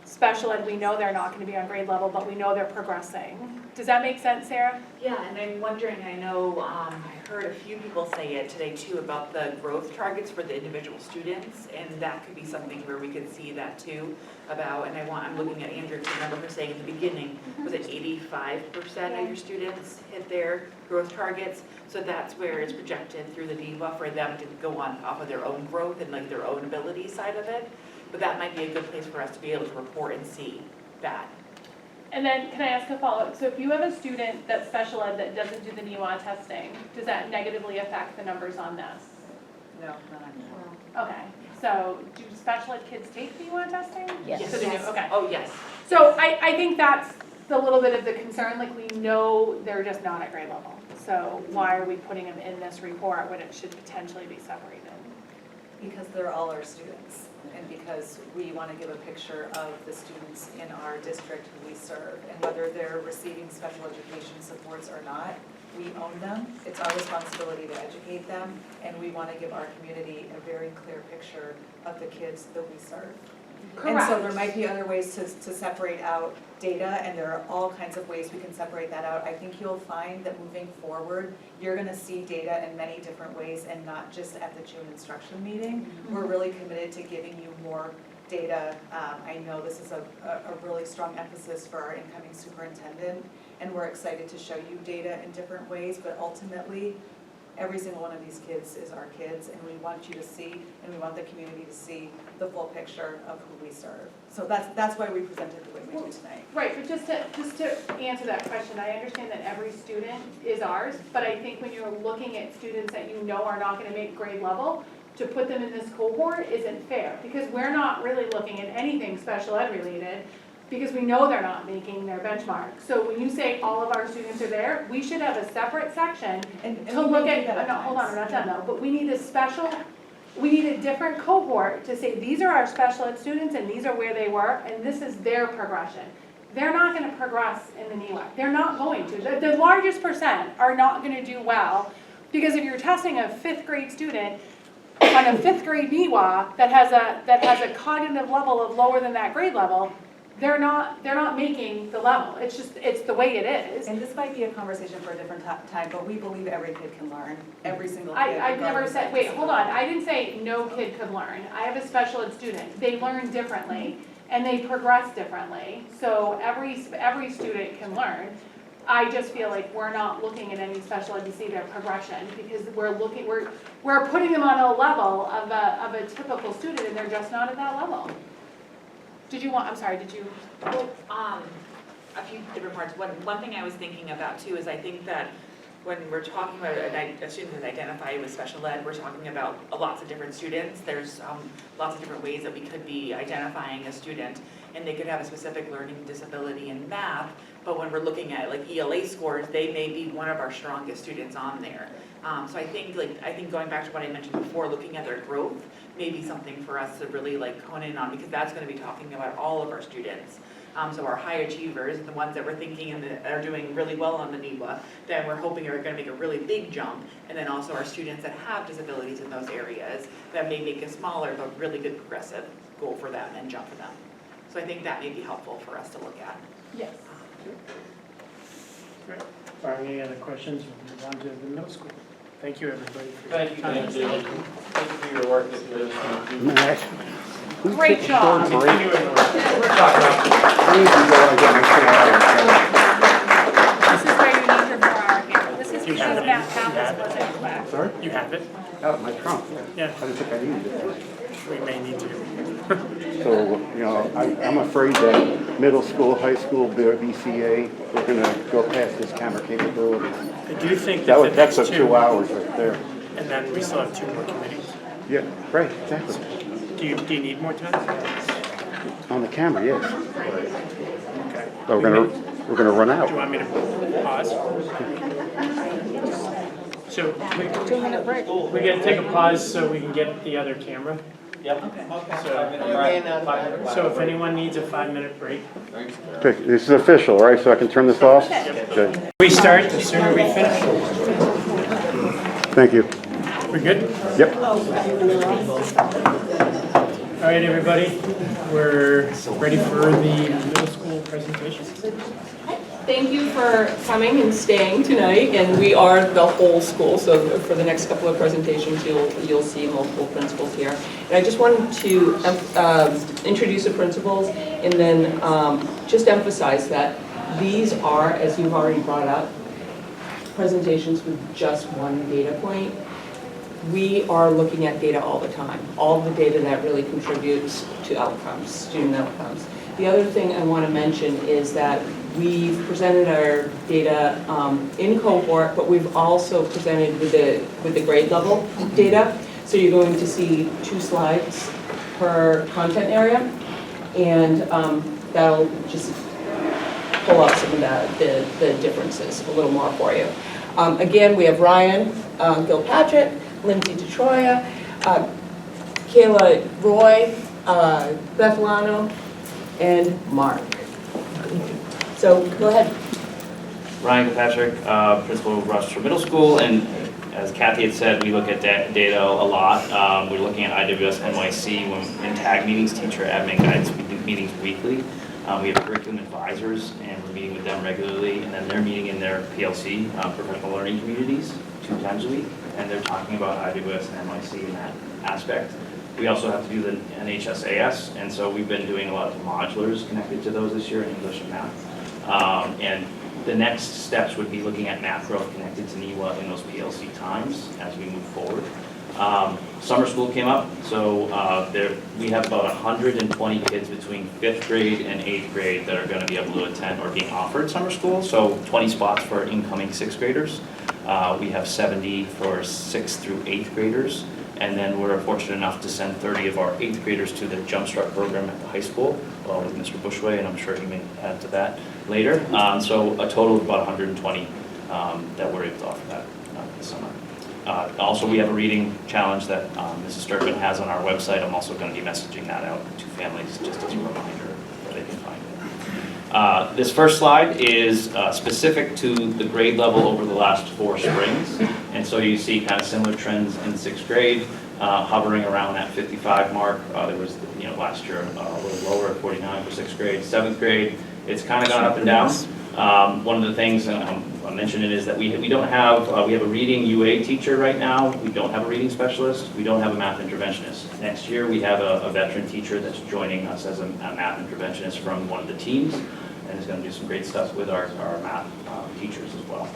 special ed, we know they're not gonna be on grade level, but we know they're progressing. Does that make sense, Sarah? Yeah, and I'm wondering, I know, I heard a few people say it today too about the growth targets for the individual students, and that could be something where we could see that too about, and I'm looking at Andrew, to remember her saying at the beginning, was it 85% of your students hit their growth targets? So that's where it's projected through the DEWA for them to go on off of their own growth and like their own ability side of it. But that might be a good place for us to be able to report and see that. And then, can I ask a follow-up? So if you have a student that's special ed that doesn't do the NEWA testing, does that negatively affect the numbers on this? No, not anymore. Okay, so do special ed kids take NEWA testing? Yes. So they do, okay. Oh, yes. So I think that's a little bit of the concern, like we know they're just not at grade level. So why are we putting them in this report when it should potentially be separated? Because they're all our students, and because we want to give a picture of the students in our district who we serve, and whether they're receiving special education supports or not, we own them. It's our responsibility to educate them, and we want to give our community a very clear picture of the kids that we serve. Correct. And so there might be other ways to separate out data, and there are all kinds of ways we can separate that out. I think you'll find that moving forward, you're gonna see data in many different ways and not just at the June instruction meeting. We're really committed to giving you more data. I know this is a really strong emphasis for our incoming superintendent, and we're excited to show you data in different ways, but ultimately, every single one of these kids is our kids, and we want you to see, and we want the community to see the full picture of who we serve. So that's why we presented the way we do tonight. Right, but just to answer that question, I understand that every student is ours, but I think when you're looking at students that you know are not gonna make grade level, to put them in this cohort isn't fair, because we're not really looking at anything special ed related, because we know they're not making their benchmark. So when you say all of our students are there, we should have a separate section to look at, no, hold on, I'm not done though, but we need a different cohort to say, these are our special ed students and these are where they were, and this is their progression. They're not gonna progress in the NEWA. They're not going to. The largest percent are not gonna do well, because if you're testing a 5th grade student on a 5th grade NEWA that has a cognitive level of lower than that grade level, they're not making the level. It's the way it is. And this might be a conversation for a different time, but we believe every kid can learn, every single kid. I've never said, wait, hold on, I didn't say no kid could learn. I have a special ed student. They learn differently and they progress differently. So every student can learn. I just feel like we're not looking at any special ed to see their progression, because we're putting them on a level of a typical student, and they're just not at that level. I'm sorry, did you? Well, a few different parts. One thing I was thinking about too is I think that when we're talking about a student that's identified with special ed, we're talking about lots of different students. There's lots of different ways that we could be identifying a student, and they could have a specific learning disability in math, but when we're looking at like ELA scores, they may be one of our strongest students on there. So I think going back to what I mentioned before, looking at their growth may be something for us to really like hone in on, because that's going to be talking about all of our students. So our high achievers, the ones that we're thinking and that are doing really well on the NEWA, then we're hoping are going to make a really big jump. And then also our students that have disabilities in those areas that may make a smaller but really good progressive goal for them and jump for them. So I think that may be helpful for us to look at. Yes. Great. Are any other questions? We'll move on to the middle school. Thank you, everybody. Thank you, thank you. Thank you for your work that you're doing. Great job. We're talking about This is where you need your 4-hour camera. This is because math campus wasn't back. Sorry? You have it? Oh, my trunk, Yeah. I didn't think I needed it. We may need to. So, you know, I'm afraid that middle school, high school, BCA, we're gonna go past this camera capability. I do think that the That's next a 2 hours right there. and then we still have 2 more committees. Yeah, right, exactly. Do you need more time? On the camera, yes. Okay. But we're gonna run Do out. you want me to pause? So, 2-minute break. we gotta take a pause so we can get the other camera. Yep. So if anyone needs a 5-minute break. Okay, this is official, right? So I can turn this off? Okay. We start, the sooner we finish. Thank you. We good? Yep. All right, everybody, we're ready for the middle school presentation. Thank you for coming and staying tonight, and we are the whole school, so for the next couple of presentations, you'll see multiple principals here. And I just wanted to introduce the principals and then just emphasize that these are, as you've already brought up, presentations with just one data point. We are looking at data all the time, all the data that really contributes to outcomes, student outcomes. The other thing I want to mention is that we've presented our data in cohort, but we've also presented with the grade level data. So you're going to see 2 slides per content area, and that'll just pull up some of the differences a little more for you. Again, we have Ryan Gilpatrick, Lindsay DeTroya, Kayla Roy, Beth Lano, and Mark. So go ahead. Ryan Patrick, principal of Rochester Middle School, and as Kathy had said, we look at data a lot. We're looking at IWS NYC when in tag meetings, teacher admin guidance meetings weekly. We have curriculum advisors, and we're meeting with them regularly, and then they're meeting in their PLC, professional learning communities, 2 times a week, and they're talking about IWS and NYC in that aspect. We also have to do the NHSAS, and so we've been doing a lot of modulars connected to those this year in English and math. And the next steps would be looking at math growth connected to NEWA in those PLC times as we move forward. Summer school came up, so we have about 120 kids between 5th grade and 8th grade that are going to be able to attend or being offered summer school, so 20 spots for incoming 6th graders. We have 70 for 6th through 8th graders, and then we're fortunate enough to send 30 of our 8th graders to the Jumpstart program at the high school with Mr. Bushway, and I'm sure he may add to that later. So a total of about 120 that we're able to offer that this summer. Also, we have a reading challenge that Mrs. Sturtman has on our website. I'm also going to be messaging that out to families just as a reminder where they can find it. This first slide is specific to the grade level over the last 4 springs. And so you see kind of similar trends in 6th grade, hovering around that 55 mark. There was, last year a little lower at 49 for 6th grade. 7th grade, it's kind of gone up and down. One of the things I mentioned it is that we don't have, we have a reading UA teacher right now. We don't have a reading specialist. We don't have a math interventionist. Next year, we have a veteran teacher that's joining us as a math interventionist from one of the teams, and is going to do some great stuff with our math teachers as well.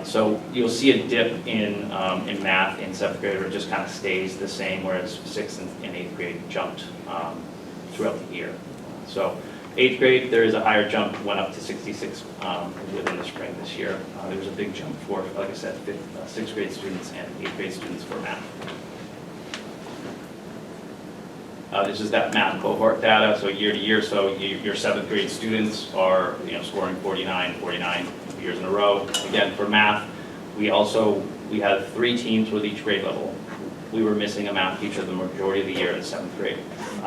So you'll see a dip in math in 7th grade, where it just kind of stays the same, whereas 6th and 8th grade jumped throughout the year. So 8th grade, there is a higher jump, went up to 66 within the spring this year. There was a big jump for, like I said, 6th grade students and 8th grade students for math. This is that math cohort data, so year to year, so your 7th grade students are scoring 49 years in a row. Again, for math, we had 3 teams with each grade level. We were missing a math teacher the majority of the year in 7th grade.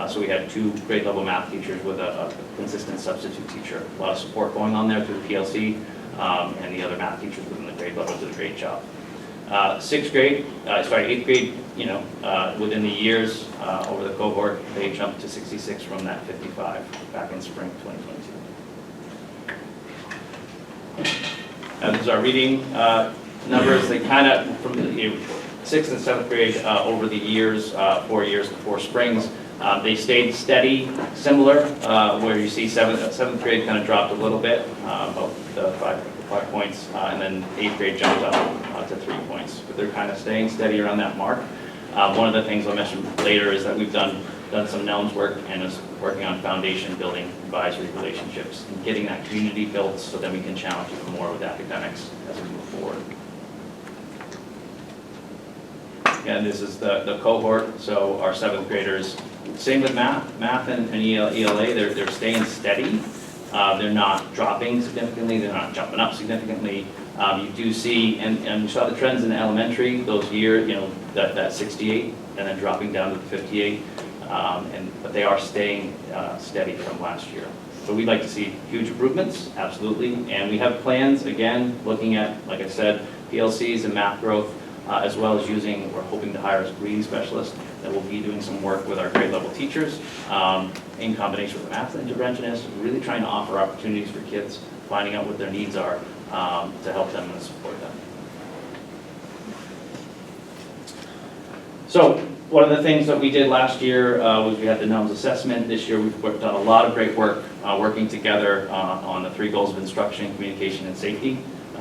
So we had 2 grade level math teachers with a consistent substitute teacher. A lot of support going on there through the PLC, and the other math teachers within the grade level did a great job. 8th grade, within the years over the cohort, they jumped to 66 from that 55 back in spring 2022. This is our reading numbers. They kind of, from the 6th and 7th grade over the years, 4 years, 4 springs, they stayed steady, similar, where you see 7th grade kind of dropped a little bit, about 5 points, and then 8th grade jumped up to 3 points. But they're kind of staying steady around that mark. One of the things I'll mention later is that we've done some NELMS work and is working on foundation building advisory relationships and getting that community built so then we can challenge even more with academics as we move forward. And this is the cohort, so our 7th graders, same with math and ELA, they're staying steady. They're not dropping significantly, they're not jumping up significantly. You do see, and you saw the trends in elementary, those years, that 68, and then dropping down to the 58, but they are staying steady from last year. So we'd like to see huge improvements, absolutely, and we have plans, again, looking at, like I said, PLCs and math growth, as well as we're hoping to hire a reading specialist that will be doing some work with our grade level teachers in combination with a math interventionist, really trying to offer opportunities for kids, finding out what their needs are to help them and support them. So one of the things that we did last year was we had the NELMS assessment. This year we've done a lot of great work working together on the 3 goals of instruction, communication, and safety.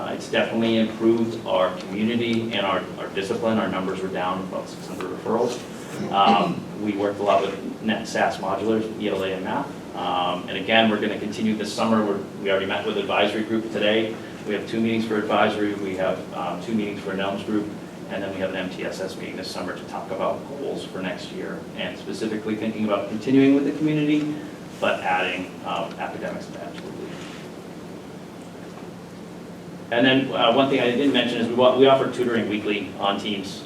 It's definitely improved our community and our discipline. Our numbers were down about 600 referrals. We worked a lot with net SAS modulars, ELA and math. And again, we're going to continue this summer. We already met with advisory group today. We have 2 meetings for advisory. We have 2 meetings for NELMS group. And then we have an MTSS meeting this summer to talk about goals for next year and specifically thinking about continuing with the community, but adding academics to that. And then one thing I didn't mention is we offer tutoring weekly on Teams.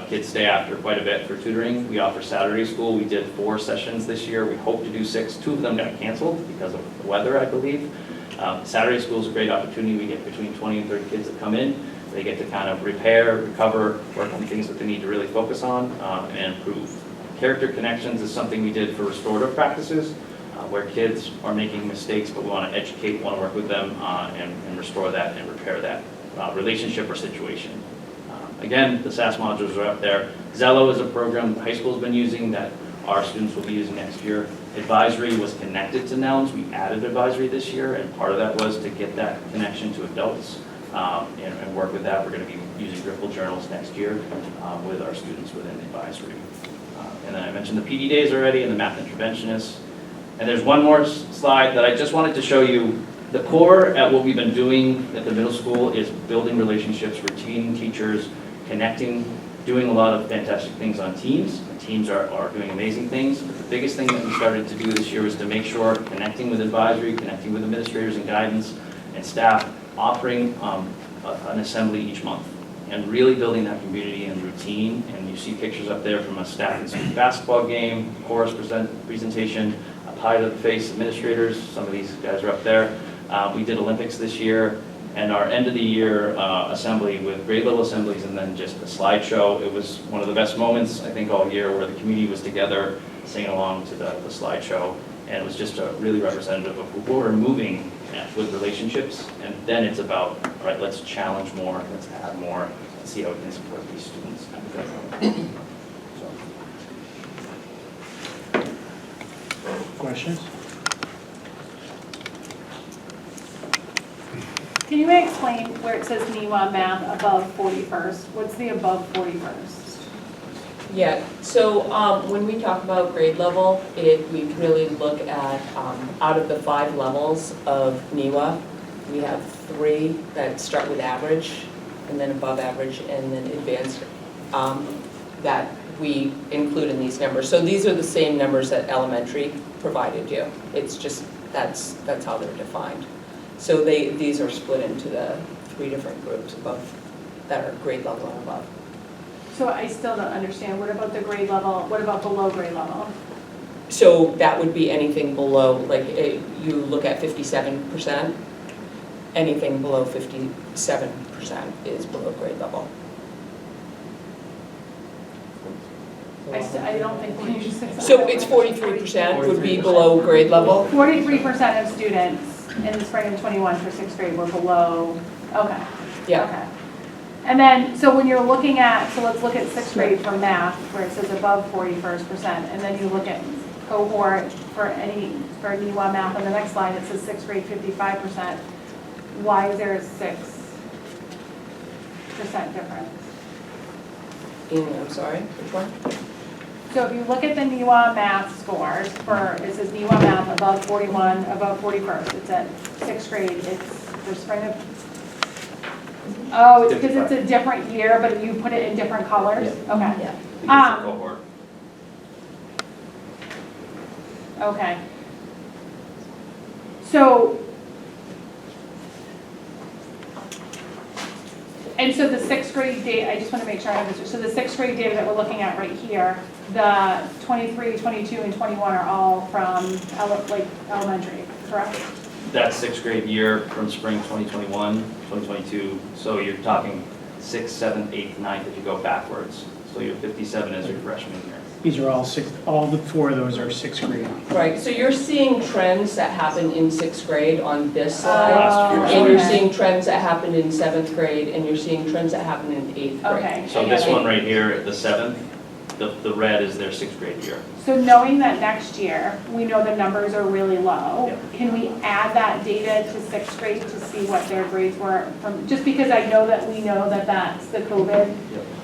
Kids stay after quite a bit for tutoring. We offer Saturday school. We did 4 sessions this year. We hope to do 6. 2 of them got canceled because of the weather, I believe. Saturday school is a great opportunity. We get between 20 and 30 kids that come in. They get to kind of repair, recover, work on things that they need to really focus on and improve. Character connections is something we did for restorative practices, where kids are making mistakes, but we want to educate, want to work with them and restore that and repair that relationship or situation. Again, the SAS modules are up there. Zello is a program the high school's been using that our students will be using next year. Advisory was connected to NELMS. We added advisory this year, and part of that was to get that connection to adults and work with that. We're going to be using Ripple journals next year with our students within advisory. And then I mentioned the PD days already and the math interventionists. And there's one more slide that I just wanted to show you. The core at what we've been doing at the middle school is building relationships, retaining teachers, connecting, doing a lot of fantastic things on teams. The teams are doing amazing things. But the biggest thing that we started to do this year was to make sure connecting with advisory, connecting with administrators and guidance and staff, offering an assembly each month and really building that community and routine. And you see pictures up there from a staff and student basketball game, chorus presentation, a pie to the face administrators. Some of these guys are up there. We did Olympics this year, and our end of the year assembly with grade level assemblies and then just a slideshow. It was one of the best moments, I think, all year where the community was together singing along to the slideshow. And it was just really representative of where we're moving with relationships. And then it's about, all right, let's challenge more, let's add more, and see how we can support these students. Questions? Can you explain where it says NEWA math above 41st? What's the above 41st? Yeah, so when we talk about grade level, we really look at, out of the 5 levels of NEWA, we have 3 that start with average, and then above average, and then advanced, that we include in these numbers. So these are the same numbers that elementary provided you. It's just, that's how they're defined. So these are split into the 3 different groups above, that are grade level and above. So I still don't understand. What about the grade level? What about below grade level? So that would be anything below, like you look at 57%, anything below 57% is below grade level. I don't think we use 6. So it's 43% would be below grade level? 43% of students in the spring of 21 for 6th grade were below, okay. Yeah. Okay. And then, so when you're looking at, so let's look at 6th grade for math, where it says above 41%, and then you look at cohort for NEWA math on the next slide, it says 6th grade 55%. Why is there a 6% difference? I'm sorry, which one? So if you look at the NEWA math scores for, it says NEWA math above 41, above 41st, it's at 6th grade, it's for spring of, oh, it's because it's a different year, but you put it in different colors? Yeah. Okay. Yeah. Cohort. Okay. So, and so the 6th grade data, I just want to make sure I understand. So the 6th grade data that we're looking at right here, the 23, 22, and 21 are all from elementary, correct? That 6th grade year from spring 2021, 2022, so you're talking 6th, 7th, 8th, 9th if you go backwards. So your 57 is your freshman year. These are all the 4 of those are 6th grade. Right, so you're seeing trends that happen in 6th grade on this slide, and you're seeing trends that happened in 7th grade, and you're seeing trends that happen in 8th grade. Okay. So this one right here, the 7th, the red is their 6th grade year. So knowing that next year, we know the numbers are really low, can we add that data to 6th grade to see what their grades were from, just because I know that we know that that's the COVID,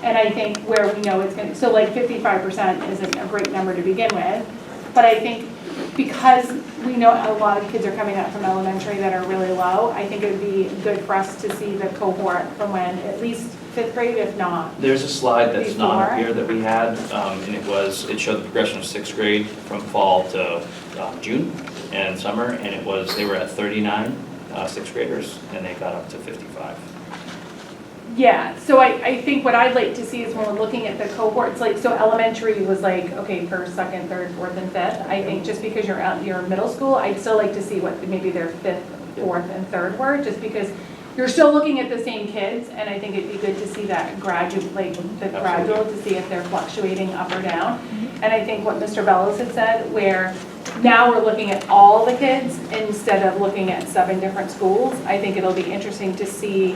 and I think where we know it's gonna, so like 55% isn't a great number to begin with, but I think because we know a lot of kids are coming up from elementary that are really low, I think it would be good for us to see the cohort from when, at least 5th grade, if not. There's a slide that's not up Before. here that we had, and it showed the progression of 6th grade from fall to June and summer, and they were at 39 6th graders, and they got up to 55. Yeah, so I think what I'd like to see is when we're looking at the cohorts, like, so elementary was like, okay, first, second, third, fourth, and fifth. I think just because you're middle school, I'd still like to see what maybe their 5th, 4th, and 3rd were, just because you're still looking at the same kids, and I think it'd be good to see that gradual to see if they're fluctuating up or down. And I think what Mr. Bellows had said, where now we're looking at all the kids instead of looking at 7 different schools, I think it'll be interesting to see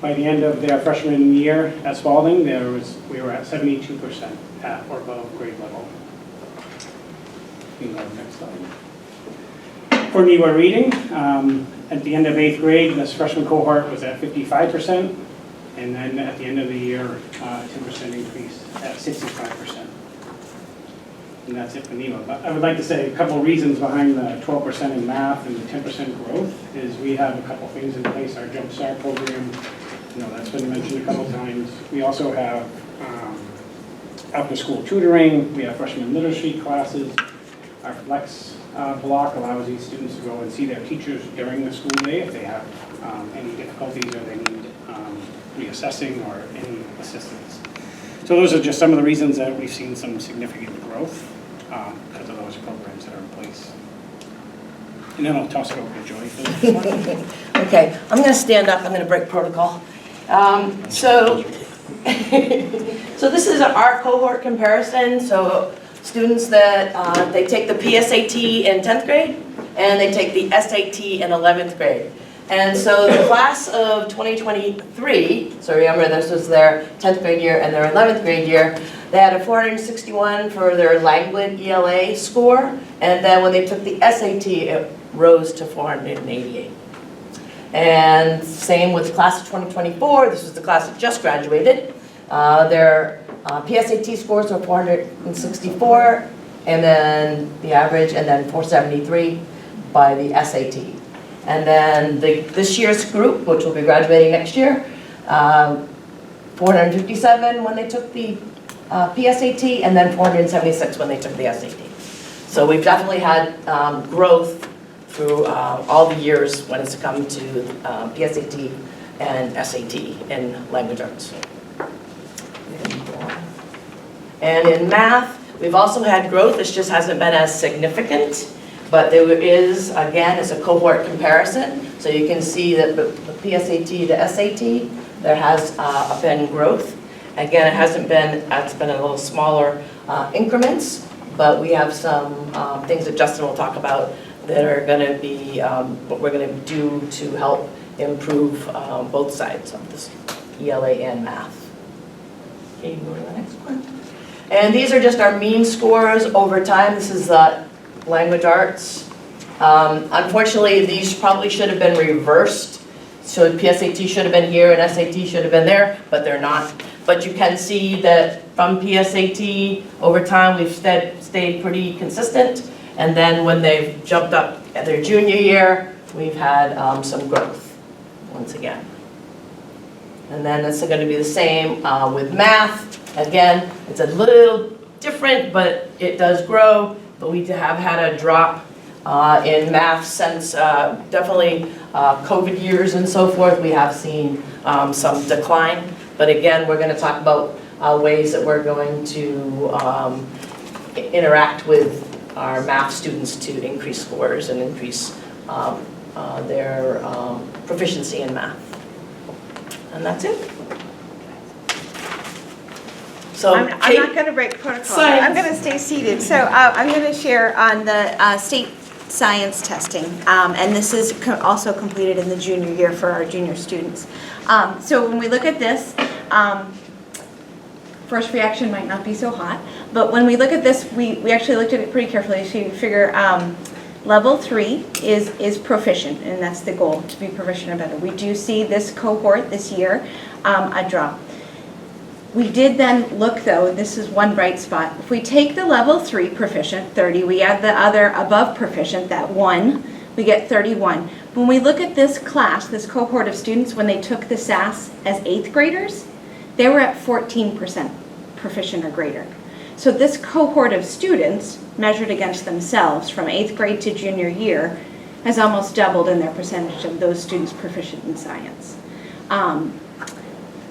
By the end of their freshman year at Spalding, we were at 72% at or above grade level. You can go to the next slide. For NEWA reading, at the end of 8th grade, this freshman cohort was at 55%, and then at the end of the year, 10% increase at 65%. And that's it for NEWA. But I would like to say a couple of reasons behind the 12% in math and the 10% growth is we have a couple things in place. Our Jump Start program, that's been mentioned a couple times. We also have after-school tutoring. We have freshman literacy classes. Our Flex block allows these students to go and see their teachers during the school day if they have any difficulties or they need reassessing or any assistance. So those are just some of the reasons that we've seen some significant growth because of those programs that are in place. And then I'll toss it over to Joy for the next one. Okay, I'm going to stand up. I'm going to break protocol. So this is our cohort comparison. So students that they take the PSAT in 10th grade and they take the SAT in 11th grade. And so the class of 2023, so remember this was their 10th grade year and their 11th grade year, they had a 461 for their language ELA score, and then when they took the SAT, it rose to 488. And same with the class of 2024, this was the class that just graduated. Their PSAT scores were 464, and then the average, and then 473 by the SAT. And then this year's group, which will be graduating next year, 457 when they took the PSAT, and then 476 when they took the SAT. So we've definitely had growth through all the years when it's come to PSAT and SAT in language arts. And in math, we've also had growth. This just hasn't been as significant, but there is, again, it's a cohort comparison. So you can see that the PSAT to SAT, there has been growth. Again, it's been a little smaller increments, but we have some things that Justin will talk about that are going to be what we're going to do to help improve both sides of this ELA and math. Okay, you can go to the next one. And these are just our mean scores over time. This is language arts. Unfortunately, these probably should have been reversed. So PSAT should have been here and SAT should have been there, but they're not. But you can see that from PSAT, over time, we've stayed pretty consistent. And then when they've jumped up at their junior year, we've had some growth, once again. And then it's going to be the same with math. Again, it's a little different, but it does grow. But we have had a drop in math since definitely COVID years and so forth. We have seen some decline. But again, we're going to talk about ways that we're going to interact with our math students to increase scores and increase their proficiency in math. And that's it. So I'm not going to break protocol. I'm going to stay seated. So I'm going to share on the state science testing, and this is also completed in the junior year for our junior students. So when we look at this, first reaction might not be so hot, but when we look at this, we actually looked at it pretty carefully. So you figure level 3 is proficient, and that's the goal, to be proficient or better. We do see this cohort this year a drop. We did then look, though, this is one bright spot. If we take the level 3 proficient, 30, we add the other above proficient, that 1, we get 31. When we look at this class, this cohort of students, when they took the SAS as 8th graders, they were at 14% proficient or greater. So this cohort of students, measured against themselves from 8th grade to junior year, has almost doubled in their percentage of those students proficient in science.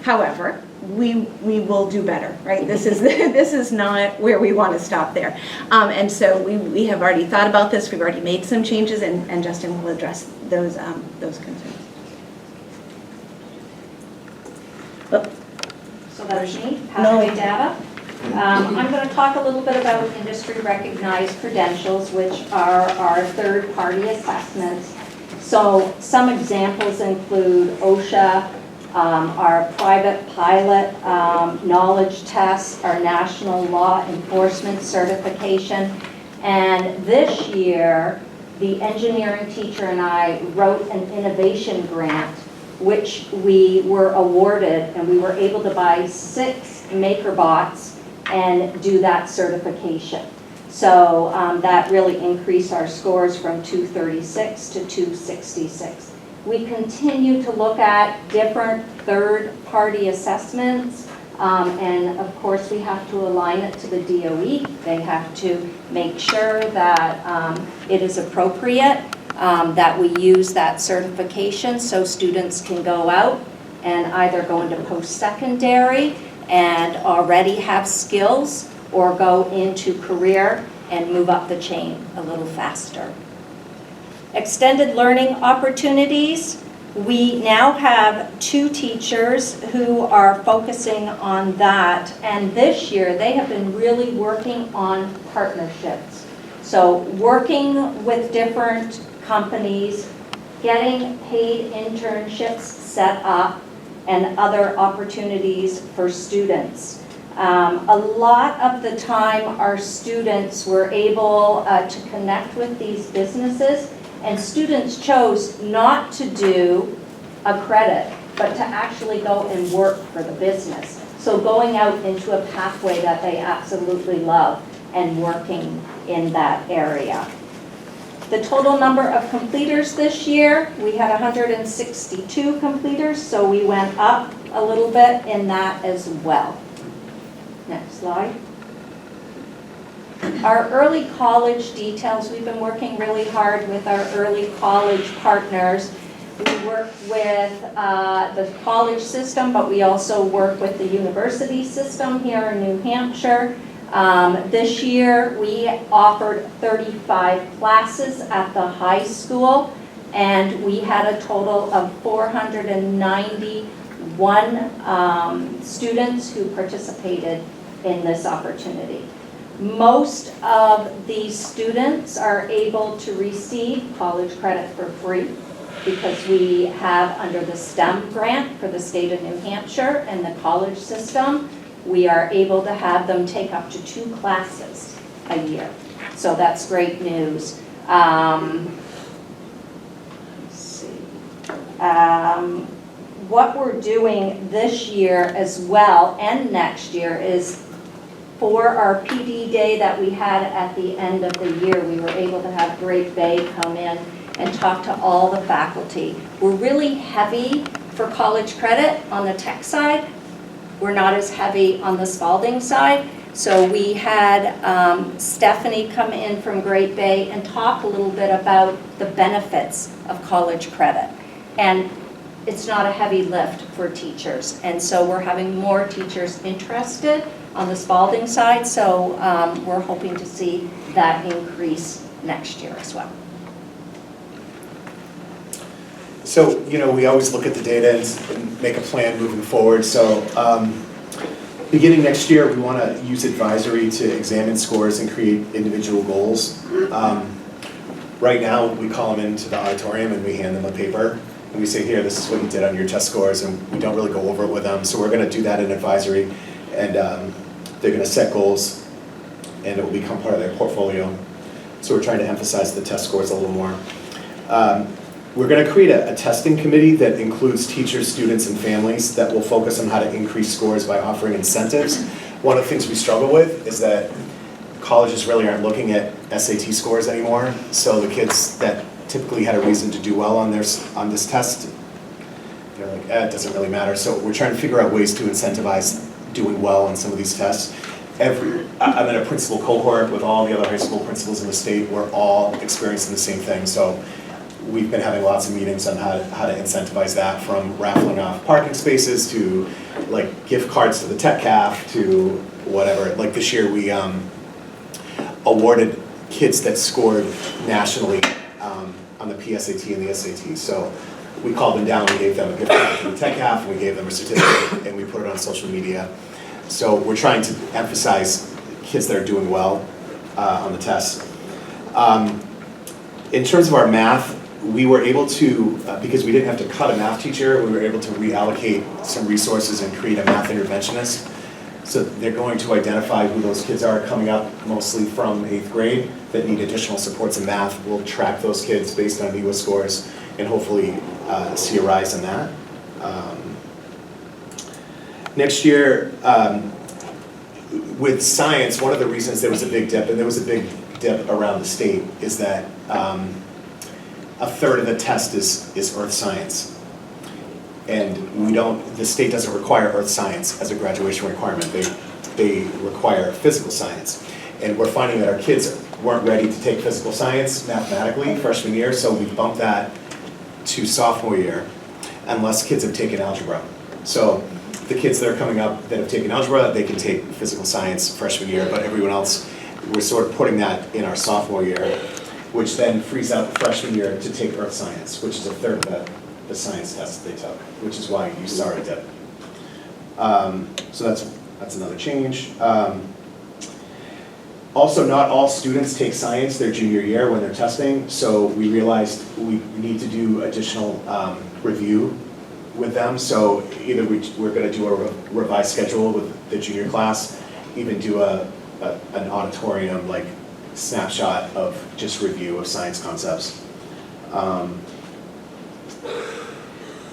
However, we will do better, right? This is not where we want to stop there. And so we have already thought about this. We've already made some changes, and Justin will address those concerns. So that's me, Pathway Data. I'm going to talk a little bit about industry-recognized credentials, which are our third-party assessments. So some examples include OSHA, our private pilot knowledge tests, our national law enforcement certification. And this year, the engineering teacher and I wrote an innovation grant, which we were awarded, and we were able to buy 6 MakerBots and do that certification. So that really increased our scores from 236 to 266. We continue to look at different third-party assessments, and of course we have to align it to the DOE. They have to make sure that it is appropriate, that we use that certification so students can go out and either go into post-secondary and already have skills, or go into career and move up the chain a little faster. Extended learning opportunities. We now have 2 teachers who are focusing on that, and this year they have been really working on partnerships. So working with different companies, getting paid internships set up, and other opportunities for students. A lot of the time our students were able to connect with these businesses, and students chose not to do a credit, but to actually go and work for the business. So going out into a pathway that they absolutely love and working in that area. The total number of completers this year, we had 162 completers, so we went up a little bit in that as well. Next slide. Our early college details, we've been working really hard with our early college partners. We work with the college system, but we also work with the university system here in New Hampshire. This year, we offered 35 classes at the high school, and we had a total of 491 students who participated in this opportunity. Most of these students are able to receive college credit for free because we have, under the STEM grant for the state of New Hampshire and the college system, we are able to have them take up to 2 classes a year. So that's great news. Let's see. What we're doing this year as well and next year is, for our PD day that we had at the end of the year, we were able to have Great Bay come in and talk to all the faculty. We're really heavy for college credit on the tech side. We're not as heavy on the Spalding side. So we had Stephanie come in from Great Bay and talk a little bit about the benefits of college credit. And it's not a heavy lift for teachers. And so we're having more teachers interested on the Spalding side. So we're hoping to see that increase next year as well. So, you know, we always look at the data and make a plan moving forward. So, beginning next year, we want to use advisory to examine scores and create individual goals. Right now, we call them into the auditorium and we hand them a paper. And we say, here, this is what you did on your test scores, and we don't really go over it with them. So we're going to do that in advisory, and they're going to set goals, and it will become part of their portfolio. So we're trying to emphasize the test scores a little more. We're going to create a testing committee that includes teachers, students, and families that will focus on how to increase scores by offering incentives. One of the things we struggle with is that colleges really aren't looking at SAT scores anymore. So the kids that typically had a reason to do well on this test, they're like, it doesn't really matter. So we're trying to figure out ways to incentivize doing well on some of these tests. I'm in a principal cohort with all the other high school principals in the state. We're all experiencing the same thing. So we've been having lots of meetings on how to incentivize that, from raffling off parking spaces to like gift cards to the tech caf to whatever. Like this year we awarded kids that scored nationally on the PSAT and the SAT. So we called them down, we gave them a gift card to the tech caf, and we gave them a certificate, and we put it on social media. So we're trying to emphasize kids that are doing well on the tests. In terms of our math, we were able to, because we didn't have to cut a math teacher, we were able to reallocate some resources and create a math interventionist. So they're going to identify who those kids are coming up, mostly from 8th grade, that need additional supports in math. We'll track those kids based on NEWA scores and hopefully see a rise in that. Next year, with science, one of the reasons there was a big dip, and there was a big dip around the state, is that a third of the test is earth science. And the state doesn't require earth science as a graduation requirement. They require physical science. And we're finding that our kids weren't ready to take physical science mathematically freshman year, so we bumped that to sophomore year, unless kids have taken algebra. So the kids that are coming up that have taken algebra, they can take physical science freshman year, but everyone else, we're sort of putting that in our sophomore year, which then frees out the freshman year to take earth science, which is a third of the science test that they took, which is why you saw a dip. So that's another change. Also, not all students take science their junior year when they're testing, so we realized we need to do additional review with them. So either we're going to do a revised schedule with the junior class, even do an auditorium like snapshot of just review of science concepts.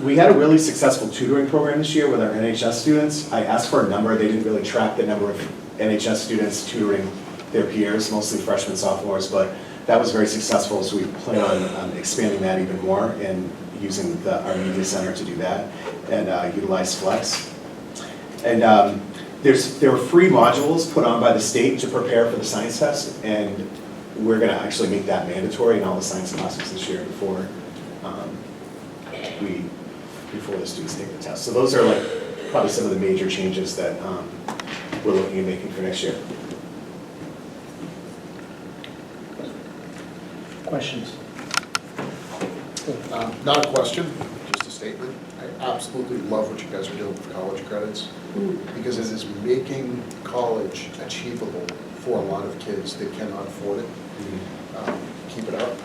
We had a really successful tutoring program this year with our NHS students. I asked for a number. They didn't really track the number of NHS students tutoring their peers, mostly freshmen, sophomores, but that was very successful, so we plan on expanding that even more and using our media center to do that and utilize Flex. And there were free modules put on by the state to prepare for the science test, and we're going to actually make that mandatory in all the science classes this year before the students take the test. So those are like probably some of the major changes that we're looking at making for next year. Questions? Not a question, just a statement. I absolutely love what you guys are doing with college credits, because it is making college achievable for a lot of kids that cannot afford it. Keep it up,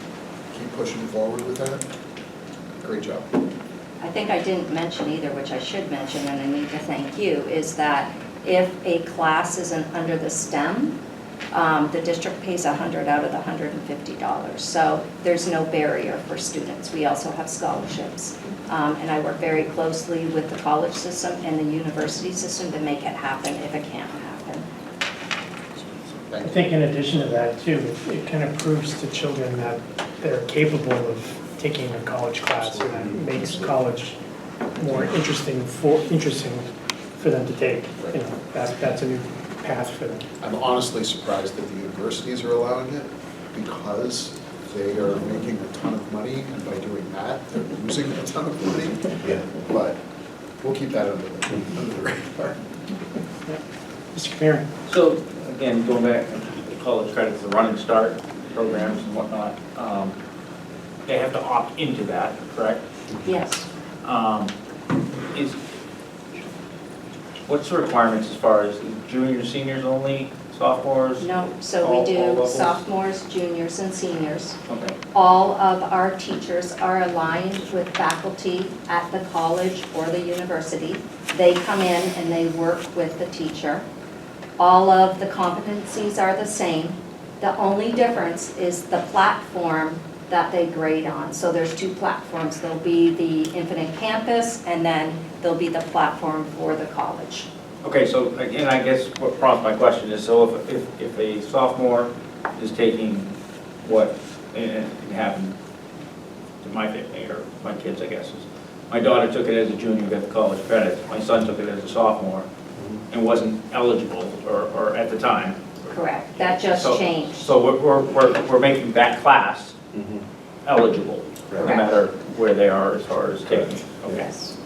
keep pushing forward with that. Great job. I think I didn't mention either, which I should mention, and I need to thank you, is that if a class isn't under the STEM, the district pays $100 out of the $150. So there's no barrier for students. We also have scholarships. And I work very closely with the college system and the university system to make it happen if it can't happen. I think in addition to that too, it kind of proves to children that they're capable of taking a college class, and that makes college more interesting for them to take. You know, that's a new path for them. I'm honestly surprised that the universities are allowing it, because they are making a ton of money, and by doing that, they're losing a ton of money. Yeah. But we'll keep that under the radar. Mr. Kamara. So, again, going back to the college credits, the Running Start programs and whatnot, they have to opt into that, correct? Yes. What's the requirements as far as juniors, seniors only, sophomores? No, so all we do levels? sophomores, juniors, and seniors. Okay. All of our teachers are aligned with faculty at the college or the university. They come in and they work with the teacher. All of the competencies are the same. The only difference is the platform that they grade on. So there's two platforms. There'll be the Infinite Campus, and then there'll be the platform for the college. Okay, so again, I guess what prompts my question is, so if a sophomore is taking what, and it happened to my family, or my kids, I guess, is my daughter took it as a junior, got the college credits, my son took it as a sophomore, and wasn't eligible, or at the time. Correct, that just changed. So we're making that class eligible, no Correct. matter where they are as far as taking it. Okay. Yes.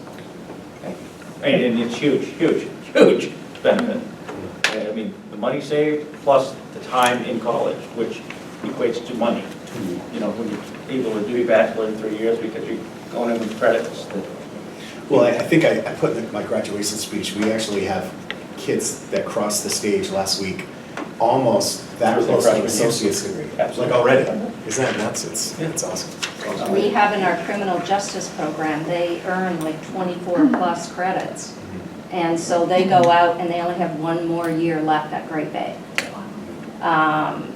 And it's huge benefit. I mean, the money saved plus the time in college, which equates to money. You know, when you're able to do your bachelor in 3 years because you're going in with credits. Well, I think I put in my graduation speech, we actually have kids that crossed the stage last week, almost that close to an associate's degree, like already. Isn't that nuts? It's awesome. We have in our criminal justice program, they earn like 24 plus credits. And so they go out and they only have one more year left at Great Bay.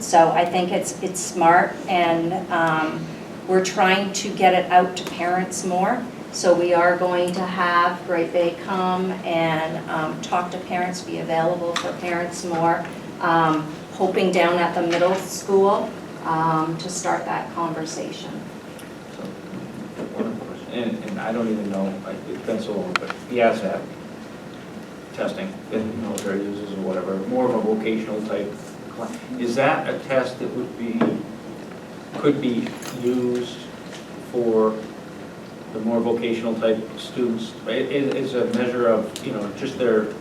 So I think it's smart, and we're trying to get it out to parents more. So we are going to have Great Bay come and talk to parents, be available for parents more, hoping down at the middle school to start that conversation. And I don't even know, it's been so long, but the ASVAB testing that the military uses or whatever, more of a vocational type. Is that a test that could be used for the more vocational type students? It's a measure of, just their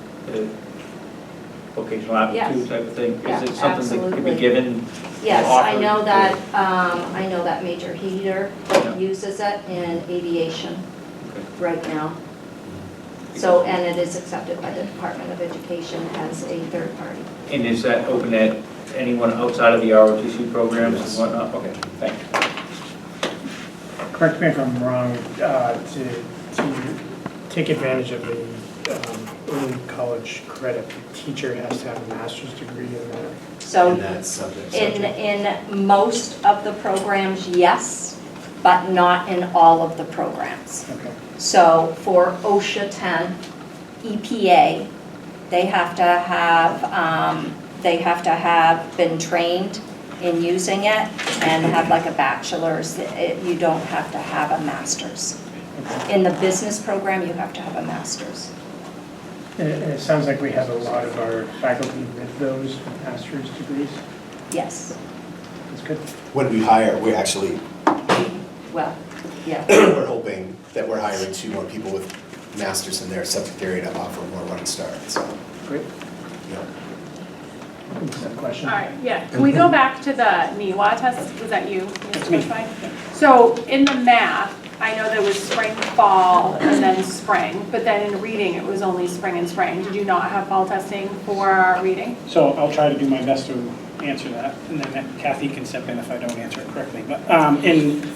vocational aptitude type of thing? Yeah, Is it something that could be absolutely. given? Yes, I offered know to- that Major Heater uses it in aviation right now. So, and it is accepted by the Department of Education as a third party. And is that open at anyone outside of the ROTC programs and whatnot? Okay, thanks. Correct me if I'm wrong, to take advantage of the early college credit, the teacher has to have a master's degree in that. So In that subject. in most of the programs, yes, but not in all of the programs. Okay. So for OSHA 10, EPA, they have to have been trained in using it and have like a bachelor's. You don't have to have a master's. In the business program, you have to have a master's. And it sounds like we have a lot of our faculty with those master's degrees. Yes, That's good. When we hire, we actually, well, yeah. we're hoping that we're hiring 2 more people with masters in their subject area to offer more running start, so. Great. Yeah. Is that a question? All right, yeah. Can we go back to the NEWA test? Was that you? So in the math, I know there was spring, fall, and then spring, but then in reading, it was only spring and spring. Did you not have fall testing for reading? So I'll try to do my best to answer that, and then Kathy can step in if I don't answer it correctly. But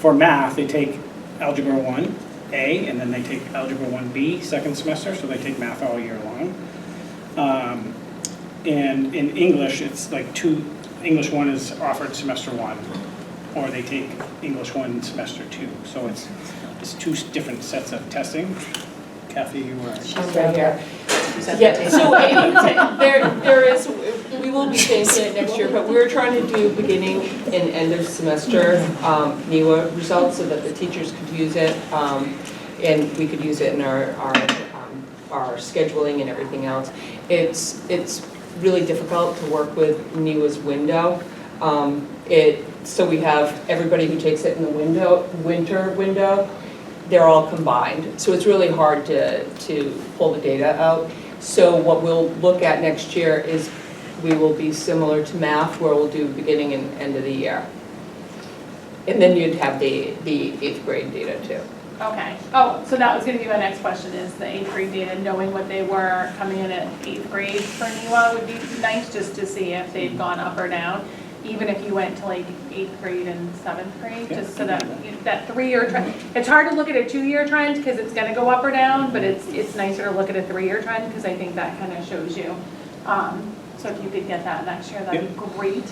for math, they take Algebra 1A, and then they take Algebra 1B second semester, so they take math all year long. And in English, it's like English 1 is offered semester 1, or they take English 1 semester 2. So it's 2 different sets of testing. Kathy, you were. She's right here. Yeah, so there is, we will be changing it next year, but we're trying to do beginning and end of semester NEWA results so that the teachers could use it, and we could use it in our scheduling and everything else. It's really difficult to work with NEWA's window. So we have everybody who takes it in the winter window, they're all combined. So it's really hard to pull the data out. So what we'll look at next year is we will be similar to math, where we'll do beginning and end of the year. And then you'd have the 8th grade data too. Okay. Oh, so that was gonna be my next question, is the 8th grade data, knowing what they were coming in at 8th grade for NEWA would be nice, just to see if they've gone up or down, even if you went to like 8th grade and 7th grade, just so that that 3-year trend. It's hard to look at a 2-year trend because it's gonna go up or down, but it's nicer to look at a 3-year trend because I think that kind of shows you. So if you could get that next year, that'd be great.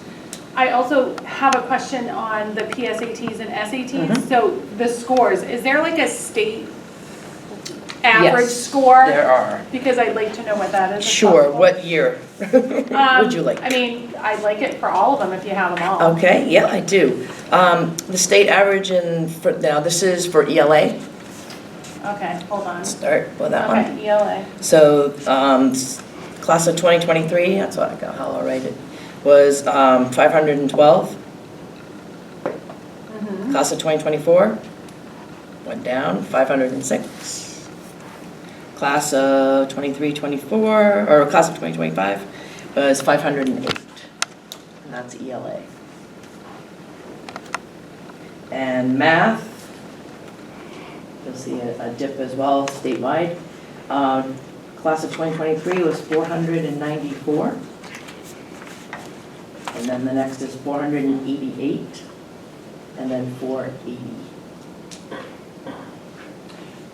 I also have a question on the PSATs and SATs. So the scores, is there like a state average score? There are. Because I'd like to know what that is. if Sure, possible. what year would you like? I mean, I'd like it for all of them if you have them all. Okay, yeah, I do. The state average now this is for ELA. Okay, hold on. Start with that one. Okay, ELA. So, class of 2023, that's what I got, how I'll write it, was 512. Class of 2024 went down, 506. Class of 23-24, or class of 2025 was 508, and that's ELA. And math, you'll see a dip as well statewide. Class of 2023 was 494. And then the next is 488. and then 480.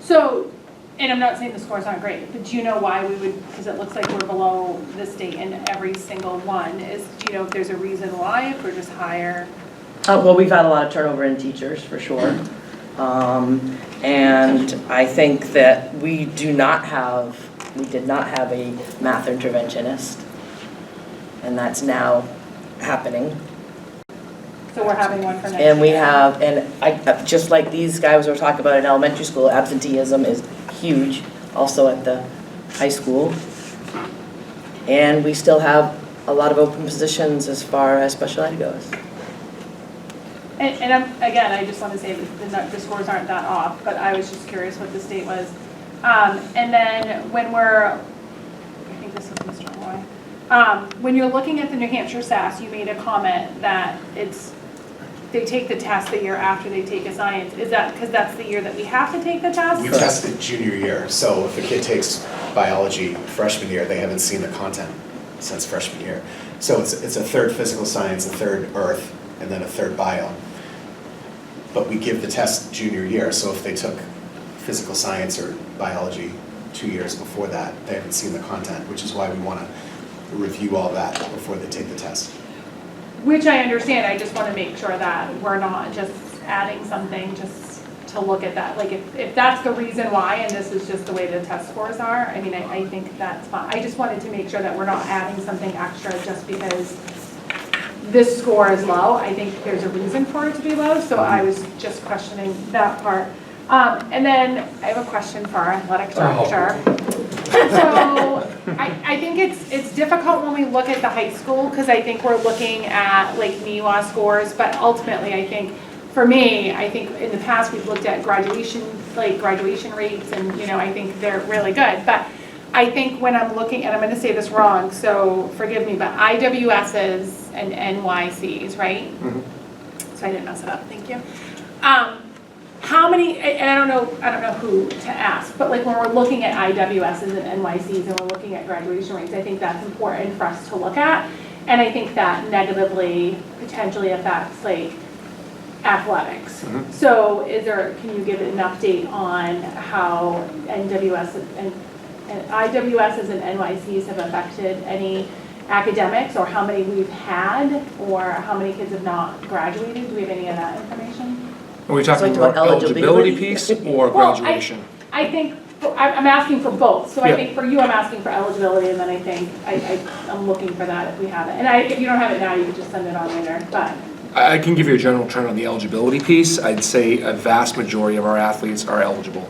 So, and I'm not saying the scores aren't great, but do you know why we would, because it looks like we're below the state in every single one, do you know if there's a reason why, if we're just higher? Well, we've had a lot of turnover in teachers, for sure. And I think that we did not have a math interventionist, and that's now happening. So we're having one for next year? And we have, and just like these guys were talking about in elementary school, absenteeism is huge, also at the high school. And we still have a lot of open positions as far as special ed goes. And again, I just want to say that the scores aren't that off, but I was just curious what the state was. And then when I think this is Mr. Roy, when you're looking at the New Hampshire SAS, you made a comment that they take the test the year after they take a science. Is that because that's the year that we have to take the test? We tested junior year, so if a kid takes biology freshman year, they haven't seen the content since freshman year. So it's a third physical science, a third earth, and then a third bio. But we give the test junior year, so if they took physical science or biology 2 years before that, they haven't seen the content, which is why we want to review all that before they take the test. Which I understand, I just want to make sure that we're not just adding something just to look at that. Like if that's the reason why, and this is just the way the test scores are, I mean, I think that's fine. I just wanted to make sure that we're not adding something extra just because this score is low. I think there's a reason for it to be low, so I was just questioning that part. And then I have a question for our athletic director. So I think it's difficult when we look at the high school because I think we're looking at like NEWA scores, but ultimately I think for me, I think in the past we've looked at graduation rates and I think they're really good. But I think when I'm looking, and I'm going to say this wrong, so forgive me, but IWSs and NYCs, right? Mm-hmm. So I didn't mess it up, thank you. How many, and I don't know who to ask, but like when we're looking at IWSs and NYCs and we're looking at graduation rates, I think that's important for us to look at. And I think that negatively potentially affects like athletics. Mm-hmm. So can you give an update on how IWSs and NYCs have affected any academics, or how many we've had, or how many kids have not graduated? Do we have any of that information? Are we talking about eligibility piece or graduation? Well, I think, I'm asking for both. So yeah. I think for you, I'm asking for eligibility, and then I think I'm looking for that if we have it. And if you don't have it now, you can just send it on later, but. I can give you a general trend on the eligibility piece. I'd say a vast majority of our athletes are eligible.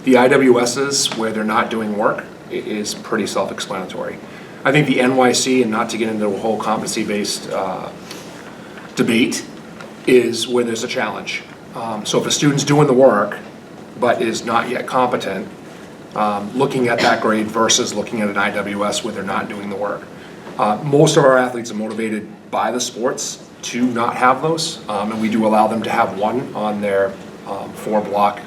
The IWSs, where they're not doing work, is pretty self-explanatory. I think the NYC, and not to get into a whole competency-based debate, is where there's a challenge. So if a student's doing the work, but is not yet competent, looking at that grade versus looking at an IWS where they're not doing the work. Most of our athletes are motivated by the sports to not have those, and we do allow them to have one on their 4-block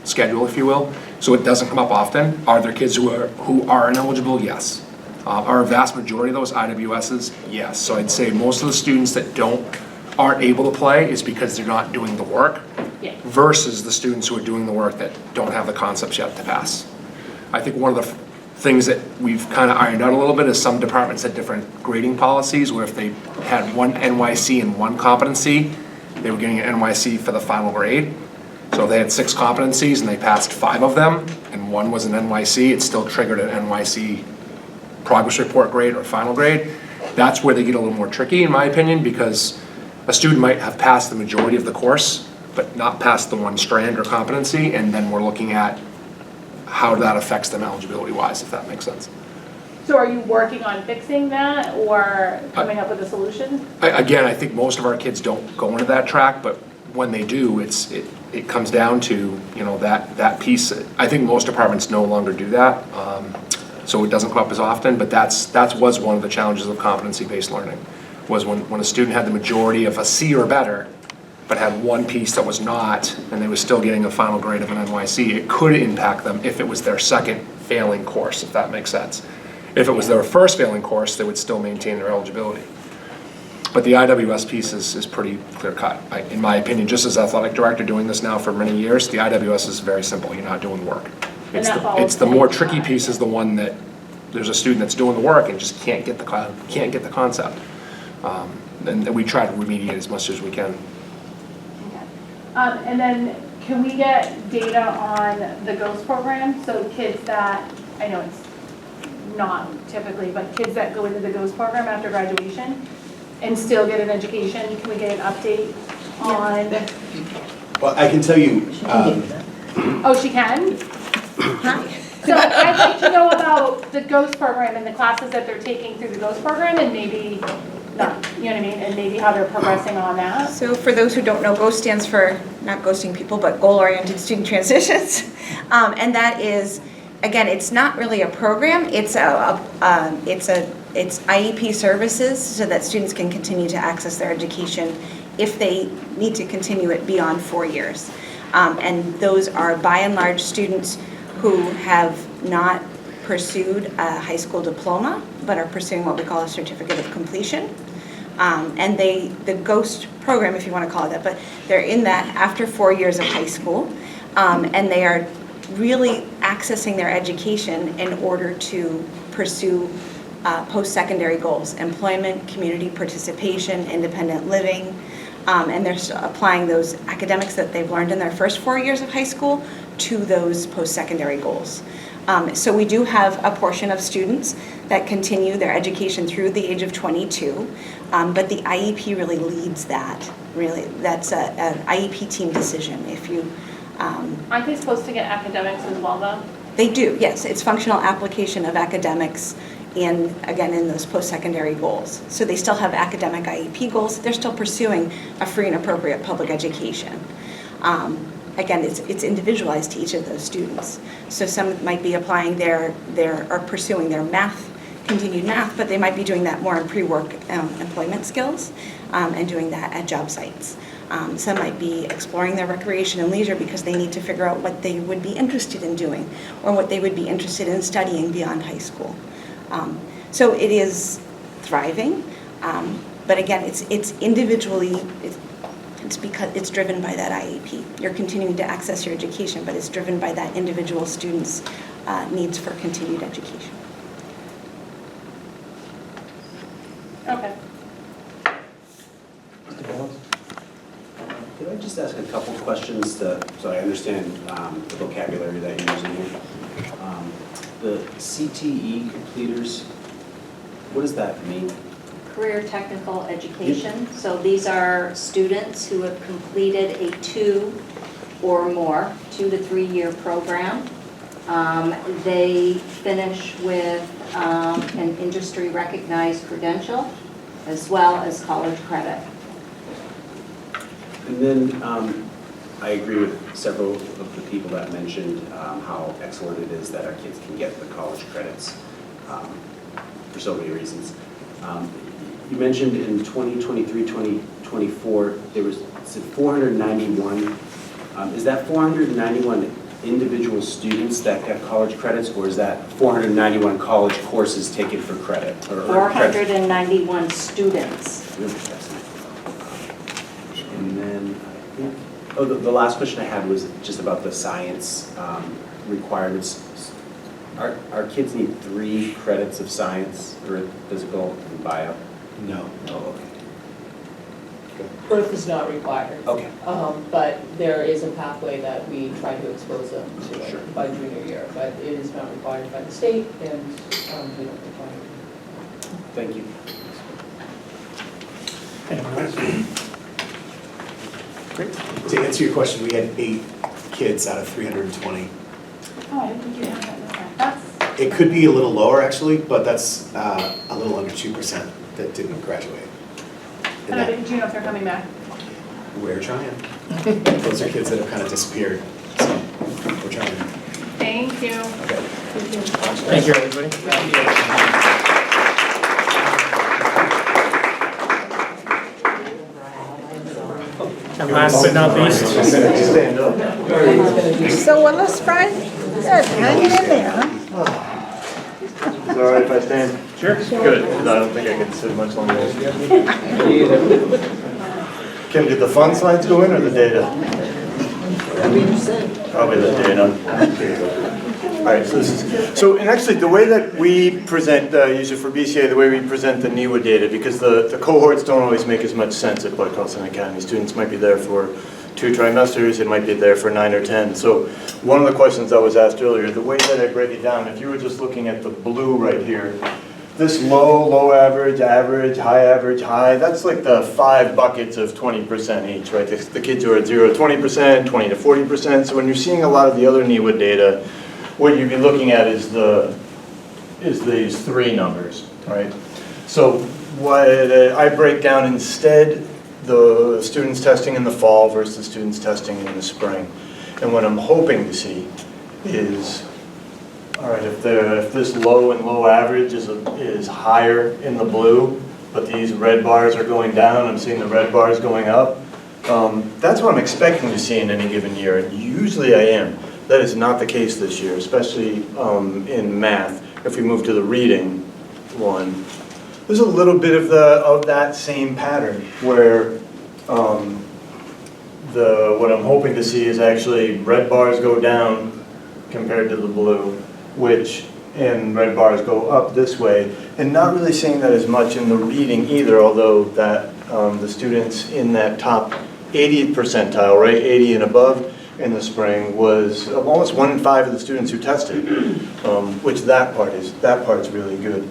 schedule, if you will, so it doesn't come up often. Are there kids who are ineligible? Yes. Are a vast majority of those IWSs? Yes. So I'd say most of the students that aren't able to play is because they're not doing the work, yeah, versus the students who are doing the work that don't have the concepts yet to pass. I think one of the things that we've kind of ironed out a little bit is some departments had different grading policies where if they had one NYC and one competency, they were getting an NYC for the final grade. So if they had 6 competencies and they passed 5 of them and one was an NYC, it still triggered an NYC progress report grade or final grade. That's where they get a little more tricky in my opinion, because a student might have passed the majority of the course but not passed the one strand or competency, and then we're looking at how that affects them eligibility wise, if that makes sense. So are you working on fixing that or coming up with a solution? Again, I think most of our kids don't go into that track, but when they do, it comes down to that piece. I think most departments no longer do that, so it doesn't come up as often. But that was one of the challenges of competency-based learning, was when a student had the majority of a C or better, but had one piece that was not, and they were still getting a final grade of an NYC, it could impact them if it was their second failing course, if that makes sense. If it was their first failing course, they would still maintain their eligibility. But the IWS piece is pretty clear cut, in my opinion, just as athletic director doing this now for many years, the IWS is very simple, you're not doing work. And that follows It's the more any tricky time. piece is the one that there's a student that's doing the work and just can't get the concept. And we try to remediate as much as we can. And then can we get data on the GHOST program? So kids that, I know it's not typically, but kids that go into the GHOST program after graduation and still get an education, can we get an update on? Well, I can tell you, Oh, she can? So I'd like to know about the GHOST program and the classes that they're taking through the GHOST program and maybe, not, you know what I mean, and maybe how they're progressing on that. So for those who don't know, GHOST stands for, not ghosting people, but goal-oriented student transitions. And that is, again, it's not really a program, it's IEP services so that students can continue to access their education if they need to continue it beyond 4 years. And those are by and large students who have not pursued a high school diploma, but are pursuing what we call a certificate of completion. And the GHOST program, if you want to call it that, but they're in that after 4 years of high school, and they are really accessing their education in order to pursue post-secondary goals, employment, community participation, independent living, and they're applying those academics that they've learned in their first 4 years of high school to those post-secondary goals. So we do have a portion of students that continue their education through the age of 22, but the IEP really leads that. Really, that's an IEP team decision. If you Aren't they supposed to get academics as well though? They do, yes. It's functional application of academics in those post-secondary goals. So they still have academic IEP goals. They're still pursuing a free and appropriate public education. Again, it's individualized to each of those students. So some might be applying or pursuing their continued math, but they might be doing that more in pre-work employment skills and doing that at job sites. Some might be exploring their recreation and leisure because they need to figure out what they would be interested in doing or what they would be interested in studying beyond high school. So it is thriving, but again, it's individually, it's because it's driven by that IEP. You're continuing to access your education, but it's driven by that individual student's needs for continued education. Okay. Could I just ask a couple questions so I understand the vocabulary that you're using here? The CTE completers, what does that mean? Career Technical Education. So these are students who have completed a 2 to 3 year program. They finish with an industry recognized credential as well as college credit. And then I agree with several of the people that mentioned how excellent it is that our kids can get the college credits for so many reasons. You mentioned in 2023, 2024, there was 491. Is that 491 individual students that got college credits, or is that 491 college courses taken for credit? Or 491 students. And then I think, the last question I had was just about the science requirements. Our kids need 3 credits of science for physical and bio? No. Oh, okay. Earth is not required. Okay. But there is a pathway that we try to expose them to it by junior year, but it is not required by the state and we don't require it. Thank you. Great. To answer your question, we had 8 kids out of 320. Oh, I didn't think you had that number. That's, It could be a little lower actually, but that's a little under 2% that didn't graduate. And do you know if they're coming back? we're trying. Those are kids that have kind of disappeared, so we're trying. Thank you. Okay. Thank you, everybody. And last but not least. So Willis Fry, good, hanging in there, huh? it all right if I stand? Sure. Good, because I don't think I can sit much longer. Kim, did the fun slides go in or the data? Probably the data. All right, and actually the way that we present, usually for BCA, the way we present the NEWA data, because the cohorts don't always make as much sense at Bud Carlson Academy. Students might be there for 2 trimesters, it might be there for 9 or 10. So one of the questions I was asked earlier, the way that I break it down, if you were just looking at the blue right here, this low average, high, that's like the 5 buckets of 20% each, right? The kids who are at 0 to 20%, 20 to 40%. So when you're seeing a lot of the other NEWA data, what you'd be looking at is these 3 numbers, right? So what I break down instead the students testing in the fall versus students testing in the spring. And what I'm hoping to see is, all right, if this low and low average is higher in the blue, but these red bars are going down, I'm seeing the red bars going up, that's what I'm expecting to see in any given year, and usually I am. That is not the case this year, especially in math. If we move to the reading one, there's a little bit of that same pattern where what I'm hoping to see is actually red bars go down compared to the blue, and red bars go up this way, and not really seeing that as much in the reading either, although that the students in that top 80th percentile, right, 80 and above, in the spring was almost 1 in 5 of the students who tested, which that part's really good.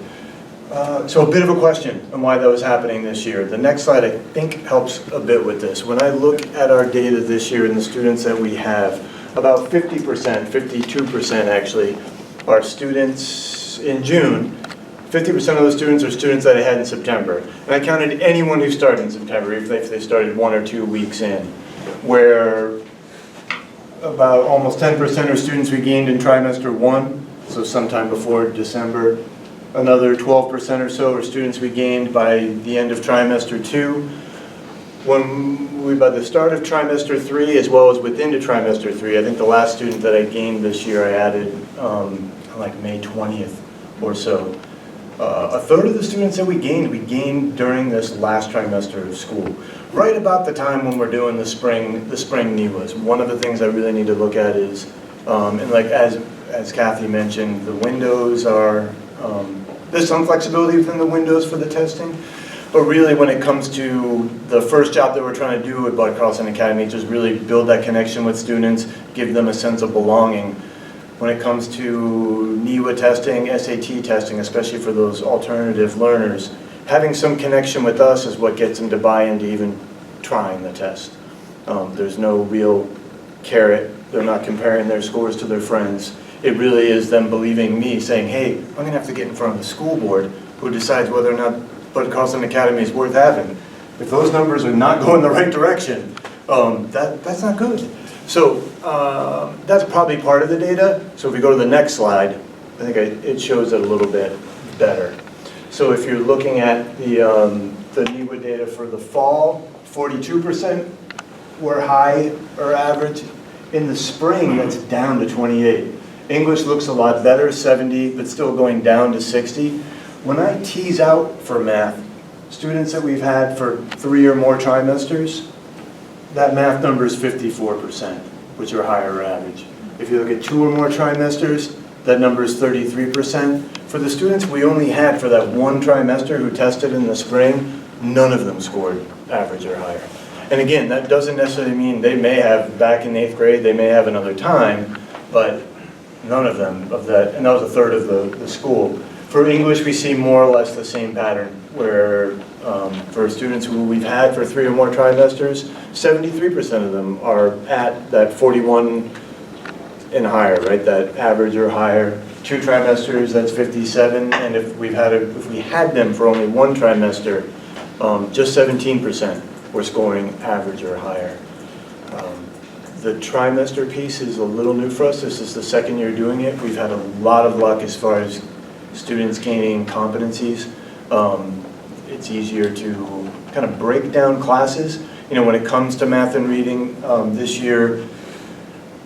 So a bit of a question on why that was happening this year. The next slide I think helps a bit with this. When I look at our data this year and the students that we have, about 50%, 52% actually, are students in June. 50% of those students are students that I had in September. And I counted anyone who started in September, even if they started 1 or 2 weeks in, where about almost 10% are students we gained in trimester 1, so sometime before December. Another 12% or so are students we gained by the end of trimester 2. By the start of trimester 3, as well as within the trimester 3, I think the last student that I gained this year I added like May 20th or so. A third of the students that we gained during this last trimester of school. Right about the time when we're doing the spring NEWAs. One of the things I really need to look at is, and like as Kathy mentioned, the windows are, there's some flexibility within the windows for the testing, but really when it comes to the first job that we're trying to do at Bud Carlson Academy, just really build that connection with students, give them a sense of belonging. When it comes to NEWA testing, SAT testing, especially for those alternative learners, having some connection with us is what gets them to buy into even trying the test. There's no real carrot. They're not comparing their scores to their friends. It really is them believing me, saying, hey, I'm going to have to get in front of the school board who decides whether or not Bud Carlson Academy is worth having. If those numbers are not going the right direction, that's not good. So that's probably part of the data. So if we go to the next slide, I think it shows it a little bit better. So if you're looking at the NEWA data for the fall, 42% were high or average. In the spring, that's down to 28. English looks a lot better, 70, but still going down to 60. When I tease out for math, students that we've had for 3 or more trimesters, that math number is 54%, which are higher average. If you look at 2 or more trimesters, that number is 33%. For the students we only had for that 1 trimester who tested in the spring, none of them scored average or higher. And again, that doesn't necessarily mean they may have, back in 8th grade, they may have another time, but none of them of that, and that was a third of the school. For English, we see more or less the same pattern, where for students who we've had for 3 or more trimesters, 73% of them are at that 41 and higher, right? That average or higher. 2 trimesters, that's 57, and if we had them for only 1 trimester, just 17% were scoring average or higher. The trimester piece is a little new for us. This is the 2nd year doing it. We've had a lot of luck as far as students gaining competencies. It's easier to kind of break down classes. You know, when it comes to math and reading, this year,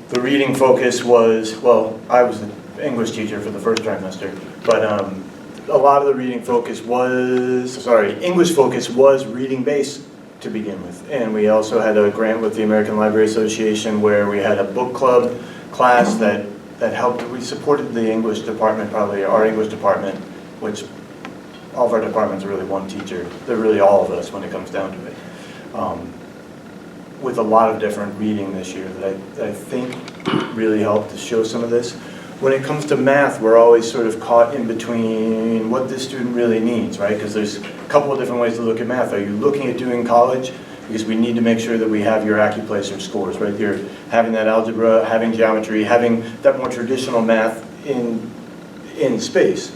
the reading focus was, well, I was English teacher for the first trimester, but a lot of the reading focus was, English focus was reading-based to begin with. And we also had a grant with the American Library Association where we had a book club class that helped. We supported the English department, probably our English department, which all of our departments are really one teacher. They're really all of us when it comes down to it. With a lot of different reading this year that I think really helped to show some of this. When it comes to math, we're always sort of caught in between what this student really needs, right? Because there's a couple of different ways to look at math. Are you looking at doing college? Because we need to make sure that we have your AccuPlacer scores, right? You're having that algebra, having geometry, having that more traditional math in space.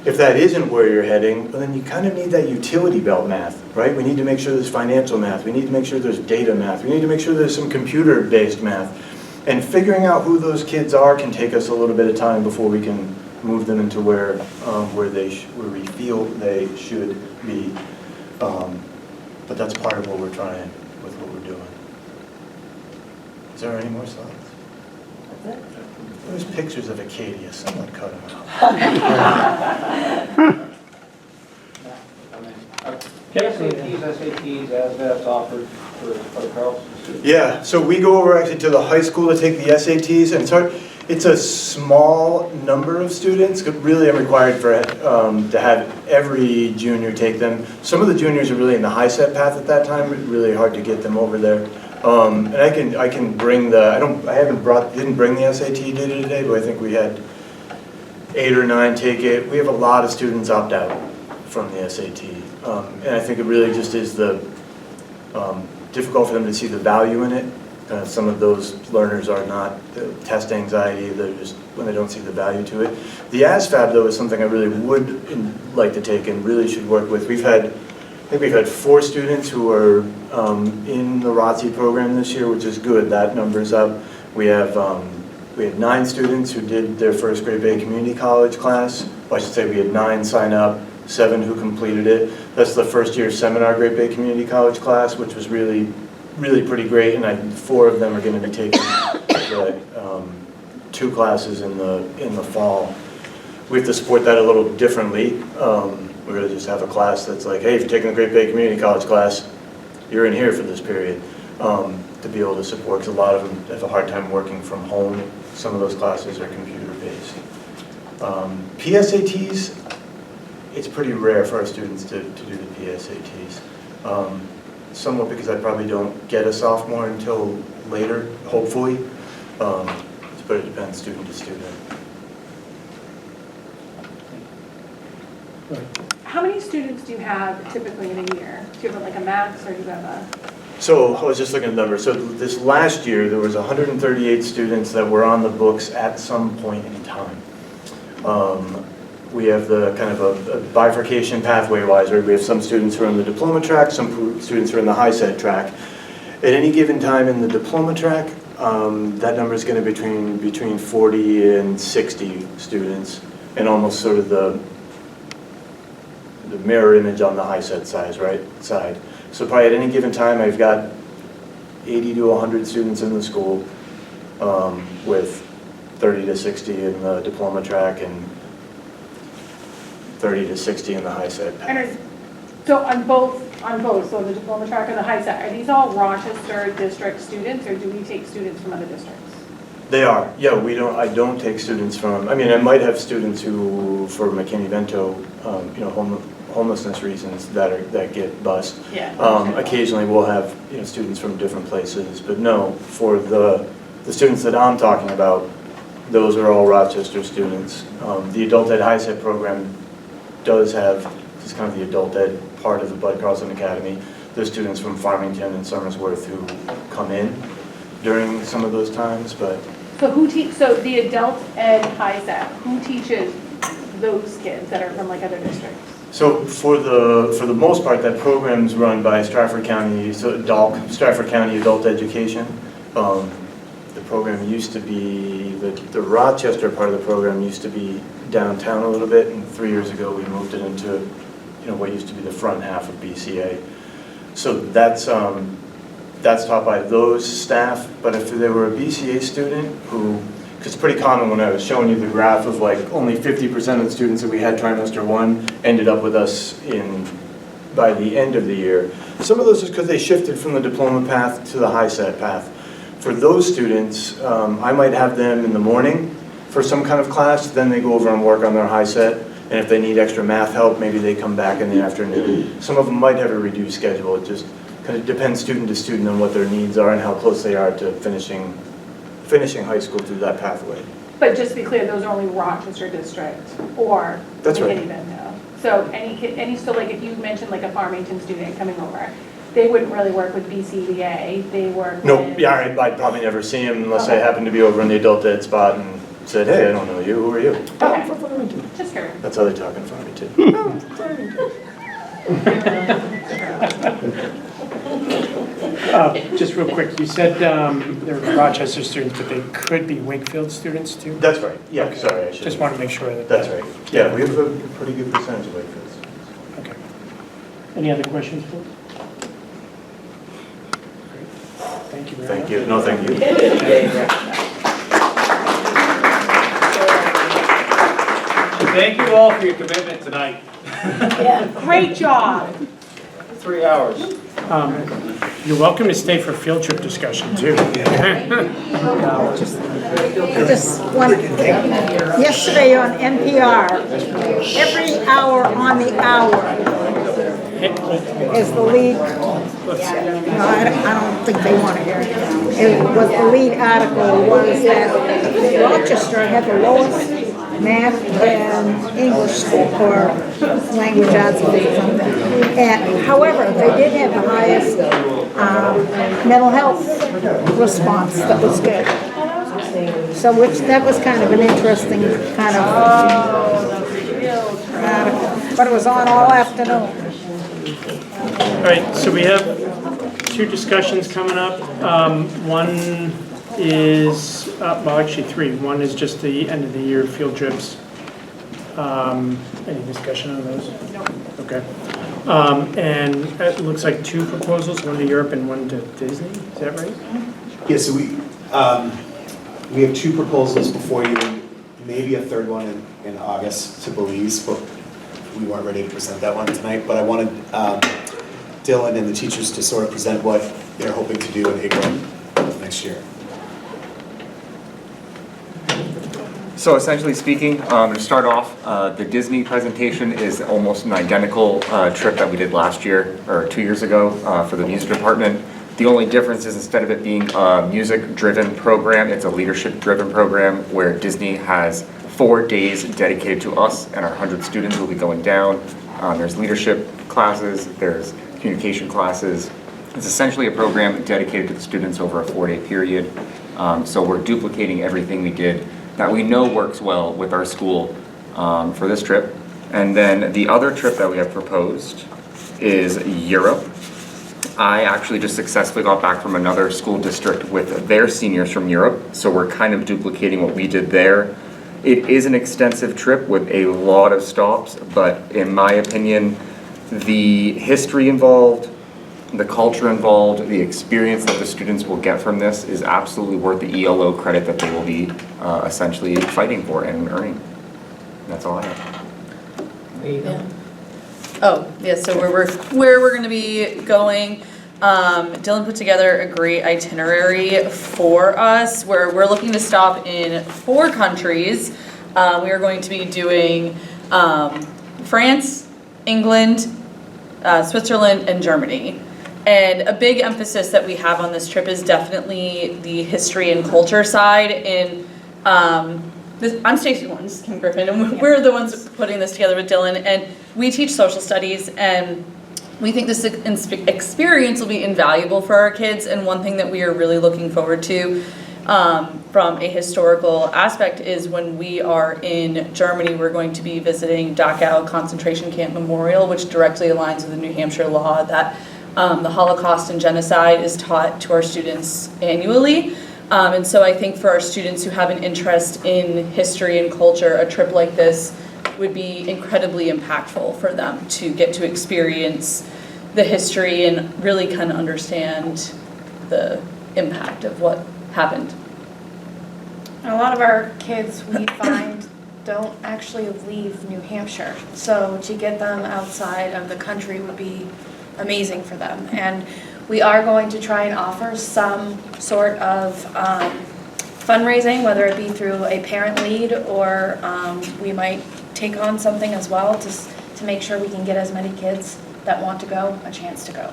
If that isn't where you're heading, well, then you kind of need that utility belt math, right? We need to make sure there's financial math. We need to make sure there's data math. We need to make sure there's some computer-based math. And figuring out who those kids are can take us a little bit of time before we can move them into where we feel they should be. But that's part of what we're trying with what we're doing. Is there any more slides? That's it. There's pictures of Acadia. Someone cut them out. SATs, as that's offered for Carlson students? Yeah, so we go over actually to the high school to take the SATs, and it's a small number of students. Really, I'm required for to have every junior take them. Some of the juniors are really in the high set path at that time. It's really hard to get them over there. And I can bring the didn't bring the SAT data today, but I think we had 8 or 9 take it. We have a lot of students opt out from the SAT, and I think it really just is difficult for them to see the value in it. Some of those learners are not test anxiety, they're just when they don't see the value to it. The ASVAB though is something I really would like to take and really should work with. I think we've had 4 students who are in the ROTC program this year, which is good. That number's up. We had 9 students who did their first grade Bay Community College class. Well, I should say we had 9 sign up, 7 who completed it. That's the first year seminar Great Bay Community College class, which was really pretty great, and 4 of them are going to be taking the 2 classes in the fall. We have to support that a little differently. We're going to just have a class that's like, hey, if you're taking the Great Bay Community College class, you're in here for this period, to be able to support, because a lot of them have a hard time working from home. Some of those classes are computer-based. PSATs, it's pretty rare for our students to do the PSATs. Somewhat because I probably don't get a sophomore until later, hopefully, but it depends student to student. How many students do you have typically in a year? Do you have like a max, or do you have a? So I was just looking at the numbers. So this last year, there was 138 students that were on the books at some point in time. We have the kind of a bifurcation pathway-wise, where we have some students who are in the diploma track, some students who are in the high set track. At any given time in the diploma track, that number is going to be between 40 and 60 students, and almost sort of the mirror image on the high set side. So probably at any given time, I've got 80 to 100 students in the school, with 30 to 60 in the diploma track and 30 to 60 in the high set. So on both, so the diploma track and the high set, are these all Rochester district students, or do we take students from other districts? They are, yeah. I don't take students from. I mean, I might have students who, for McKinney-Vento, homelessness reasons that get bused. Yeah. Occasionally, we'll have students from different places, but no, for the students that I'm talking about, those are all Rochester students. The adult ed high set program does have, this is kind of the adult ed part of the Bud Carlson Academy. There's students from Farmington and Somersworth who come in during some of those times, but. So the adult ed high set, who teaches those kids that are from like other districts? So for the most part, that program's run by Stratford County, so DALC, Stratford County Adult Education. The program used to be, the Rochester part of the program used to be downtown a little bit, and 3 years ago we moved it into what used to be the front half of BCA. So that's taught by those staff, but if they were a BCA student who Because it's pretty common when I was showing you the graph of like only 50% of the students that we had trimester 1 ended up with us by the end of the year. Some of those is because they shifted from the diploma path to the high set path. For those students, I might have them in the morning for some kind of class, then they go over and work on their high set, and if they need extra math help, maybe they come back in the afternoon. Some of them might have a reduced schedule. It just kind of depends student to student on what their needs are and how close they are to finishing high school through that pathway. But just to be clear, those are only Rochester district or That's right. any Bendale. So so like if you mentioned like a Farmington student coming over, they wouldn't really work with BCBA, they work No, with... yeah, I'd probably never see him unless I happen to be over in the adult ed spot and said, hey, I don't know you, who are you? Okay, just curious. That's how they talk in Farmington. Just real quick, you said there were Rochester students, but they could be Wakefield students too? That's right, yeah, Okay. sorry, I should. Just want to make sure that. That's right, yeah, we have a pretty good percentage of Wakefield students. Okay. Any other questions, please? Great. Thank you very much. Thank you, no, thank you. Thank you all for your commitment tonight. Great job. 3 hours. You're welcome to stay for field trip discussion too. I just want, yesterday on NPR, every hour on the hour is the lead. No, I don't think they want to hear it. It was the lead article was that Rochester had the lowest math and English school or language arts or something. And however, they did have the highest mental health response that was good. So that was kind of an interesting kind of article. But it was on all afternoon. All right, so we have 2 discussions coming up. One is, well, actually 3. One is just the end of the year field trips. Any discussion on those? No. Okay. And it looks like 2 proposals, one to Europe and one to Disney, is that right? Yeah, so we have 2 proposals before you, maybe a third one in August to Belize, but we weren't ready to present that one tonight. But I wanted Dylan and the teachers to sort of present what they're hoping to do in April of next year. So essentially speaking, to start off, the Disney presentation is almost an identical trip that we did last year, or 2 years ago, for the music department. The only difference is instead of it being a music-driven program, it's a leadership-driven program where Disney has 4 days dedicated to us, and our 100 students will be going down. There's leadership classes, there's communication classes. It's essentially a program dedicated to the students over a 4-day period. So we're duplicating everything we did that we know works well with our school for this trip. And then the other trip that we have proposed is Europe. I actually just successfully got back from another school district with their seniors from Europe, so we're kind of duplicating what we did there. It is an extensive trip with a lot of stops, but in my opinion, the history involved, the culture involved, the experience that the students will get from this is absolutely worth the ELO credit that they will be essentially fighting for and earning. That's all I have. There you go. Oh, yeah, so where we're gonna be going, Dylan put together a great itinerary for us where we're looking to stop in 4 countries. We are going to be doing France, England, Switzerland, and Germany. And a big emphasis that we have on this trip is definitely the history and culture side. And I'm Stacey Ones, Kim Griffin, and we're the ones putting this together with Dylan. And we teach social studies, and we think this experience will be invaluable for our kids. And one thing that we are really looking forward to from a historical aspect is when we are in Germany, we're going to be visiting Dachau Concentration Camp Memorial, which directly aligns with the New Hampshire law that the Holocaust and genocide is taught to our students annually. And so I think for our students who have an interest in history and culture, a trip like this would be incredibly impactful for them to get to experience the history and really kind of understand the impact of what happened. A lot of our kids, we find, don't actually leave New Hampshire. So to get them outside of the country would be amazing for them. And we are going to try and offer some sort of fundraising, whether it be through a parent lead or we might take on something as well to make sure we can get as many kids that want to go a chance to go.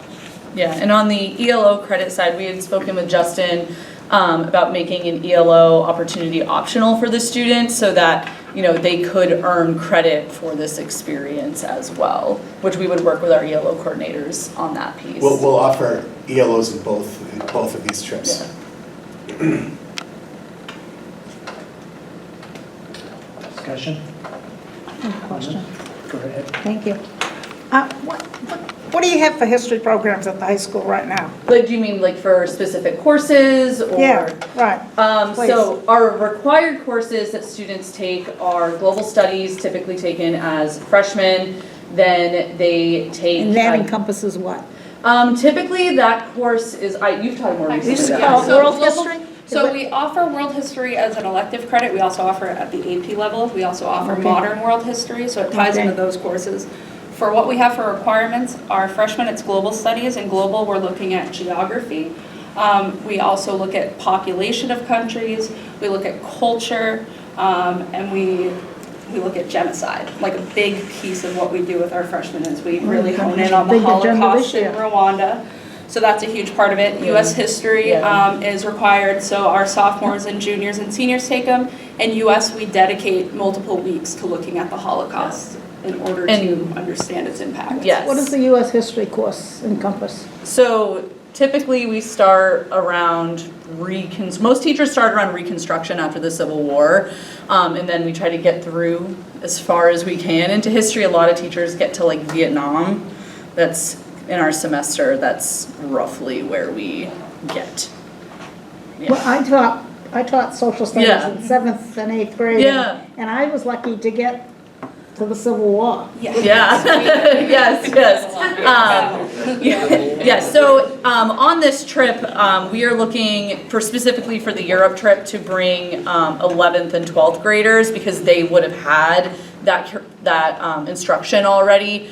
Yeah, and on the ELO credit side, we had spoken with Justin about making an ELO opportunity optional for the students so that, you know, they could earn credit for this experience as well, which we would work with our ELO coordinators on that piece. We'll offer ELOs in both of these trips. Yeah. Discussion? Question. Go ahead. Thank you. What do you have for history programs at the high school right now? Like, do you mean like for specific courses or? Yeah, right. So our required courses that students take are global studies, typically taken as freshmen. Then they take. And that encompasses what? Typically that course is, you've taught more recently. Is it called world history? So we offer world history as an elective credit. We also offer it at the AP level. We also offer modern world history, so it ties into those courses. For what we have for requirements, our freshmen, it's global studies, and global, we're looking at geography. We also look at population of countries, we look at culture, and we look at genocide. Like a big piece of what we do with our freshmen is we really hone in on the Holocaust in Rwanda. So that's a huge part of it. U.S. history is required, so our sophomores and juniors and seniors take them. And U.S. we dedicate multiple weeks to looking at the Holocaust in order to understand its impact. Yes. What does the U.S. history course encompass? So typically we start around most teachers start around Reconstruction after the Civil War, and then we try to get through as far as we can into history. A lot of teachers get to like Vietnam. That's in our semester, that's roughly where we get. Yeah. Well, I taught social studies in 7th and 8th grade. Yeah. And I was lucky to get to the Civil War. Yeah. Yes. Yes. So on this trip, we are looking for specifically for the Europe trip to bring 11th and 12th graders because they would have had that instruction already.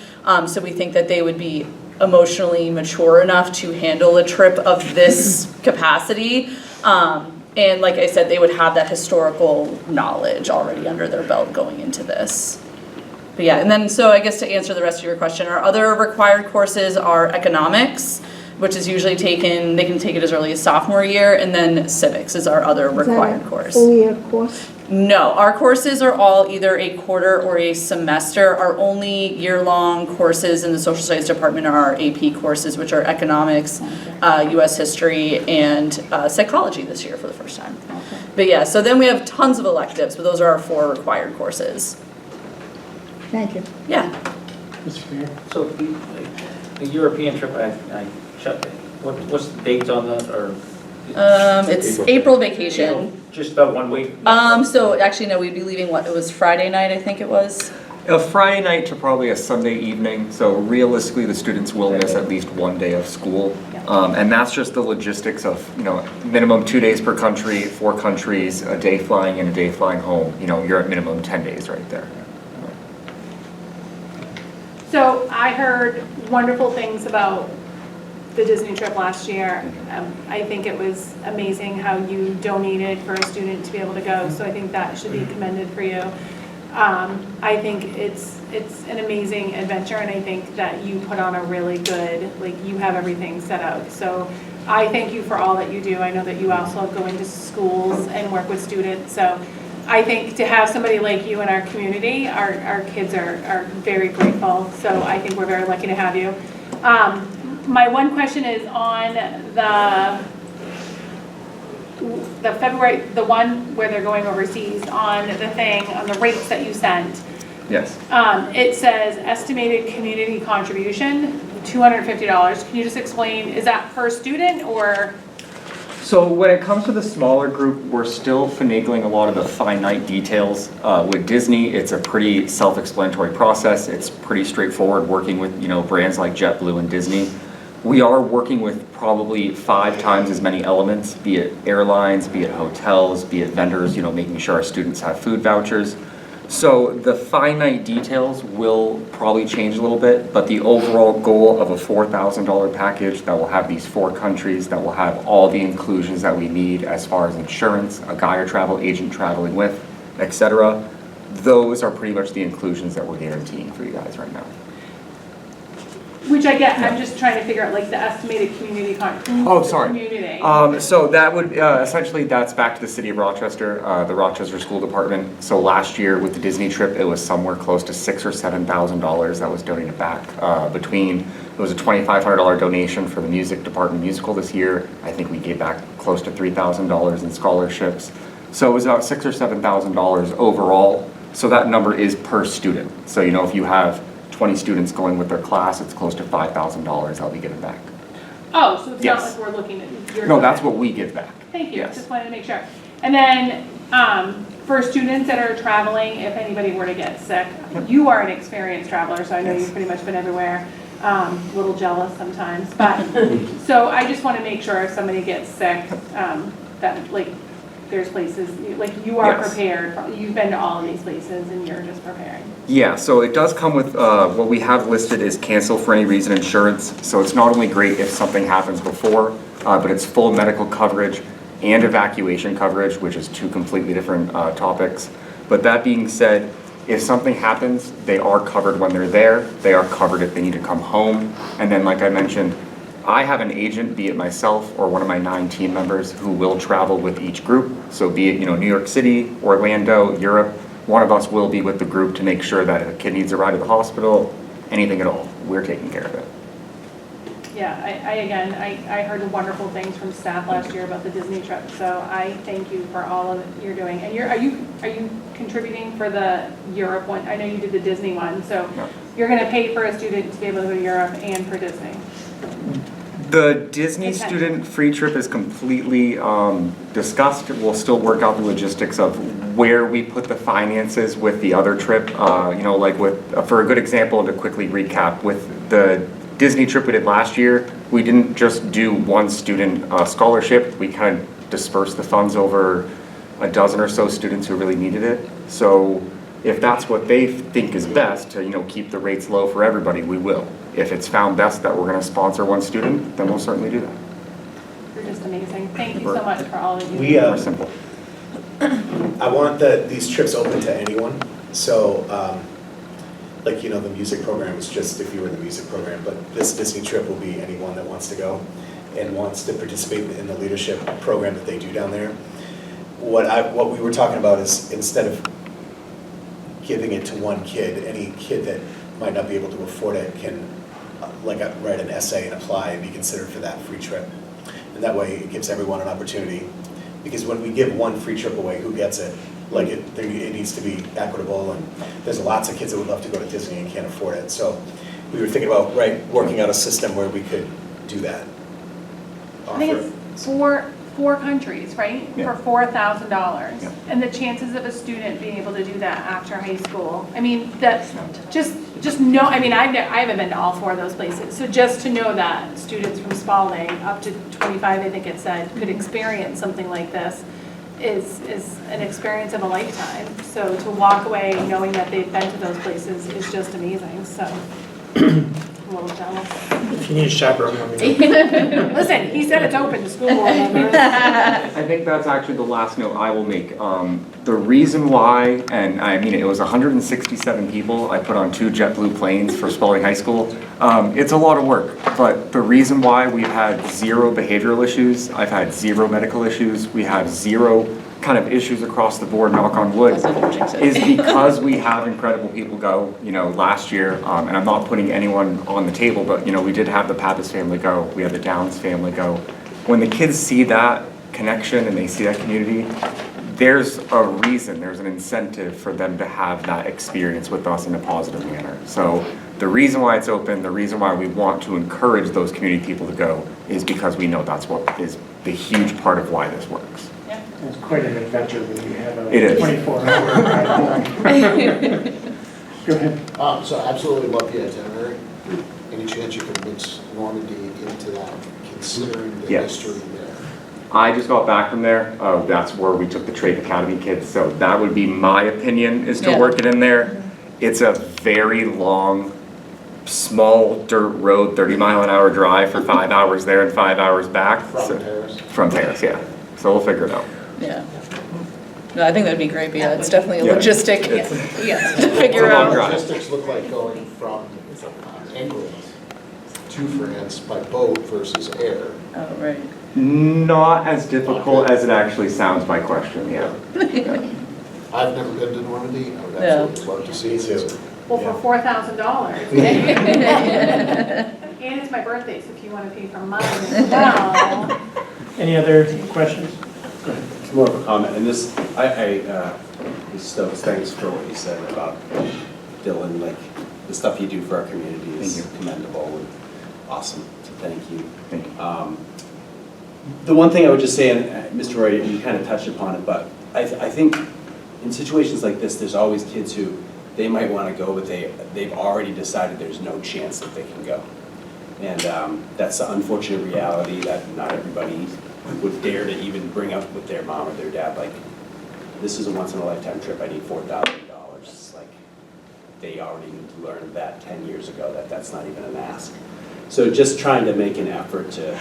So we think that they would be emotionally mature enough to handle a trip of this capacity. And like I said, they would have that historical knowledge already under their belt going into this. But yeah, and then so I guess to answer the rest of your question, our other required courses are economics, which is usually taken, they can take it as early as sophomore year, and then civics is our other required course. Full year course? No, our courses are all either a quarter or a semester. Our only year-long courses in the social studies department are our AP courses, which are economics, US history, and psychology this year for the first time. Okay. But yeah, so then we have tons of electives, but those are our 4 required courses. Thank you. Yeah. So the European trip, I checked, what's the dates on that, or? It's April vacation. Just about 1 week? So actually, no, we'd be leaving, it was Friday night, I think it was? A Friday night to probably a Sunday evening, so realistically, the students will miss at least 1 day of school. And that's just the logistics of, minimum 2 days per country, 4 countries, a day flying in, a day flying home. You're at minimum 10 days right there. So I heard wonderful things about the Disney trip last year. I think it was amazing how you donated for a student to be able to go, so I think that should be commended for you. I think it's an amazing adventure, and I think that you put on a really good, you have everything set out. So I thank you for all that you do. I know that you also go into schools and work with students, so I think to have somebody like you in our community, our kids are very grateful, so I think we're very lucky to have you. My one question is on the February, the one where they're going overseas, on the thing, on the rates that you sent. Yes. It says estimated community contribution, $250. Can you just explain, is that per student or? So when it comes to the smaller group, we're still finagling a lot of the finite details. With Disney, it's a pretty self-explanatory process. It's pretty straightforward working with brands like JetBlue and Disney. We are working with probably 5 times as many elements, be it airlines, be it hotels, be it vendors, making sure our students have food vouchers. So the finite details will probably change a little bit, but the overall goal of a $4,000 package that will have these 4 countries, that will have all the inclusions that we need as far as insurance, a guide or travel agent traveling with, etc. Those are pretty much the inclusions that we're guaranteeing for you guys right now. Which I get, I'm just trying to figure out like the estimated community Oh, sorry. Community. So that would, essentially, that's back to the city of Rochester, the Rochester School Department. So last year with the Disney trip, it was somewhere close to $6,000 or $7,000 that was donated back. It was a $2,500 donation for the music department musical this year. I think we gave back close to $3,000 in scholarships. So it was about $6,000 or $7,000 overall. So that number is per student. So, if you have 20 students going with their class, it's close to $5,000 I'll be giving back. Oh, so it's Yes. not like we're looking at. No, that's what we give back. Thank you, Yes. just wanted to make sure. And then, for students that are traveling, if anybody were to get sick, you are an experienced traveler, so I know you've pretty much been everywhere. A little jealous sometimes, but, so I just want to make sure if somebody gets sick, that like, there's places, like you are Yes. prepared, you've been to all of these places and you're just preparing. Yeah, so it does come with, what we have listed is cancel for any reason insurance. So it's not only great if something happens before, but it's full medical coverage and evacuation coverage, which is 2 completely different topics. But that being said, if something happens, they are covered when they're there. They are covered if they need to come home. And then, like I mentioned, I have an agent, be it myself or one of my 9 team members, who will travel with each group. So be it, New York City, Orlando, Europe, one of us will be with the group to make sure that if a kid needs a ride to the hospital, anything at all, we're taking care of it. Yeah, I heard wonderful things from staff last year about the Disney trip, so I thank you for all of it you're doing. And are you contributing for the Europe one? I know you did the Disney one, so you're gonna pay for a student to be able to go to Europe and for Disney. The Disney student free trip is completely discussed. We'll still work out the logistics of where we put the finances with the other trip. For a good example, to quickly recap, with the Disney trip we did last year, we didn't just do one student scholarship. We kind of dispersed the funds over a dozen or so students who really needed it. So if that's what they think is best, to keep the rates low for everybody, we will. If it's found best that we're going to sponsor one student, then we'll certainly do that. You're just amazing. Thank you so much for all of you. We're simple. I want these trips open to anyone. So, the music program is just if you were in the music program, but this Disney trip will be anyone that wants to go and wants to participate in the leadership program that they do down there. What we were talking about is, instead of giving it to one kid, any kid that might not be able to afford it can write an essay and apply and be considered for that free trip. And that way it gives everyone an opportunity. Because when we give one free trip away, who gets it? It needs to be equitable, and there's lots of kids that would love to go to Disney and can't afford it. So we were thinking about working out a system where we could do that. I think it's four countries, right? Yeah. For $4,000. Yeah. And the chances of a student being able to do that after high school, I mean, that's just know, I mean, I haven't been to all 4 of those places. So just to know that students from Spalding, up to 25, I think it said, could experience something like this is an experience of a lifetime. So to walk away knowing that they've been to those places is just amazing, so. I'm a little jealous. If you need a chaperone, let me know. Listen, he said it's open to school board members. I think that's actually the last note I will make. The reason why, and I mean, it was 167 people I put on 2 JetBlue planes for Spalding High School. It's a lot of work, but the reason why we've had 0 behavioral issues, I've had 0 medical issues, we have 0 kind of issues across the board, knock on wood, is because we have incredible people go, last year, and I'm not putting anyone on the table, but, we did have the Pappas family go, we had the Downs family go. When the kids see that connection and they see that community, there's a reason, there's an incentive for them to have that experience with us in a positive manner. So the reason why it's open, the reason why we want to encourage those community people to go is because we know that's what is the huge part of why this works. It's quite an adventure when you have It a is. 24-hour ride home. Go ahead. So absolutely love the itinerary. Any chance you could mix Normandy into that, considering the Yes. history there? I just got back from there. That's where we took the Trade Academy kids, so that would be my opinion, is to Yeah. work it in there. It's a very long, small dirt road, 30-mile-an-hour drive for 5 hours there and 5 hours back. From Paris? From Paris, yeah. So we'll figure it out. Yeah. No, I think that'd be great, but yeah, it's definitely a Yeah. logistic, It's- yeah, to figure It's a long out. drive. Logistics look like going from England to France by boat versus air. Oh, right. Not as difficult as it actually sounds, my question, yeah. I've never been to Normandy, I would Yeah. absolutely love to see it. Well, for $4,000. And it's my birthday, so if you want to pay for mine as well. Any other questions? It's more of a comment, and this, Ms. Stokes, thanks for what you said about Dylan, like, the stuff you do for our community is commendable and awesome, so thank you. Thank you. The one thing I would just say, and Mr. Roy, you kind of touched upon it, but I think in situations like this, there's always kids who, they might want to go, but they've already decided there's no chance that they can go. And that's the unfortunate reality that not everybody would dare to even bring up with their mom or their dad, like, this is a once-in-a-lifetime trip, I need $4,000. It's like, they already need to learn that 10 years ago, that that's not even an ask. So just trying to make an effort to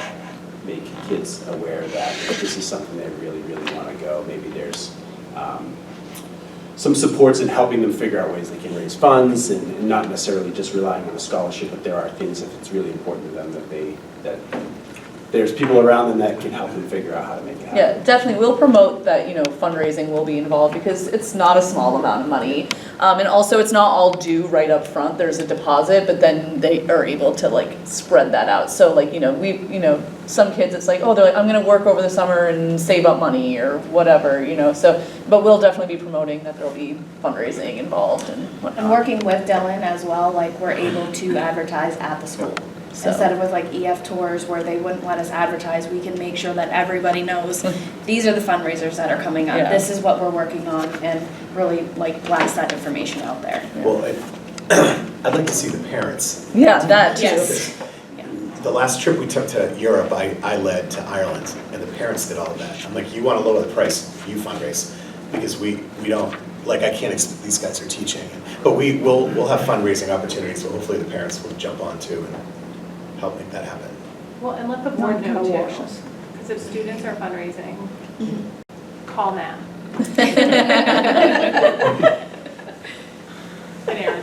make kids aware that if this is something they really, really want to go, maybe there's some supports in helping them figure out ways they can raise funds and not necessarily just relying on a scholarship, but there are things if it's really important to them that there's people around them that can help them figure out how to make it happen. Yeah, definitely. We'll promote that, fundraising will be involved because it's not a small amount of money. And also it's not all due right up front. There's a deposit, but then they are able to spread that out. So some kids, it's like, oh, they're like, I'm gonna work over the summer and save up money or whatever, but we'll definitely be promoting that there'll be fundraising involved and whatnot. And working with Dylan as well, we're able to advertise at the school. So- Instead of with EF tours where they wouldn't let us advertise, we can make sure that everybody knows, these are the fundraisers that are coming up, Yeah. this is what we're working on, and really blast that information out there. Well, I'd like to see the parents. Yeah, that too. Yes. The last trip we took to Europe, I led to Ireland, and the parents did all of that. I'm like, you want to lower the price, you fundraise, because we don't, I can't, these guys are teaching. But we'll have fundraising opportunities, so hopefully the parents will jump on too and help make that happen. Well, and let the board know too, because if students are fundraising, call Matt. And Aaron.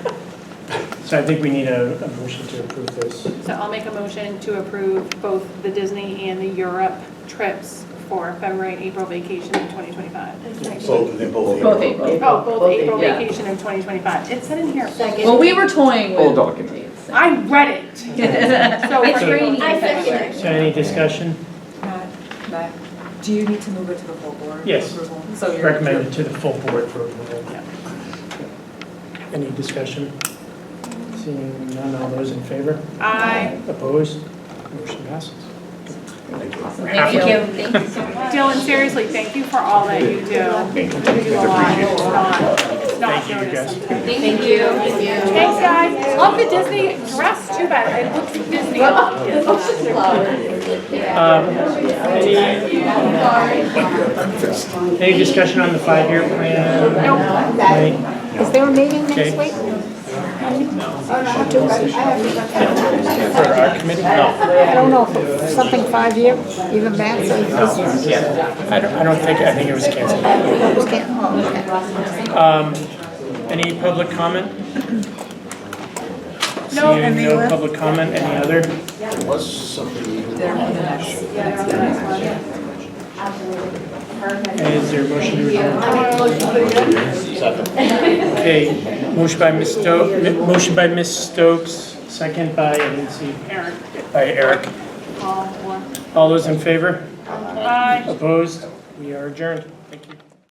So I think we need a motion to approve this. So I'll make a motion to approve both the Disney and the Europe trips for February and April vacation of 2025. So they both. Both April. Oh, both April yeah. vacation of 2025. It said in here. Well, we were toying Full with. document. I read it. So It's for raining in April- February. So any discussion? Matt, do you need to move it to the full board? Yes. approval? So you're. Recommended to the full board for approval. Any discussion? Seeing none, all those in favor? Aye. Opposed? Motion passes. Thank you. Thank Thank you. you, thank you so much. Dylan, seriously, thank you for all that you do. You do a lot. It's not Thank you, noticed guys. sometimes. Thank you. Thanks, guys. Love the Disney dress too bad. It looks Disney. Any discussion on the 5-year plan? Nope. Is there a meeting next Okay. week? For our committee? No. I don't know, if something 5-year, even Matt said this was. Yeah, I think it was canceled. Any public comment? No. Seeing no public comment, any other? There was something even. There for the next. Is there a motion to adjourn? Second. Okay, motion by Ms. Stokes, second by, I didn't see, Eric. by Eric. All four. All those in favor? Aye. Opposed? We are adjourned. Thank you.